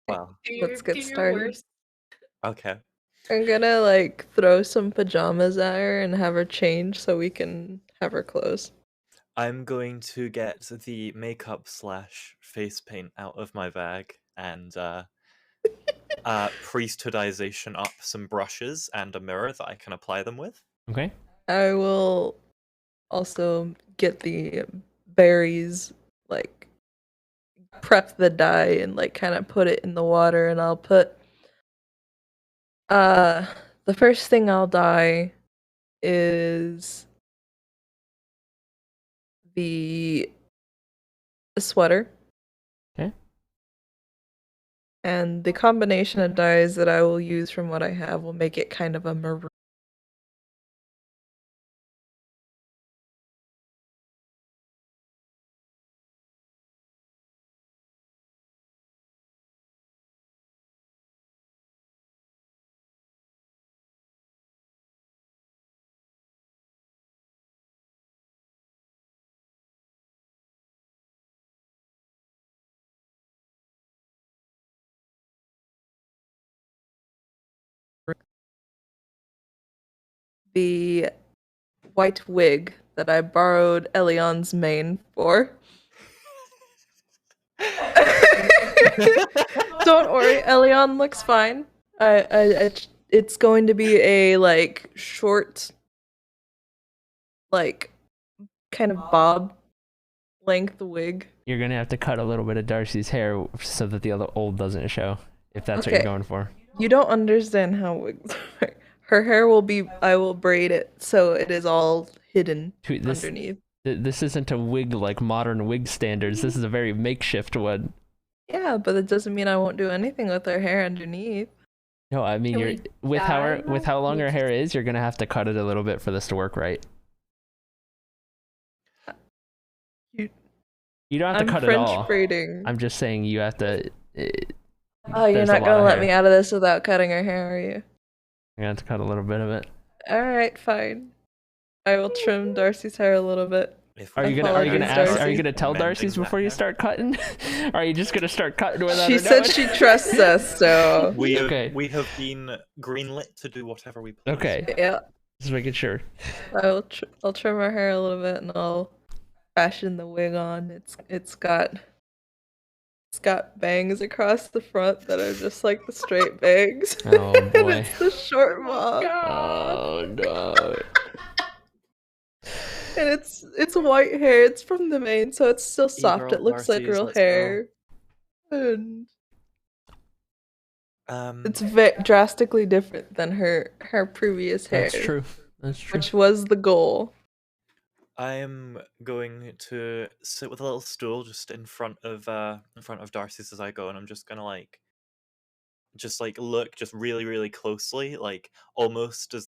Wow. Let's get Do your started. worst. Okay. I'm gonna like throw some pajamas at her and have her change so we can have her clothes. I'm going to get the makeup / face paint out of my bag and priesthoodization up some brushes and a mirror that I can apply them with. Okay. I will also get the berries, like prep the dye and like kind of put it in the water, and I'll put the first thing I'll dye is the sweater. Okay. And the combination of dyes that I will use from what I have will make it kind of a maroon. The white wig that I borrowed Elion's mane for. Don't worry, Elion looks fine. It's going to be a like short, like kind of bob length wig. You're gonna have to cut a little bit of Darcy's hair so that the other old doesn't show, if that's what you're Okay. going for. You don't understand how wigs work. Her hair will be, I will braid it so it is all hidden Dude, this underneath. this isn't a wig like modern wig standards. This is a very makeshift one. Yeah, but it doesn't mean I won't do anything with her hair underneath. No, I mean Can you're we with dye how long her that? hair is, you're gonna have to cut it a little bit for this to work right. You don't have I'm to cut French it all. braiding. I'm just saying you have to. Oh, you're there's a not lot gonna of let hair. me out of this without cutting her hair, are you? You're gonna have to cut a little bit of it. Alright, fine. I will trim Darcy's hair a little bit. If Are we you can gonna Apologies, ask? Darcy. Are you gonna tell mending Darcy's that before you hair. start cutting? Or are you just gonna start cutting without She her said knowing? she trusts us, so We have, Okay. we have been greenlit to do whatever we please. Okay, yeah. just making sure. I'll trim her hair a little bit and I'll fashion the wig on. It's got bangs across the front that are just like the straight bangs. Oh, And boy. it's the short bob. Oh no. And it's white hair. It's from the mane, so it's still soft. E-girl It looks like Darcy's, real let's go. hair. And it's Um, drastically different than her previous hair. That's true. That's true. which was the goal. I'm going to sit with a little stool just in front of Darcy's as I go, and I'm just gonna just look just really, really closely, like almost as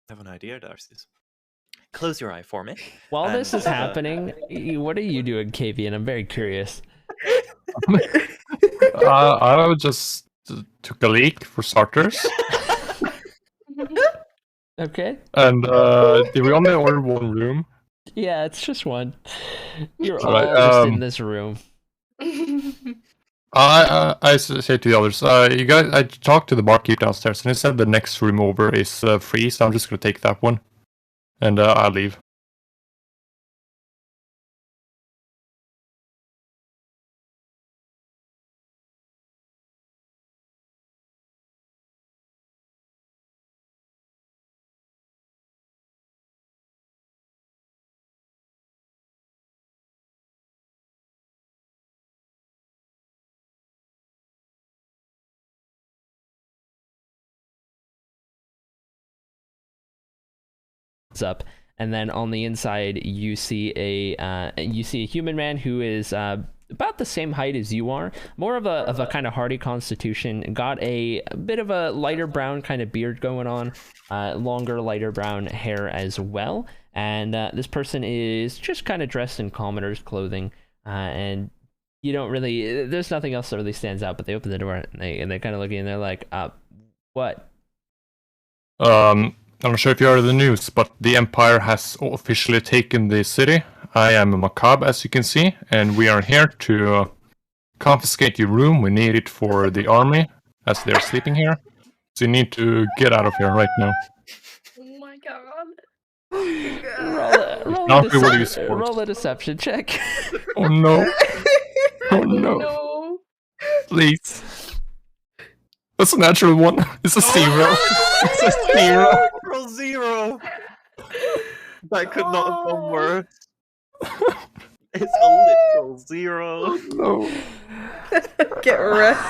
I have an idea, Darcy's. Close your eye for me. While this and, is happening, what are you doing, Kavian? I'm very curious. I just took a leak for starters. Okay. And did we only order one room? Yeah, it's just one. You're all Alright, just in this room. I say to the others, you guys, I talked to the barkeep downstairs, and he said the next room over is free, so I'm just gonna take that one, and I'll leave. Up, and then on the inside you see a human man who is about the same height as you are, more of a kind of hardy constitution, got a bit of a lighter brown kind of beard going on, longer lighter brown hair as well, and this person is just kind of dressed in commoner's clothing, and you don't really, there's nothing else that really stands out, but they open the door and they kind of look at you and they're like, what? I'm not sure if you heard the news, but the Empire has officially taken the city. I am a macabre, as you can see, and we are here to confiscate your room. We need it for the army, as they're sleeping here. So you need to get out of here right now. Oh my god. Roll a deception check. Oh no. Oh no. No. Please. That's a natural one. It's a 0. It's a 0. Roll 0. That could not have gone worse. It's a literal 0. No. Get wrecked.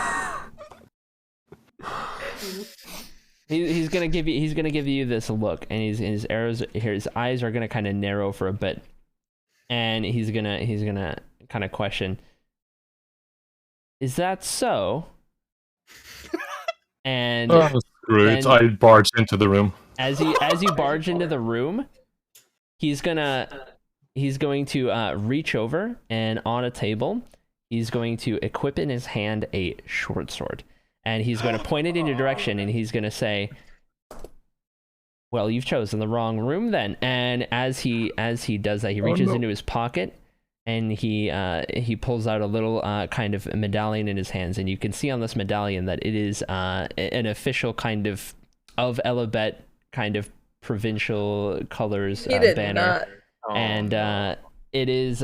He's gonna give you this look, and his eyes are gonna kind of narrow for a bit, and he's gonna kind of question, "Is that so?" And screw it. I barged into the room. as you barge into the room, he's going to reach over, and on a table, he's going to equip in his hand a short sword, and he's going to point it in your direction, and he's going to say, "Well, you've chosen the wrong room then." And as he does that, he reaches into his pocket, and he pulls out a little kind of medallion in his hands, and you can see on this medallion that it is an official kind of Elibet kind of provincial colors banner. And it is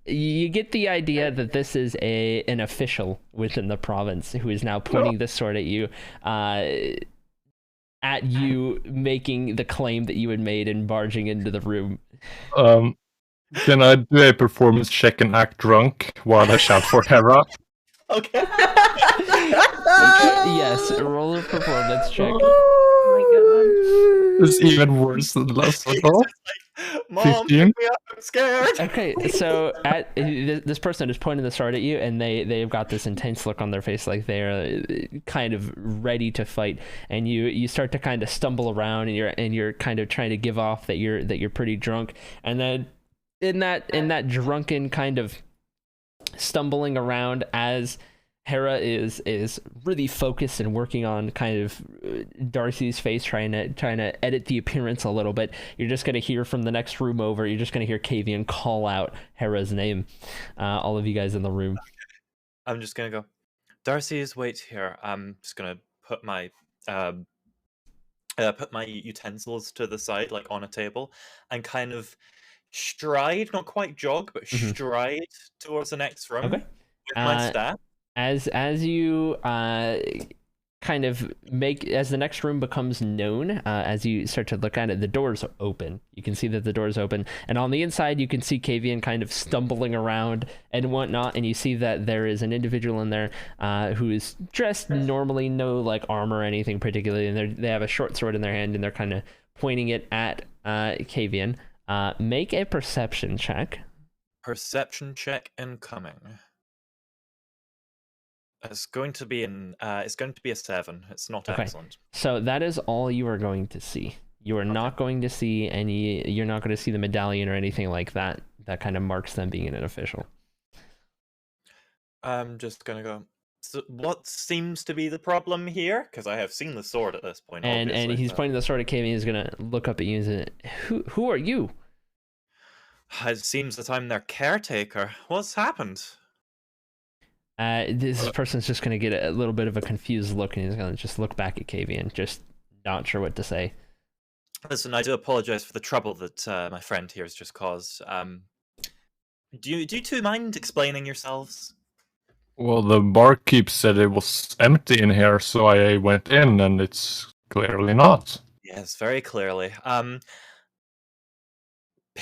you get the idea that this is an official within the province who is now pointing this sword at you, making the claim that you had made and barging into the room. Can I do a performance check and act drunk while I shout for Hera? Okay. Yes, roll a performance check. Oh It's even worse than the last one. Mom, 15? pick me up, I'm scared. Okay, so this person is pointing the sword at you, and they've got this intense look on their face, like they're kind of ready to fight. And you start to kind of stumble around, and you're kind of trying to give off that you're pretty drunk. And then in that drunken kind of stumbling around, as Hera is really focused and working on kind of Darcy's face, trying to edit the appearance a little bit, you're just going to hear from the next room over, you're just going to hear Kavian call out Hera's name. All of you guys in the room. I'm just gonna go, Darcy's, wait here. I'm just gonna put my utensils to the side, like on a table, and kind of stride, not quite jog, but stride towards the next room Okay. with my staff. As you kind of as the next room becomes known, as you start to look at it, the doors open. You can see that the doors open, and on the inside you can see Kavian kind of stumbling around and whatnot, and you see that there is an individual in there who is dressed normally, no like armor or anything particularly, and they have a short sword in their hand and they're kind of pointing it at Kavian. Make a perception check. Perception check incoming. It's going to be a 7. It's not Okay. excellent. So that is all you are going to see. You are not going to see you're not going to see the medallion or anything like that that kind of marks them being an official. I'm just gonna go. So what seems to be the problem here? Because I have seen the sword at this point. And obviously, he's pointing the sword at Kavian. He's gonna look up at you and say, "Who are you?" It seems that I'm their caretaker. What's happened? This person's just gonna get a little bit of a confused look, and he's gonna just look back at Kavian, just not sure what to say. Listen, I do apologize for the trouble that my friend here has just caused. Do you two mind explaining yourselves? Well, the barkeep said it was empty in here, so I went in, and it's clearly not. Yes, very clearly.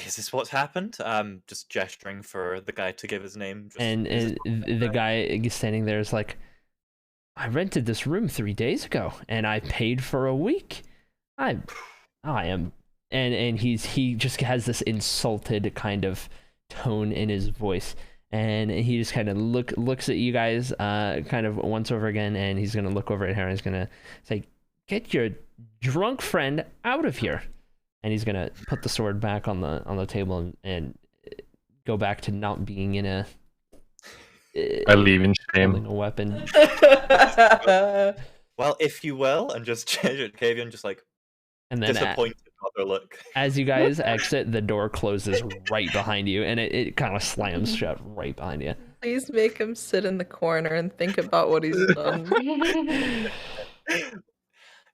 Is this what's happened? Just gesturing for the guy to give his name. And the guy standing there is like, "I rented this room 3 days ago, and I paid for a week. I am," and he just has this insulted kind of tone in his voice, and he just kind of looks at you guys kind of once over again, and he's gonna look over at her and he's gonna say, "Get your drunk friend out of here," and he's gonna put the sword back on the table and go back to not being in a I leave in holding shame. a weapon. Well, if you will, and just Kavian just like And then disappointed other look. as you guys exit, the door closes right behind you, and it kind of slams shut right behind you. Please make him sit in the corner and think about what he's done.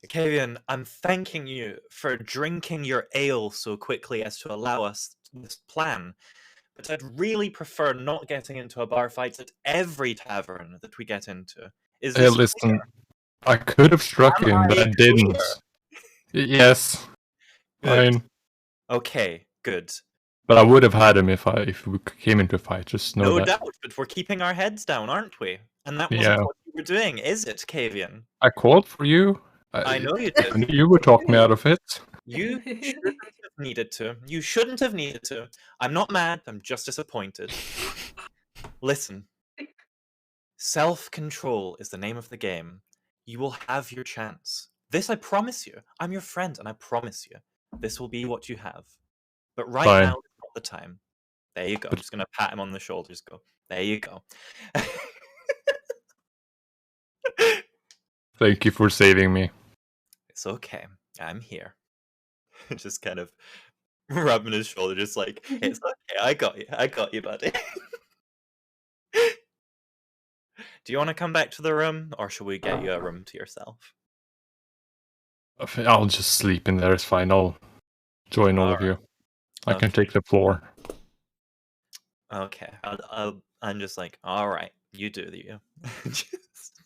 Kavian, I'm thanking you for drinking your ale so quickly as to allow us this plan. But I'd really prefer not getting into a bar fight at every tavern that we get into. Is Hey, this listen, I could have struck Am him, but I I didn't. clear? Yes, Good. fine. Okay, good. But I would have had him if we came into a fight. Just know No that. doubt, but we're keeping our heads down, aren't we? And that wasn't Yeah. what you were doing, is it, Kavian? I called for you. I know you I did. knew you would talk me out of it. You shouldn't have needed to. You shouldn't have needed to. I'm not mad, I'm just disappointed. Listen. Self-control is the name of the game. You will have your chance. This I promise you. I'm your friend, and I promise you. This will be what you have. But right Fine. now is not the time. There you go. I'm just gonna pat him on the shoulders. Go. There you go. Thank you for saving me. It's okay. I'm here. Just kind of rubbing his shoulder, just like, it's okay. I got you. I got you, buddy. Do you want to come back to the room, or should we get you a room to yourself? I'll just sleep in there. It's fine. I'll join all of you. I can take the floor. Okay. I'm just like, all right. You do you. Just...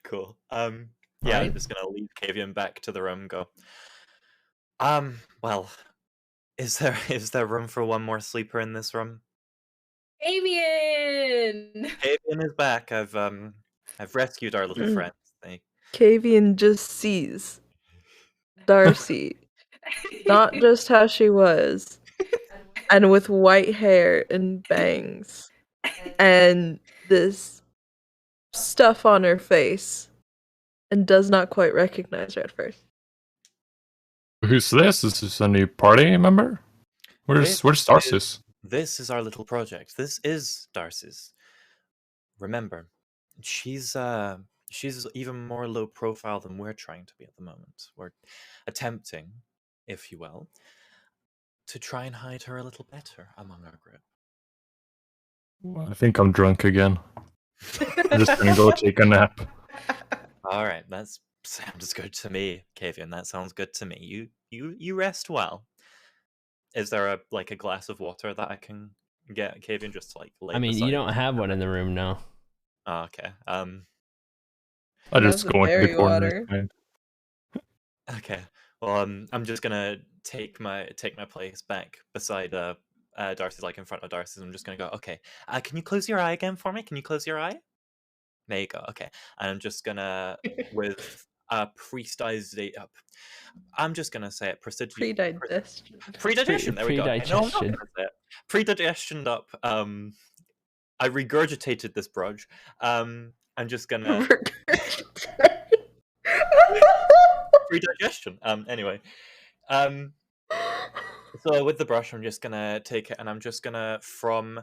Cool. Yeah, Right. I'm just gonna leave Kavian back to the room and go. Well, is there room for one more sleeper in this room? Avian! Kavian is back. I've rescued our little friends. Kavian just sees Darcy, not just how she was, and with white hair and bangs, and this stuff on her face, and does not quite recognize her at first. Who's this? Is this a new party member? Where's Darcy's? This is our little project. This is Darcy's. Remember, she's even more low profile than we're trying to be at the moment. We're attempting, if you will, to try and hide her a little better among our group. I think I'm drunk again. I'm just gonna go take a nap. All right, that sounds good to me, Kavian. That sounds good to me. You rest well. is there a glass of water that I can get Kavian just to lay I mean, you beside don't me? have one in the room now. Oh, okay. I Have just the go into the berry corner. water. and- Okay. Well, I'm just gonna take my place back beside Darcy's, in front of Darcy's. I'm just gonna go. Okay. Can you close your eye again for me? Can you close your eye? There you go. Okay. And I'm just gonna with I'm just gonna say it. Pre-digestion. Predigestion. There we go. Okay, no, I'm not Predigestion. gonna say it. Predigestioned up. I regurgitated this brudge. I'm just gonna predigestion. Anyway. So with the brush, I'm just gonna take it and I'm just gonna, from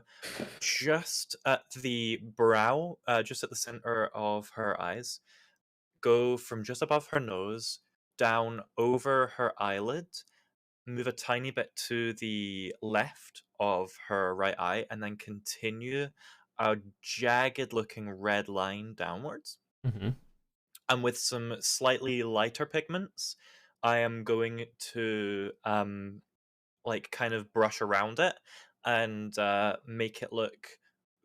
just at the brow, just at the center of her eyes, go from just above her nose down over her eyelid, move a tiny bit to the left of her right eye, and then continue a jagged looking red line downwards. Mm-hmm. And with some slightly lighter pigments, I am going to kind of brush around it and make it look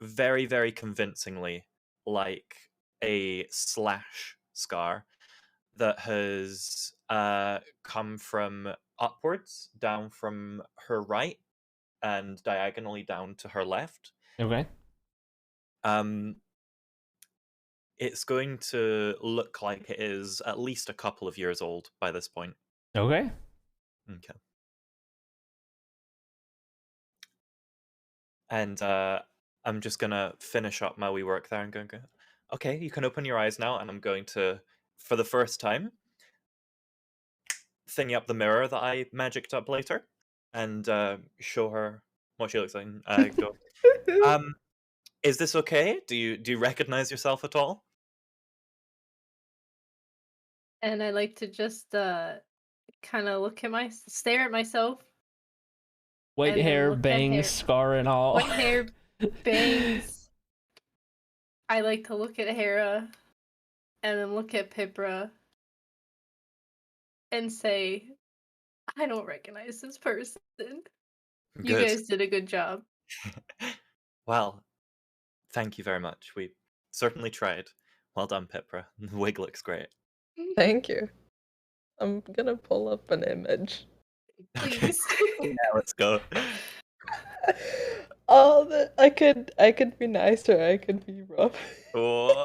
very, very convincingly like a slash scar that has come from upwards, down from her right, and diagonally down to her left. Okay. It's going to look like it is at least a couple of years old by this point. Okay. Okay. And I'm just gonna finish up my wee work there and go, okay, you can open your eyes now, and I'm going to, for the first time, thingy up the mirror that I magicked up later and show her what she looks like. And go, is this okay? Do you recognize yourself at all? And I like to just kind of stare at myself. White And then hair, look at bangs, hair. scar, and all. White hair, bangs. I like to look at Hera and then look at Pipra and say, I don't recognize this person. You Good. guys did a good job. Well, thank you very much. We certainly tried. Well done, Pipra. The wig looks great. Thank you. I'm gonna pull up an image. Please. Yeah, let's go. Oh, I could be nicer. I could be rough. Oh.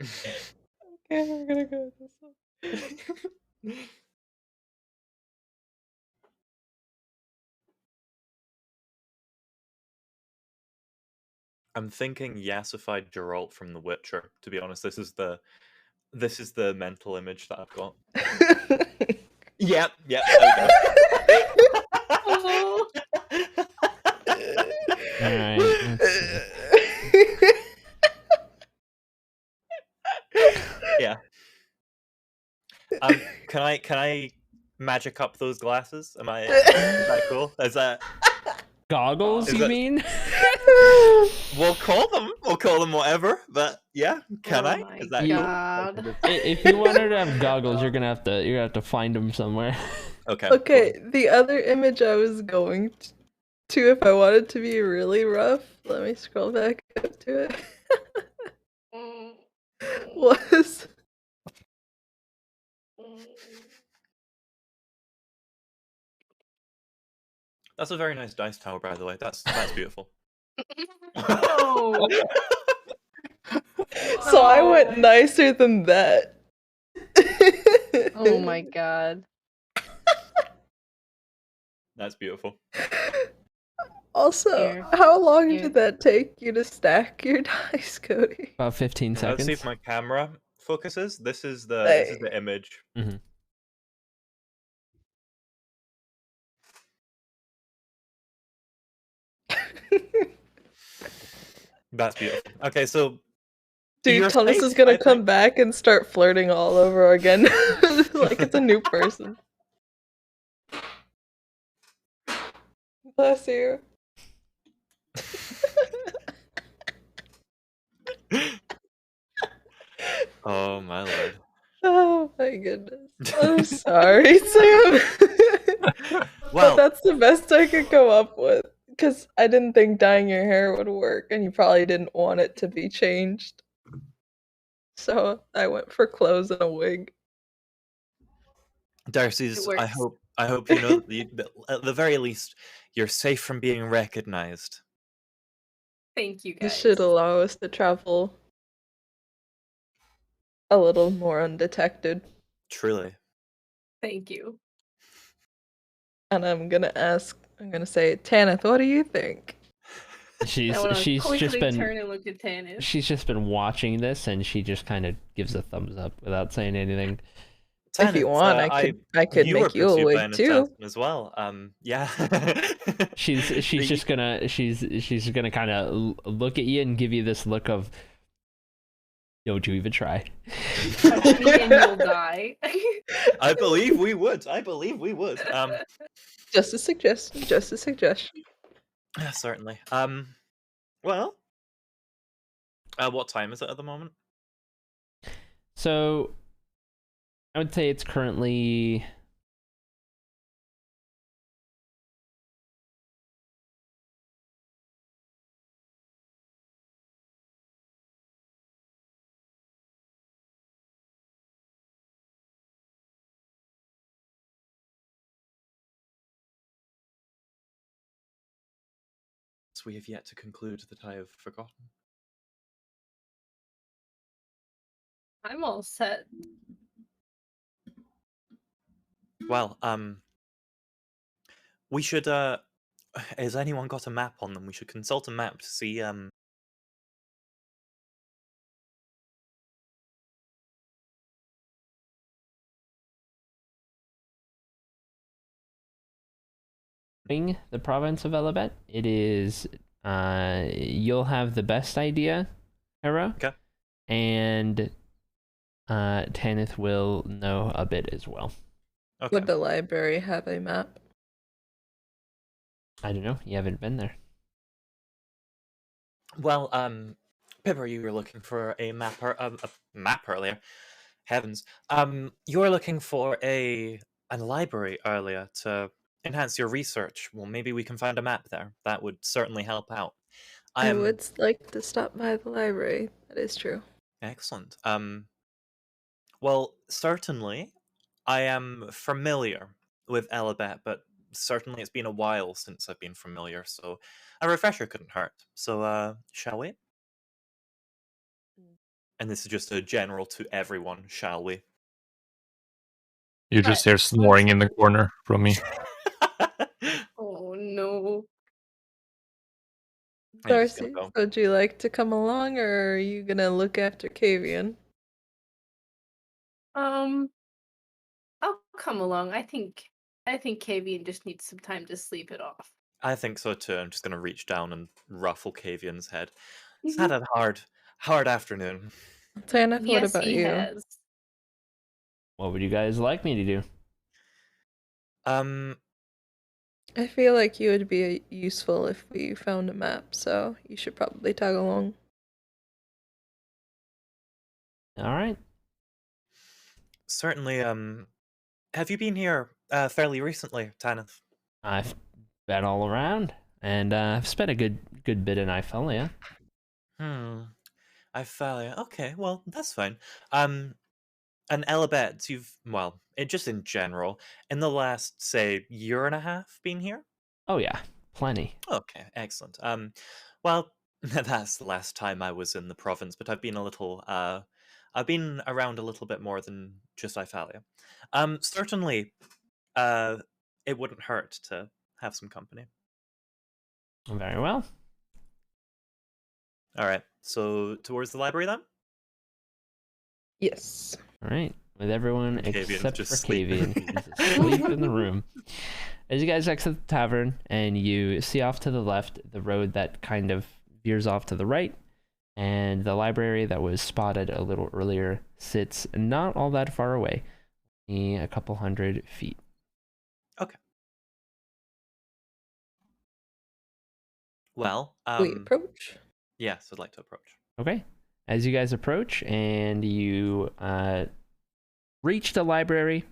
Okay, we're gonna go with this one. I'm thinking yassified Geralt from The Witcher. To be honest, this is the mental image that I've got. Yep, there we go. Oh. Alright, let's see. Yeah. Can I magic up those glasses? Is that cool? Is that Goggles, Is you it- mean? we'll call them whatever, but yeah, can Oh I? my Is that God. If you want her to have goggles, you're gonna have to find them somewhere. cool? Okay. Okay, the other image I was going to, if I wanted to be really rough, let me scroll back up to it. Was That's a very nice dice tower, by the way. That's beautiful. Oh. so I went nicer than that. Oh my God. That's beautiful. Also, Here. how long Here. did that take you to stack your dice, Cody? About 15 Let's seconds. see if my camera focuses. This is the image. Mm-hmm. That's beautiful. Okay, so Dude, your Thomas face, is gonna I come think- back and start flirting all over again. Like it's a new person. Bless you. Oh my lord. Oh my goodness. I'm sorry, Sam. But Well, that's the best I could come up with. Because I didn't think dyeing your hair would work, and you probably didn't want it to be changed. So I went for clothes and a wig. Darcy's, It I works. hope you know that at the very least you're safe from being recognized. Thank you, This guys. should allow us to travel a little more undetected. Truly. Thank you. And I'm gonna say, Tanith, what do you think? She's I want to she's just quickly been turn and look at Tannis. she's just been watching this, and she just kind of gives a thumbs up without saying anything. If you Tanith, want, I could you were make you a pursued by wig an too. assassin as well. Yeah. She's just gonna kind of look at you and give you this look of, don't you even try. Touch me and you'll die. I believe we would. Just a suggestion. Just a suggestion. Certainly. Well, what time is it at the moment? So I would say it's currently We have yet to conclude that I have forgotten. I'm all set. Well, we should has anyone got a map on them? We should consult a map to see the province of Elabet. It is you'll have the best idea, Hera. Okay. And Tanith will know a bit as well. Okay. Would the library have a map? I don't know. You haven't been there. Well, Pippa, you were looking for a map earlier. Heavens. You were looking for a library earlier to enhance your research. Well, maybe we can find a map there. That would certainly help out. I would like to stop by the library. That is true. Excellent. Well, certainly, I am familiar with Elabet, but certainly it's been a while since I've been familiar, so a refresher couldn't hurt. So, shall we? And this is just a general to everyone, shall we? You just hear snoring in the corner from me. Oh no. Darcy, would you like to come along, or are you gonna look after Kavian? I'll come along. I think Kavian just needs some time to sleep it off. I think so too. I'm just gonna reach down and ruffle Kavian's head. He's had a hard afternoon. Tanith, what Yes, about he you? has. What would you guys like me to do? I feel like you would be useful if we found a map, so you should probably tag along. All right. Certainly. Have you been here fairly recently, Tanith? I've been all around, and I've spent a good bit in Ifelia. Ifelia. Okay, well, that's fine. And Elabet, just in general, in the last, say, year and a half been here? Oh yeah, plenty. Okay, excellent. Well, that's the last time I was in the province, but I've been I've been around a little bit more than just Ifelia. Certainly, it wouldn't hurt to have some company. Very well. All right, so towards the library then? Yes. All right, with everyone Kavian's except for just Kavian, who's asleep in the room. As you guys exit the tavern and you see off to the left the road that kind of veers off to the right, and the library that was spotted a little earlier sits not all that far away, a couple 100 feet. Okay. Well, we approach? Yes, I'd like to approach. Okay. as you guys approach and you reach the library,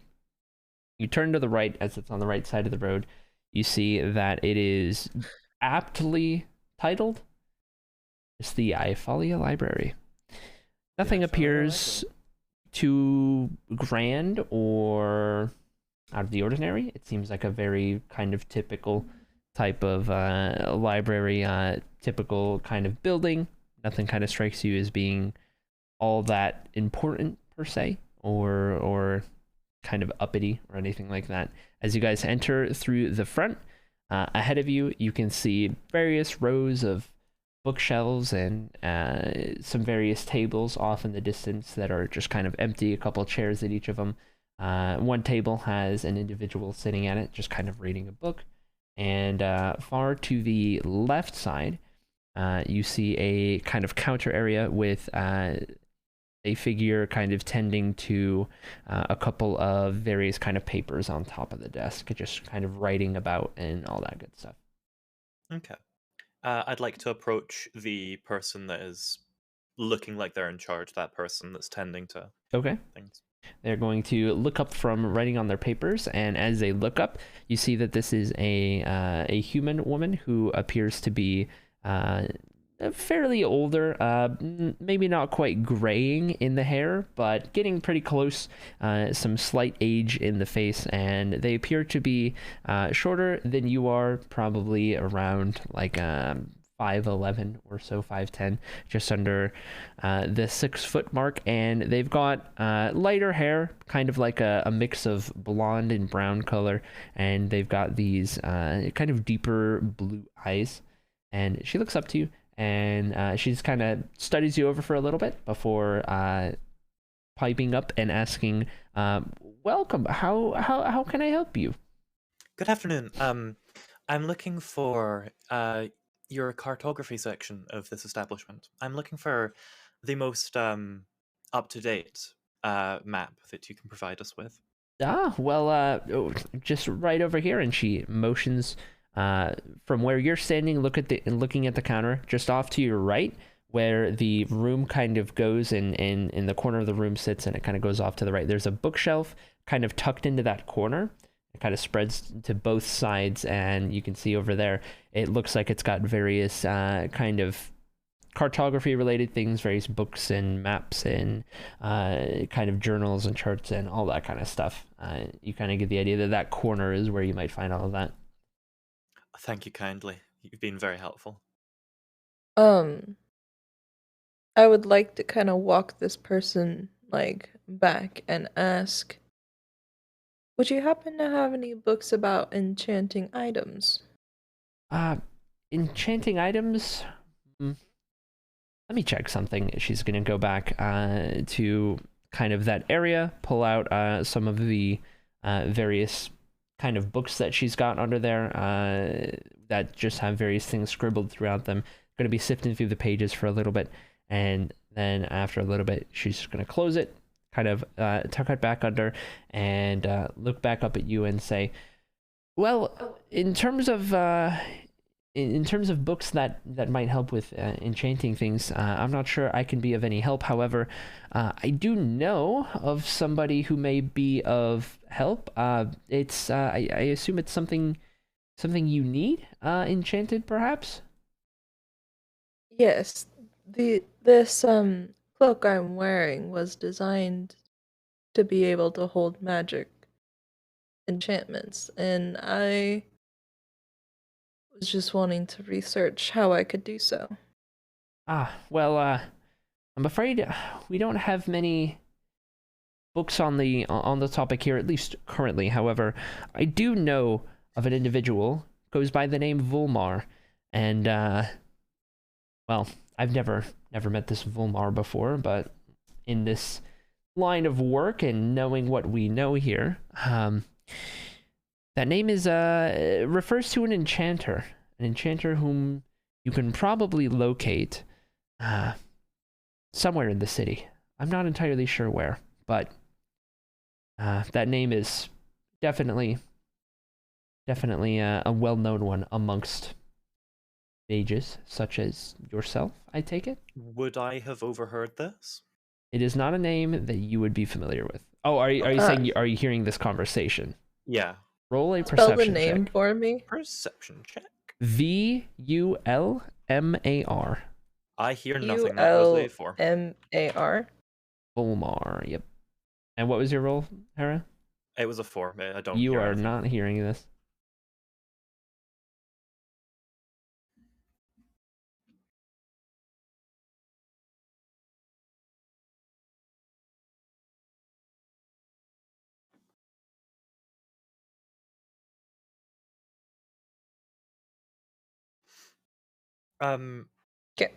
you turn to the right as it's on the right side of the road. You see that it is aptly titled, it's the Ifalia Library. Nothing appears too grand or out of the ordinary. It seems like a very kind of typical type of library, typical kind of building. Nothing kind of strikes you as being all that important per se, or kind of uppity or anything like that. As you guys enter through the front, ahead of you, you can see various rows of bookshelves and some various tables off in the distance that are just kind of empty, a couple of chairs at each of them. One table has an individual sitting at it, just kind of reading a book. And far to the left side, you see a kind of counter area with a figure kind of tending to a couple of various kind of papers on top of the desk, just kind of writing about and all that good stuff. Okay. I'd like to approach the person that is looking like they're in charge, that person that's tending to things. They're going to look up from writing on their papers, and as they look up, you see that this is a human woman who appears to be fairly older, maybe not quite graying in the hair, but getting pretty close, some slight age in the face, and they appear to be shorter than you are, probably around like 5'11" or so, 5'10", just under the 6 foot mark, and they've got lighter hair, kind of like a mix of blonde and brown color, and they've got these kind of deeper blue eyes, and she looks up to you, and she just kind of studies you over for a little bit before piping up and asking, welcome, how can I help you? Good afternoon. I'm looking for your cartography section of this establishment. I'm looking for the most up-to-date map that you can provide us with. Just right over here, and she motions from where you're standing, looking at the counter, just off to your right, where the room kind of goes, and in the corner of the room sits, and it kind of goes off to the right. There's a bookshelf kind of tucked into that corner. It kind of spreads to both sides, and you can see over there, it looks like it's got various kind of cartography related things, various books and maps and kind of journals and charts and all that kind of stuff. You kind of get the idea that that corner is where you might find all of that. Thank you kindly. You've been very helpful. I would like to kind of walk this person like back and ask, would you happen to have any books about enchanting items? Enchanting items? Let me check something. She's going to go back to kind of that area, pull out some of the various kind of books that she's got under there that just have various things scribbled throughout them. Going to be sifting through the pages for a little bit, and then after a little bit, she's just going to close it, kind of tuck it back under, and look back up at you and say, well, in terms of books that might help with enchanting things, I'm not sure I can be of any help. However, I do know of somebody who may be of help. It's I assume it's something you need enchanted, perhaps. Yes, this cloak I'm wearing was designed to be able to hold magic enchantments, and I was just wanting to research how I could do so. Well, I'm afraid we don't have many books on the topic here, at least currently. However, I do know of an individual goes by the name Volmar, and well, I've never met this Volmar before, but in this line of work and knowing what we know here, that name is refers to an enchanter whom you can probably locate somewhere in the city. I'm not entirely sure where, but that name is definitely a well-known one amongst mages, such as yourself, I take it? Would I have overheard this? It is not a name that you would be familiar with. Oh, are you Okay. saying are you hearing this conversation? Yeah. Roll a Spell the perception name check. for me. Perception check. VULMAR. I hear nothing. That was a 4. ULMAR. Volmar. Yep. And what was your roll, Hera? It was a 4. I don't. You hear are anything. not hearing this. Okay.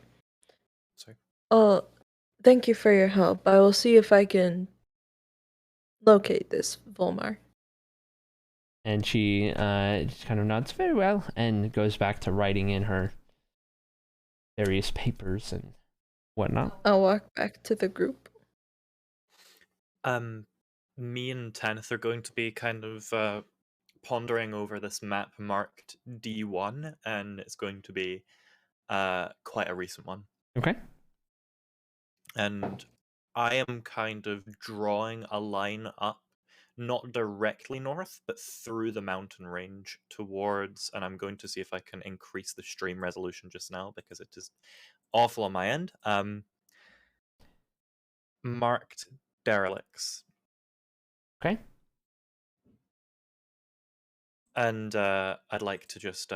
Sorry. Oh, thank you for your help. I will see if I can locate this Volmar. And she just kind of nods very well and goes back to writing in her various papers and whatnot. I'll walk back to the group. Me and Tanith are going to be kind of pondering over this map marked D1, and it's going to be quite a recent one. Okay. And I am kind of drawing a line up, not directly north, but through the mountain range towards, and I'm going to see if I can increase the stream resolution just now because it is awful on my end. Marked derelicts. Okay. And I'd like to just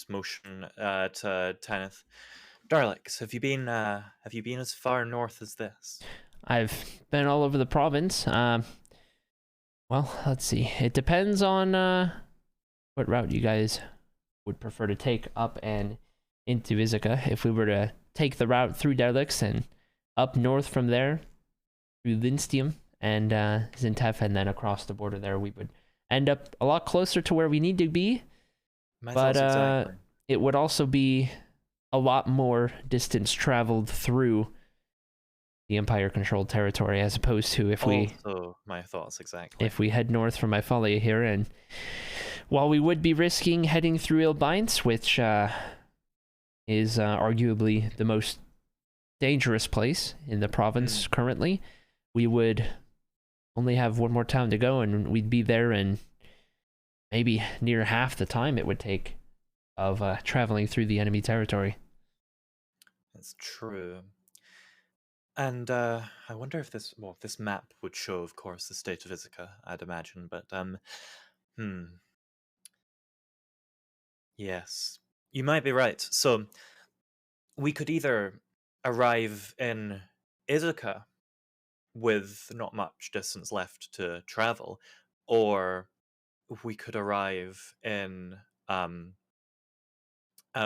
motion to Tanith. Derelicts, have you been as far north as this? I've been all over the province. Well, let's see. It depends on what route you guys would prefer to take up and into Ithaca. If we were to take the route through Derelicts and up north from there through Linstium and Zintef and then across the border there, we would end up a lot closer to where we need to be. My But thoughts exactly. it would also be a lot more distance traveled through the Empire-controlled territory as opposed to if we Also, my thoughts exactly. if we head north from Ifalia here. And while we would be risking heading through Ilbines, which is arguably the most dangerous place in the province currently, we would only have one more town to go, and we'd be there in maybe near half the time it would take of traveling through the enemy territory. That's true. And I wonder if this map would show, of course, the state of Ithaca, I'd imagine, but yes. You might be right. So we could either arrive in Ithaca with not much distance left to travel, or we could arrive in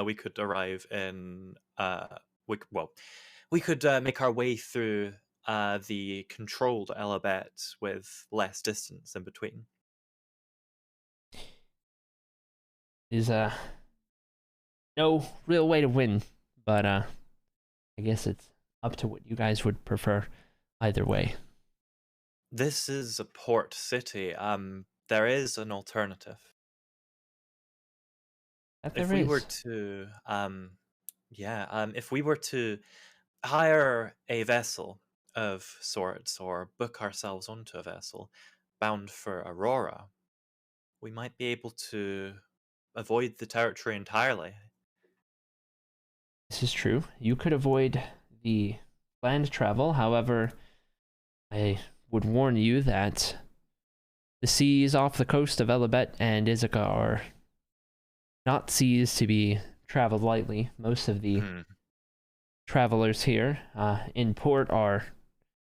we could make our way through the controlled Elabet with less distance in between. Is no real way to win, but I guess it's up to what you guys would prefer either way. This is a port city. There is an alternative. If we were to if we were to hire a vessel of sorts or book ourselves onto a vessel bound for Aurora, we might be able to avoid the territory entirely. This is true. You could avoid the land travel. However, I would warn you that the seas off the coast of Elabet and Ithaca are not seas to be traveled lightly. Most of the travelers here in port are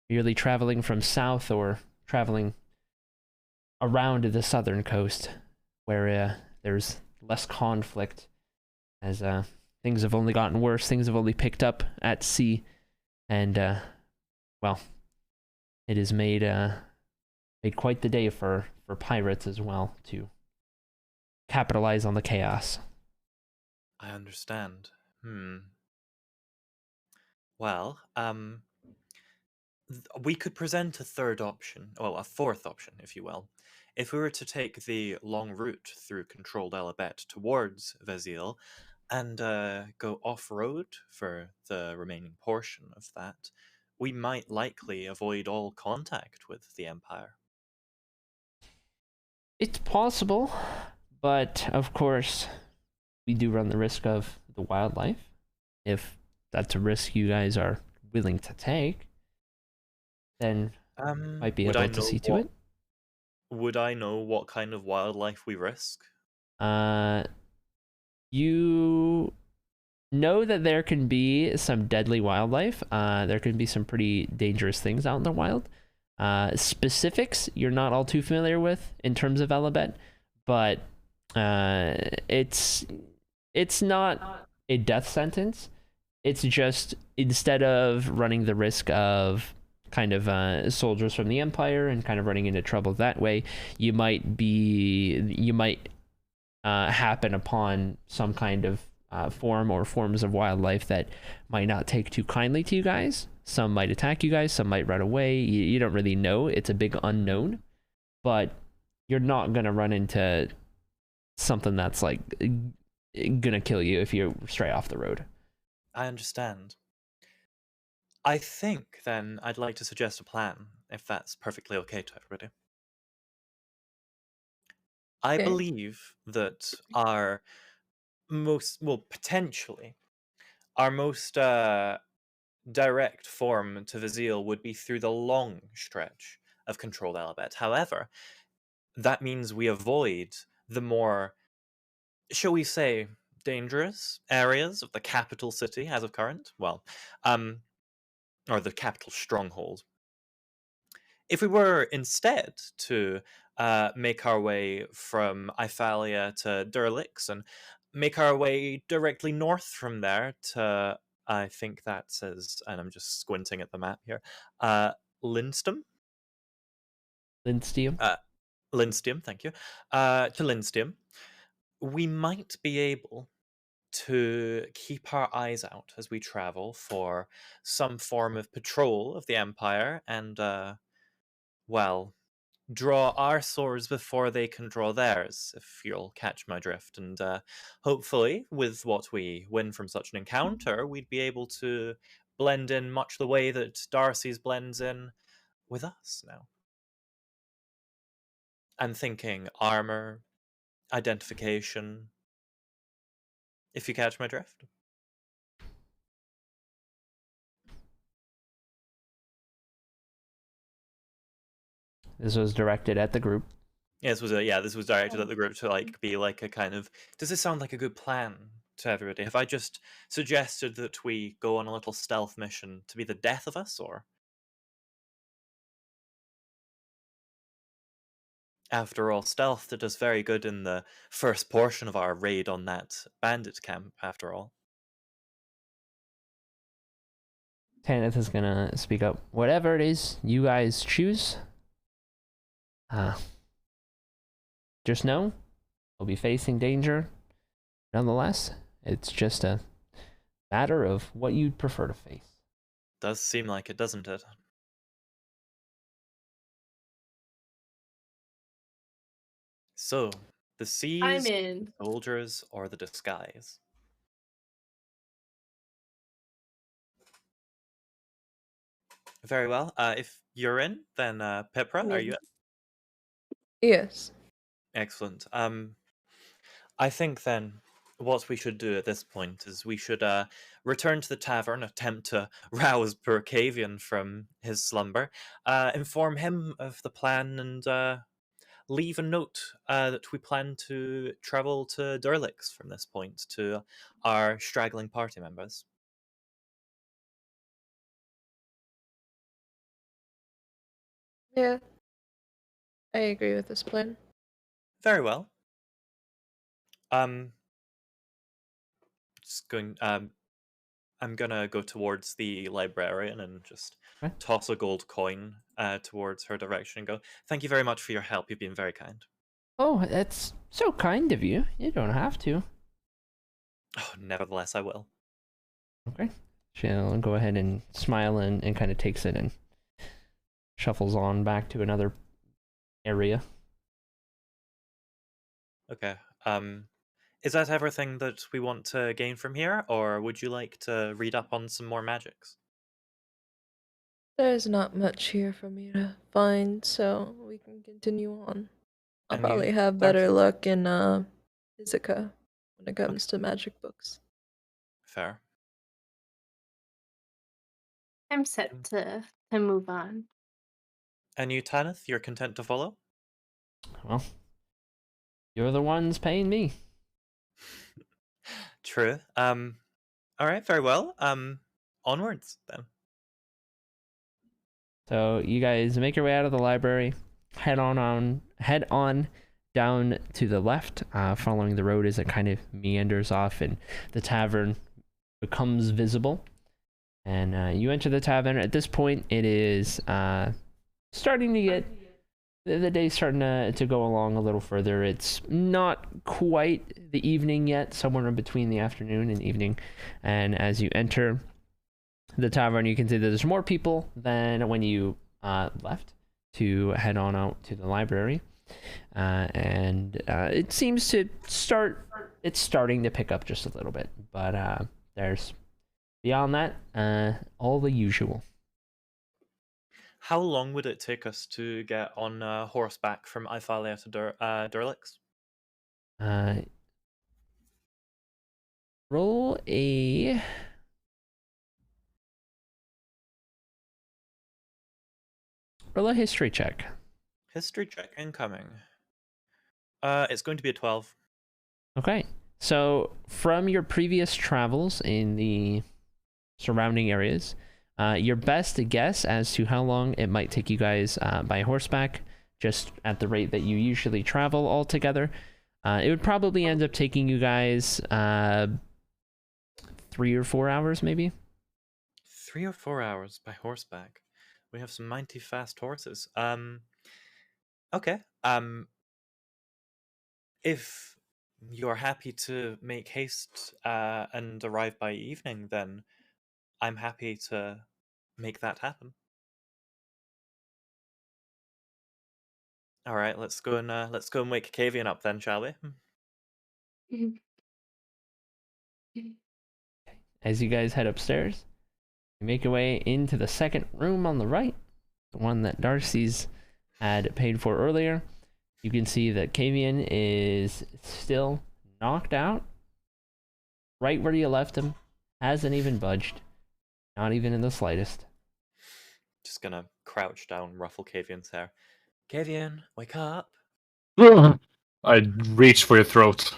merely traveling from south or traveling around the southern coast, where there's less conflict, as things have only gotten worse. Things have only picked up at sea, and it has made quite the day for pirates as well to capitalize on the chaos. I understand. Well, we could present a third option, well, a fourth option, if you will. If we were to take the long route through controlled Alabet towards Vezil and go off-road for the remaining portion of that, we might likely avoid all contact with the Empire. It's possible, but of course, we do run the risk of the wildlife. If that's a risk you guys are willing to take, then might be would I able to know see to what- it. Would I know what kind of wildlife we risk? You know that there can be some deadly wildlife. There can be some pretty dangerous things out in the wild. Specifics you're not all too familiar with in terms of Alabet, but it's not a death sentence. It's just instead of running the risk of kind of soldiers from the Empire and kind of running into trouble that way, you might happen upon some kind of form or forms of wildlife that might not take too kindly to you guys. Some might attack you guys, some might run away. You don't really know. It's a big unknown, but you're not going to run into something that's like gonna kill you if you stray off the road. I understand. I think then I'd like to suggest a plan, if that's perfectly okay to everybody. I Okay. believe that our potentially, our most direct form to Vizil would be through the long stretch of controlled Alabet. However, that means we avoid the more, shall we say, dangerous areas of the capital city as of current. Well, or the capital stronghold. If we were instead to make our way from Iphalia to Durlix and make our way directly north from there to, I think that says, and I'm just squinting at the map here, Lindstrom? Lindstium? Lindstium, thank you. To Lindstium, we might be able to keep our eyes out as we travel for some form of patrol of the Empire and, well, draw our swords before they can draw theirs, if you'll catch my drift. And hopefully, with what we win from such an encounter, we'd be able to blend in much the way that Darcy's blends in with us now. I'm thinking armor, identification, if you catch my drift. This was directed at the group. Yeah, this was directed at the group to like be like a kind of, does this sound like a good plan to everybody? Have I just suggested that we go on a little stealth mission to be the death of us, or? After all, stealth did us very good in the first portion of our raid on that bandit camp, after all. Tanith is gonna speak up. Whatever it is you guys choose, just know we'll be facing danger. Nonetheless, it's just a matter of what you'd prefer to face. Does seem like it, doesn't it? So, the seas, I'm in. soldiers, or the disguise? Very well. If you're in, then Pipra, are you in? Yes. Excellent. I think then what we should do at this point is we should return to the tavern, attempt to rouse poor Cavian from his slumber, inform him of the plan, and leave a note that we plan to travel to Durlix from this point to our straggling party members. Yeah. I agree with this plan. Very well. Just going. I'm gonna go towards the librarian and just Okay. toss a gold coin towards her direction and go, "Thank you very much for your help. You've been very kind." Oh, that's so kind of you. You don't have to. Oh, nevertheless, I will. Okay. She'll go ahead and smile and kind of takes it and shuffles on back to another area. Okay. Is that everything that we want to gain from here, or would you like to read up on some more magics? There's not much here for me to find, so we can continue on. I'll And you, probably have better Darcy? luck in Ithaca when it comes to magic books. Fair. I'm set to move on. And you, Tanith, you're content to follow? Well, you're the ones paying me. True. All right, very well. Onwards then. So you guys make your way out of the library, head on down to the left, following the road as it kind of meanders off, and the tavern becomes visible. And you enter the tavern. At this point, it is starting to get the day's starting to go along a little further. It's not quite the evening yet, somewhere in between the afternoon and evening. And as you enter the tavern, you can see that there's more people than when you left to head on out to the library. And it seems to it's starting to pick up just a little bit, but there's beyond that, all the usual. How long would it take us to get on horseback from Ifalia to Durlix? Roll a history check. History check incoming. It's going to be a 12. Okay. So from your previous travels in the surrounding areas, your best guess as to how long it might take you guys by horseback, just at the rate that you usually travel all together, it would probably end up taking you guys 3 or 4 hours, maybe. 3 or 4 hours by horseback. We have some mighty fast horses. Okay. If you're happy to make haste and arrive by evening, then I'm happy to make that happen. All right, let's go and wake Kavian up then, shall we? As you guys head upstairs, you make your way into the second room on the right, the one that Darcy's had paid for earlier. You can see that Kavian is still knocked out, right where you left him, hasn't even budged, not even in the slightest. Just gonna crouch down, ruffle Kavian's hair. Kavian, wake up! I reach for your throat.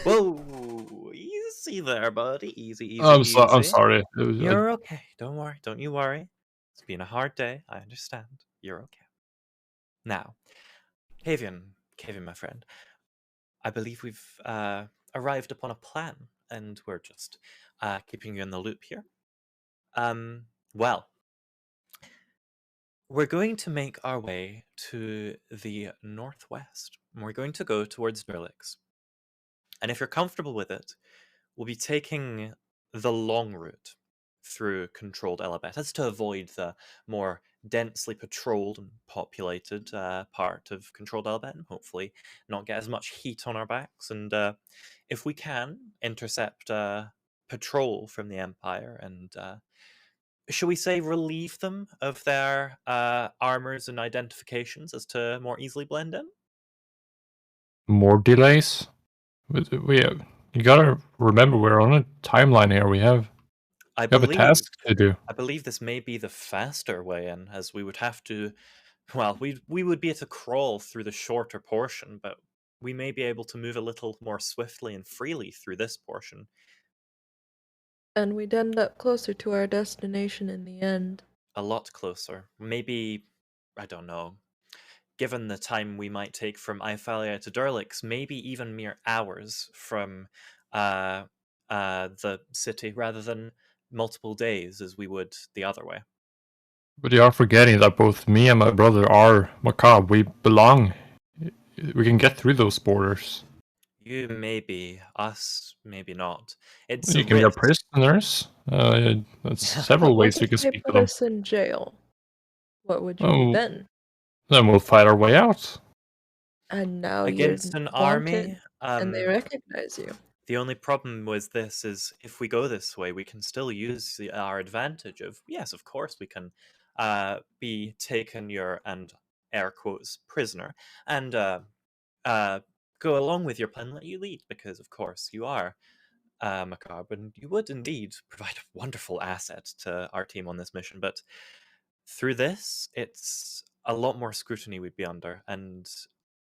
Whoa, easy there, buddy. Easy. I'm sorry. You're okay. Don't worry. Don't you worry. It's been a hard day. I understand. You're okay. Now, Kavian, my friend, I believe we've arrived upon a plan, and we're just keeping you in the loop here. Well, we're going to make our way to the northwest. We're going to go towards Durlix. And if you're comfortable with it, we'll be taking the long route through controlled Elabet, to avoid the more densely patrolled and populated part of controlled Elabet, and hopefully not get as much heat on our backs. And if we can, intercept patrol from the Empire and, shall we say, relieve them of their armors and identifications as to more easily blend in? More delays? You gotta remember we're on a timeline here. We have a task to do. I believe this may be the faster way in, as we would have to. Well, we would be able to crawl through the shorter portion, but we may be able to move a little more swiftly and freely through this portion. And we'd end up closer to our destination in the end. A lot closer. Maybe, I don't know. Given the time we might take from Ifalia to Durlix, maybe even mere hours from the city, rather than multiple days as we would the other way. But you are forgetting that both me and my brother are macabre. We belong. We can get through those borders. You maybe, us maybe not. It's You can be a prisoners. That's several ways you can They speak to put them. us in jail. What would you do Oh, then? then we'll fight our way out. And now Against you're an wanted, army, and they recognize you. the only problem with this is if we go this way, we can still use our advantage of, yes, of course, we can be taken and air quotes, prisoner, and go along with your plan, let you lead, because, of course, you are Macabre, and you would indeed provide a wonderful asset to our team on this mission. But through this, it's a lot more scrutiny we'd be under, and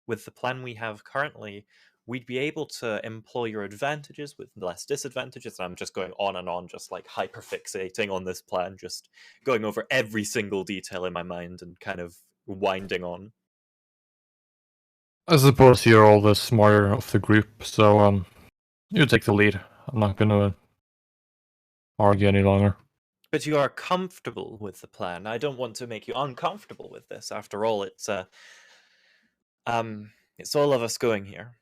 with the plan we have currently, we'd be able to employ your advantages with less disadvantages. And I'm just going on and on, just like hyperfixating on this plan, just going over every single detail in my mind and kind of winding on. I suppose you're all the smarter of the group, so you take the lead. I'm not gonna argue any longer. But you are comfortable with the plan. I don't want to make you uncomfortable with this. After all, it's all of us going here.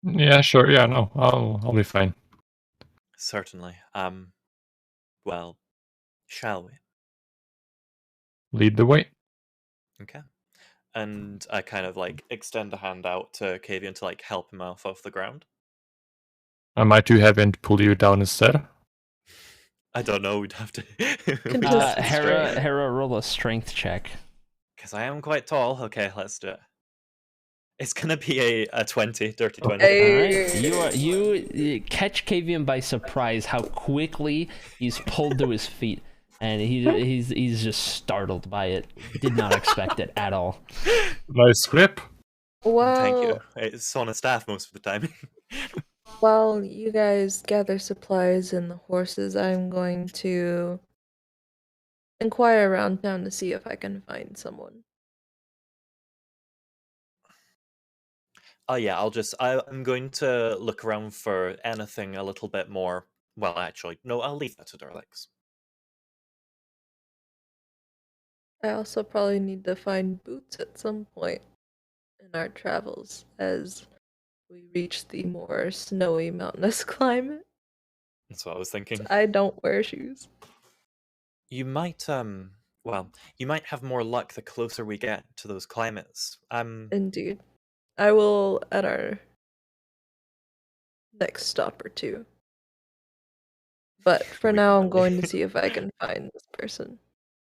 Yeah, sure. Yeah, no, I'll be fine. Certainly. Well, shall we? Lead the way. Okay. And I kind of like extend a hand out to Kavian to like help him off the ground. Am I too heavy to pull you down instead? I don't know. We'd have to. Hera, roll a strength check. Because I am quite tall. Okay, let's do it. It's gonna be a 20, dirty 20. Hey. All right, you catch Kavian by surprise. How quickly he's pulled to his feet, and he's just startled by it. Did not expect it at all. Nice grip. Wow. Thank you. It's on a staff most of the time. While you guys gather supplies and the horses, I'm going to inquire around town to see if I can find someone. Yeah, I'm going to look around for anything a little bit more. Well, actually, no, I'll leave that to Darlex. I also probably need to find boots at some point in our travels as we reach the more snowy, mountainous climate. That's what I was thinking. I don't wear shoes. You might, you might have more luck the closer we get to those climates. Indeed. I will at our next stop or two. But for now, I'm going to see if I can find this person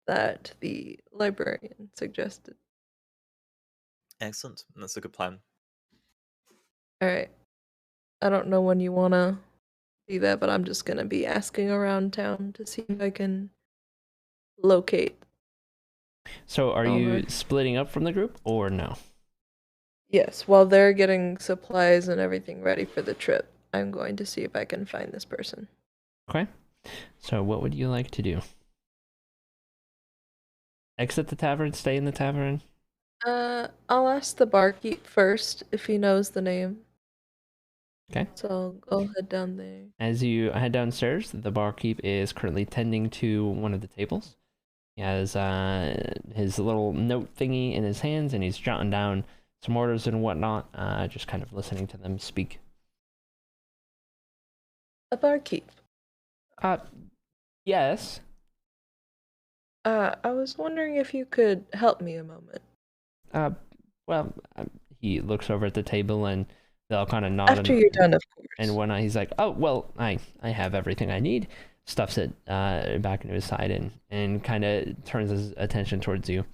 that the librarian suggested. Excellent. That's a good plan. Alright. I don't know when you want to do that, but I'm just going to be asking around town to see if I can locate. So are you splitting up from the group or no? Yes, while they're getting supplies and everything ready for the trip, I'm going to see if I can find this person. Okay. So what would you like to do? Exit the tavern, stay in the tavern? I'll ask the barkeep first if he knows the name. Okay. So I'll head down there. As you head downstairs, the barkeep is currently tending to one of the tables. He has his little note thingy in his hands, and he's jotting down some orders and whatnot, just kind of listening to them speak. A barkeep. Yes. I was wondering if you could help me a moment. Well, he looks over at the table and they'll kind of nod. After you're done, of course. And whatnot, he's like, "Oh, well, I have everything I need." Stuffs it back into his side and kind of turns his attention towards you.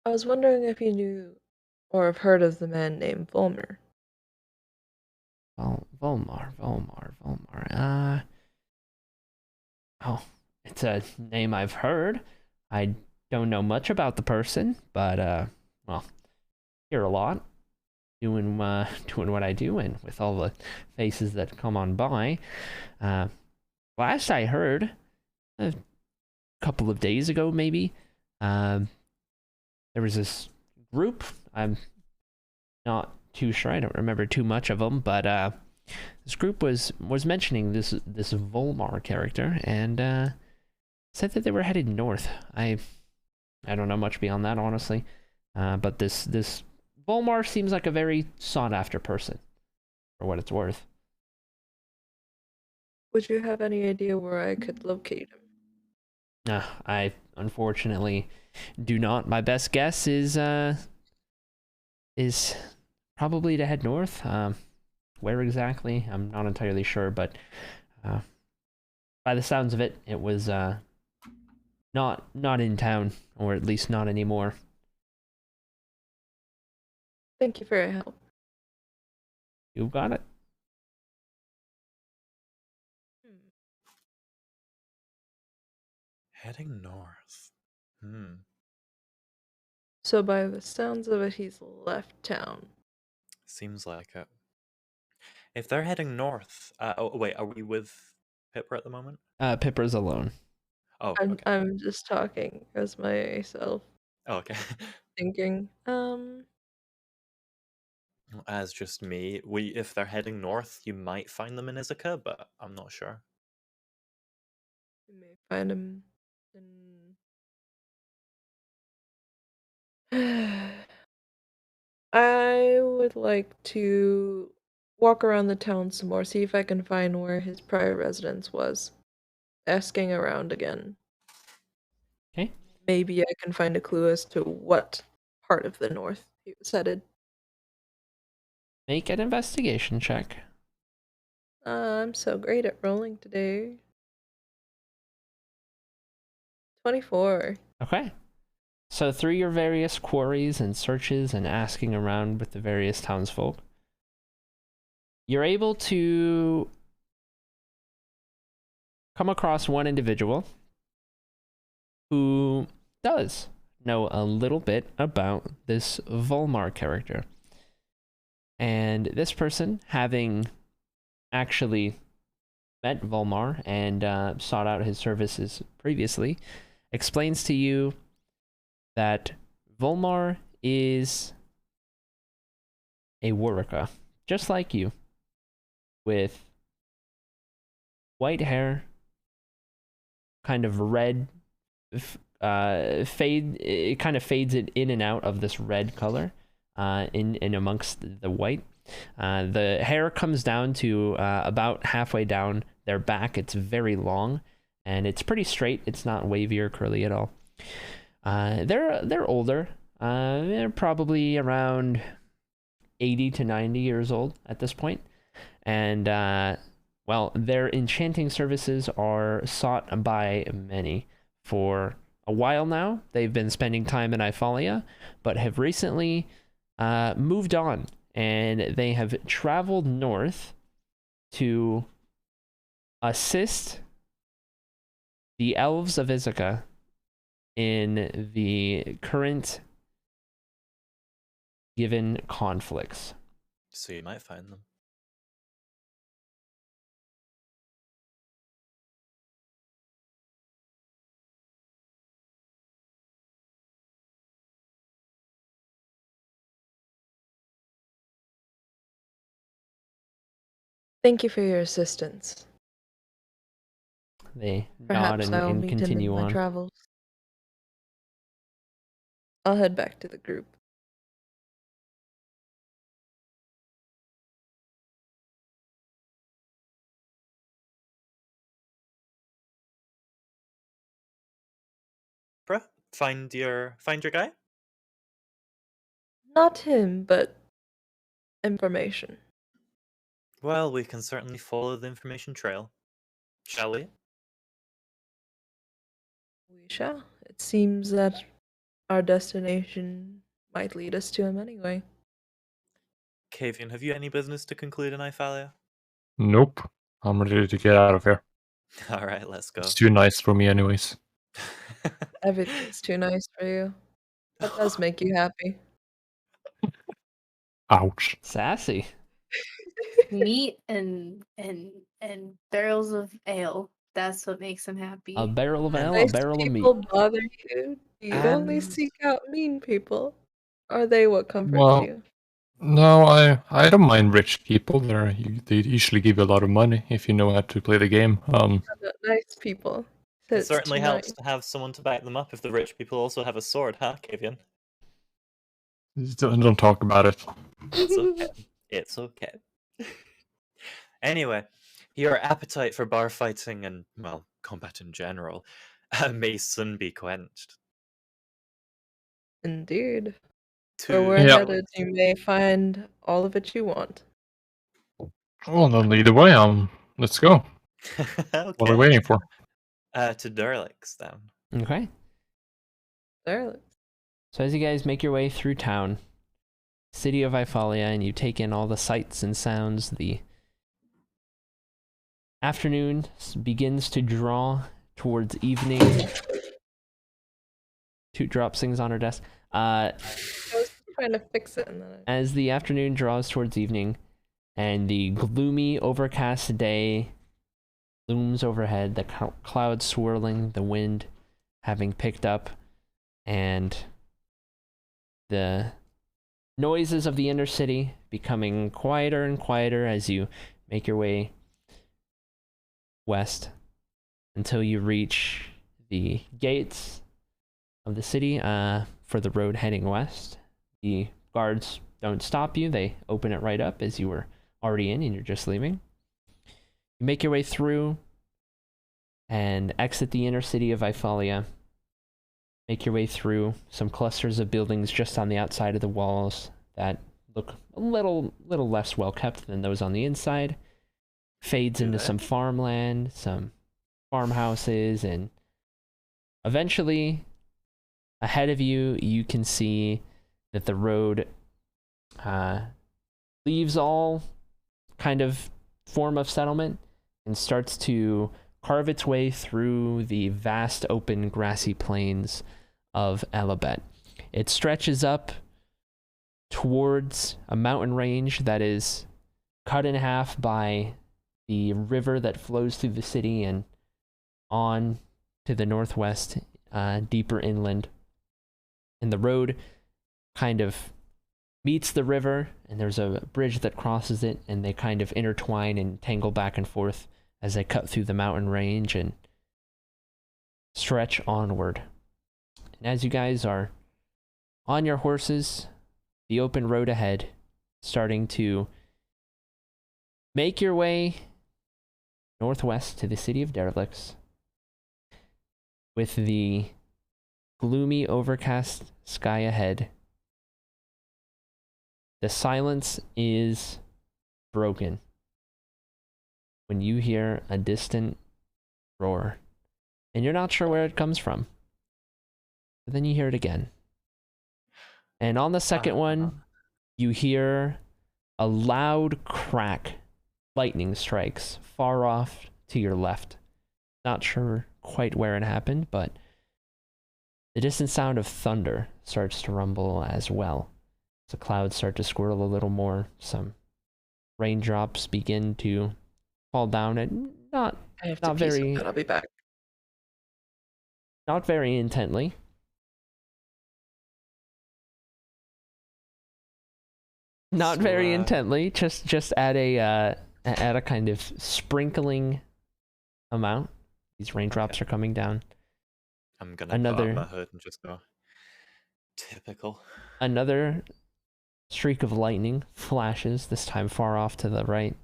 I was wondering if you knew or have heard of the man named Volmer. Volmar. Oh, it's a name I've heard. I don't know much about the person, but well, hear a lot. Doing what I do, and with all the faces that come on by. Last I heard, a couple of days ago, maybe, there was this group. I'm not too sure. I don't remember too much of them, but this group was mentioning this Volmar character and said that they were headed north. I don't know much beyond that, honestly. But this Volmar seems like a very sought after person, for what it's worth. Would you have any idea where I could locate him? I unfortunately, do not. My best guess is probably to head north. Where exactly? I'm not entirely sure, but by the sounds of it, it was not in town, or at least not anymore. Thank you for your help. You got it. Heading north. So by the sounds of it, he's left town. Seems like it. If they're heading north, oh wait, are we with Pippa at the moment? Pippa's alone. Oh, I'm okay. I'm just talking as myself, Oh, okay. thinking. As just me, if they're heading north, you might find them in Ithaca, but I'm not sure. You may find him in. I would like to walk around the town some more, see if I can find where his prior residence was. Asking around again. Okay. Maybe I can find a clue as to what part of the north he was headed. Make an investigation check. I'm so great at rolling today. 24. Okay. So through your various quarries and searches and asking around with the various townsfolk, you're able to come across one individual who does know a little bit about this Volmar character. And this person, having actually met Volmar and sought out his services previously, explains to you that Volmar is a Wurika, just like you, with white hair, kind of red, it kind of fades it in and out of this red color in amongst the white. The hair comes down to about halfway down their back. It's very long, and it's pretty straight. It's not wavy or curly at all. They're older. They're probably around 80 to 90 years old at this point. And, well, their enchanting services are sought by many. For a while now, they've been spending time in Ifalia, but have recently moved on, and they have traveled north to assist the elves of Ithaca in the current given conflicts. So you might find them. Thank you for your assistance. They Perhaps nod I'll and meet him continue in my on. travels. I'll head back to the group. Bruh, find your guy? Not him, but information. Well, we can certainly follow the information trail. Shall we? We shall. It seems that our destination might lead us to him anyway. Kavian, have you any business to conclude in Ifalia? Nope. I'm ready to get out of here. Alright, let's go. It's too nice for me anyways. Everything's too nice for you. That does make you happy. Ouch. Sassy. Meat and barrels of ale. That's what makes him happy. A barrel of ale, a Nice barrel of meat. people bother you? Do you only And- seek out mean people? Are they what comforts Well, you? No, I don't mind rich people. They usually give you a lot of money if you know how to play the game. How about nice people? Said It it's certainly too helps nice. to have someone to back them up if the rich people also have a sword, huh, Kavian? don't talk about it. It's okay. It's okay. Anyway, your appetite for bar fighting and, well, combat in general May sun be quenched. Indeed. To Where we're Yeah. headed, you may find all of it you want. Well, then lead the way. Let's go. What are we Okay. waiting for? To Derelick's then. Okay. There. So as you guys make your way through town, city of Ifalia, and you take in all the sights and sounds, the afternoon begins to draw towards evening. Toot drops things on her desk. I was trying to fix it, and then As the afternoon draws towards evening, and the gloomy, overcast day looms overhead, the clouds swirling, the wind having picked up, and the noises of the inner city becoming quieter and quieter as you make your way west until you reach the gates of the city for the road heading west. The guards don't stop you. They open it right up as you were already in and you're just leaving. You make your way through and exit the inner city of Ifalia. Make your way through some clusters of buildings just on the outside of the walls that look a little less well kept than those on the inside. Fades into some farmland, some farmhouses, and eventually ahead of you, you can see that the road leaves all kind of form of settlement and starts to carve its way through the vast open grassy plains of Elabet. It stretches up towards a mountain range that is cut in half by the river that flows through the city and on to the northwest, deeper inland. And the road kind of meets the river, and there's a bridge that crosses it, and they kind of intertwine and tangle back and forth as they cut through the mountain range and stretch onward. And as you guys are on your horses, the open road ahead, starting to make your way northwest to the city of Derelict, with the gloomy, overcast sky ahead, the silence is broken when you hear a distant roar, and you're not sure where it comes from. But then you hear it again. And on the second one, you hear a loud crack. Lightning strikes far off to your left. Not sure quite where it happened, but the distant sound of thunder starts to rumble as well. The clouds start to swirl a little more. Some raindrops begin to fall down, and not very, I'll be back. not very intently. Not So, very intently. Just at a kind of sprinkling amount. These raindrops are coming down. I'm gonna put on my hood and just go. Typical. Another streak of lightning flashes, this time far off to the right.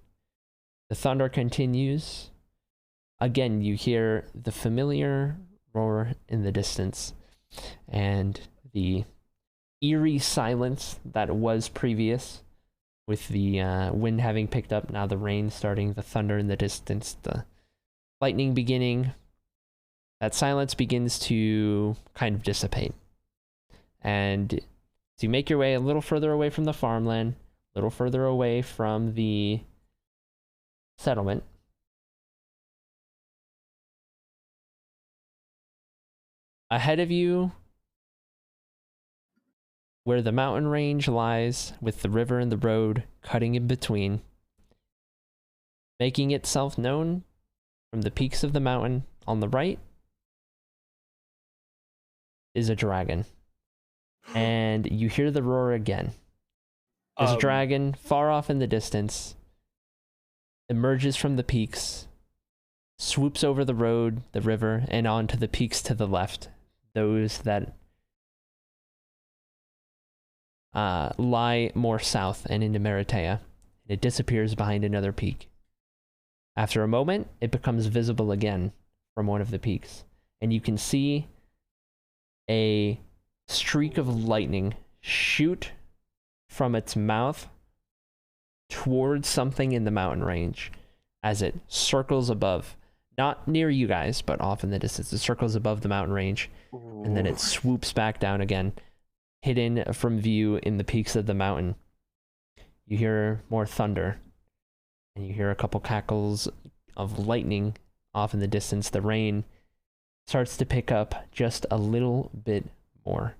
The thunder continues. Again, you hear the familiar roar in the distance, and the eerie silence that was previous, with the wind having picked up, now the rain starting, the thunder in the distance, the lightning beginning. That silence begins to kind of dissipate. And as you make your way a little further away from the farmland, a little further away from the settlement, ahead of you, where the mountain range lies with the river and the road cutting in between, making itself known from the peaks of the mountain on the right, is a dragon. And you hear the roar again. There's a dragon far off in the distance, emerges from the peaks, swoops over the road, the river, and onto the peaks to the left, those that lie more south and into Meritea. It disappears behind another peak. After a moment, it becomes visible again from one of the peaks, and you can see a streak of lightning shoot from its mouth towards something in the mountain range as it circles above, not near you guys, but off in the distance. It circles above the mountain range, and then it swoops back down again, hidden from view in the peaks of the mountain. You hear more thunder, and you hear a couple cackles of lightning off in the distance. The rain starts to pick up just a little bit more.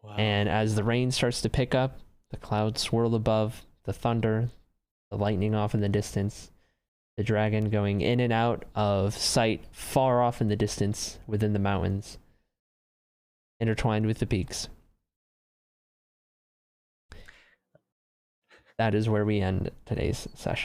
Wow. And as the rain starts to pick up, the clouds swirl above, the thunder, the lightning off in the distance, the dragon going in and out of sight far off in the distance within the mountains, intertwined with the peaks. That is where we end today's session.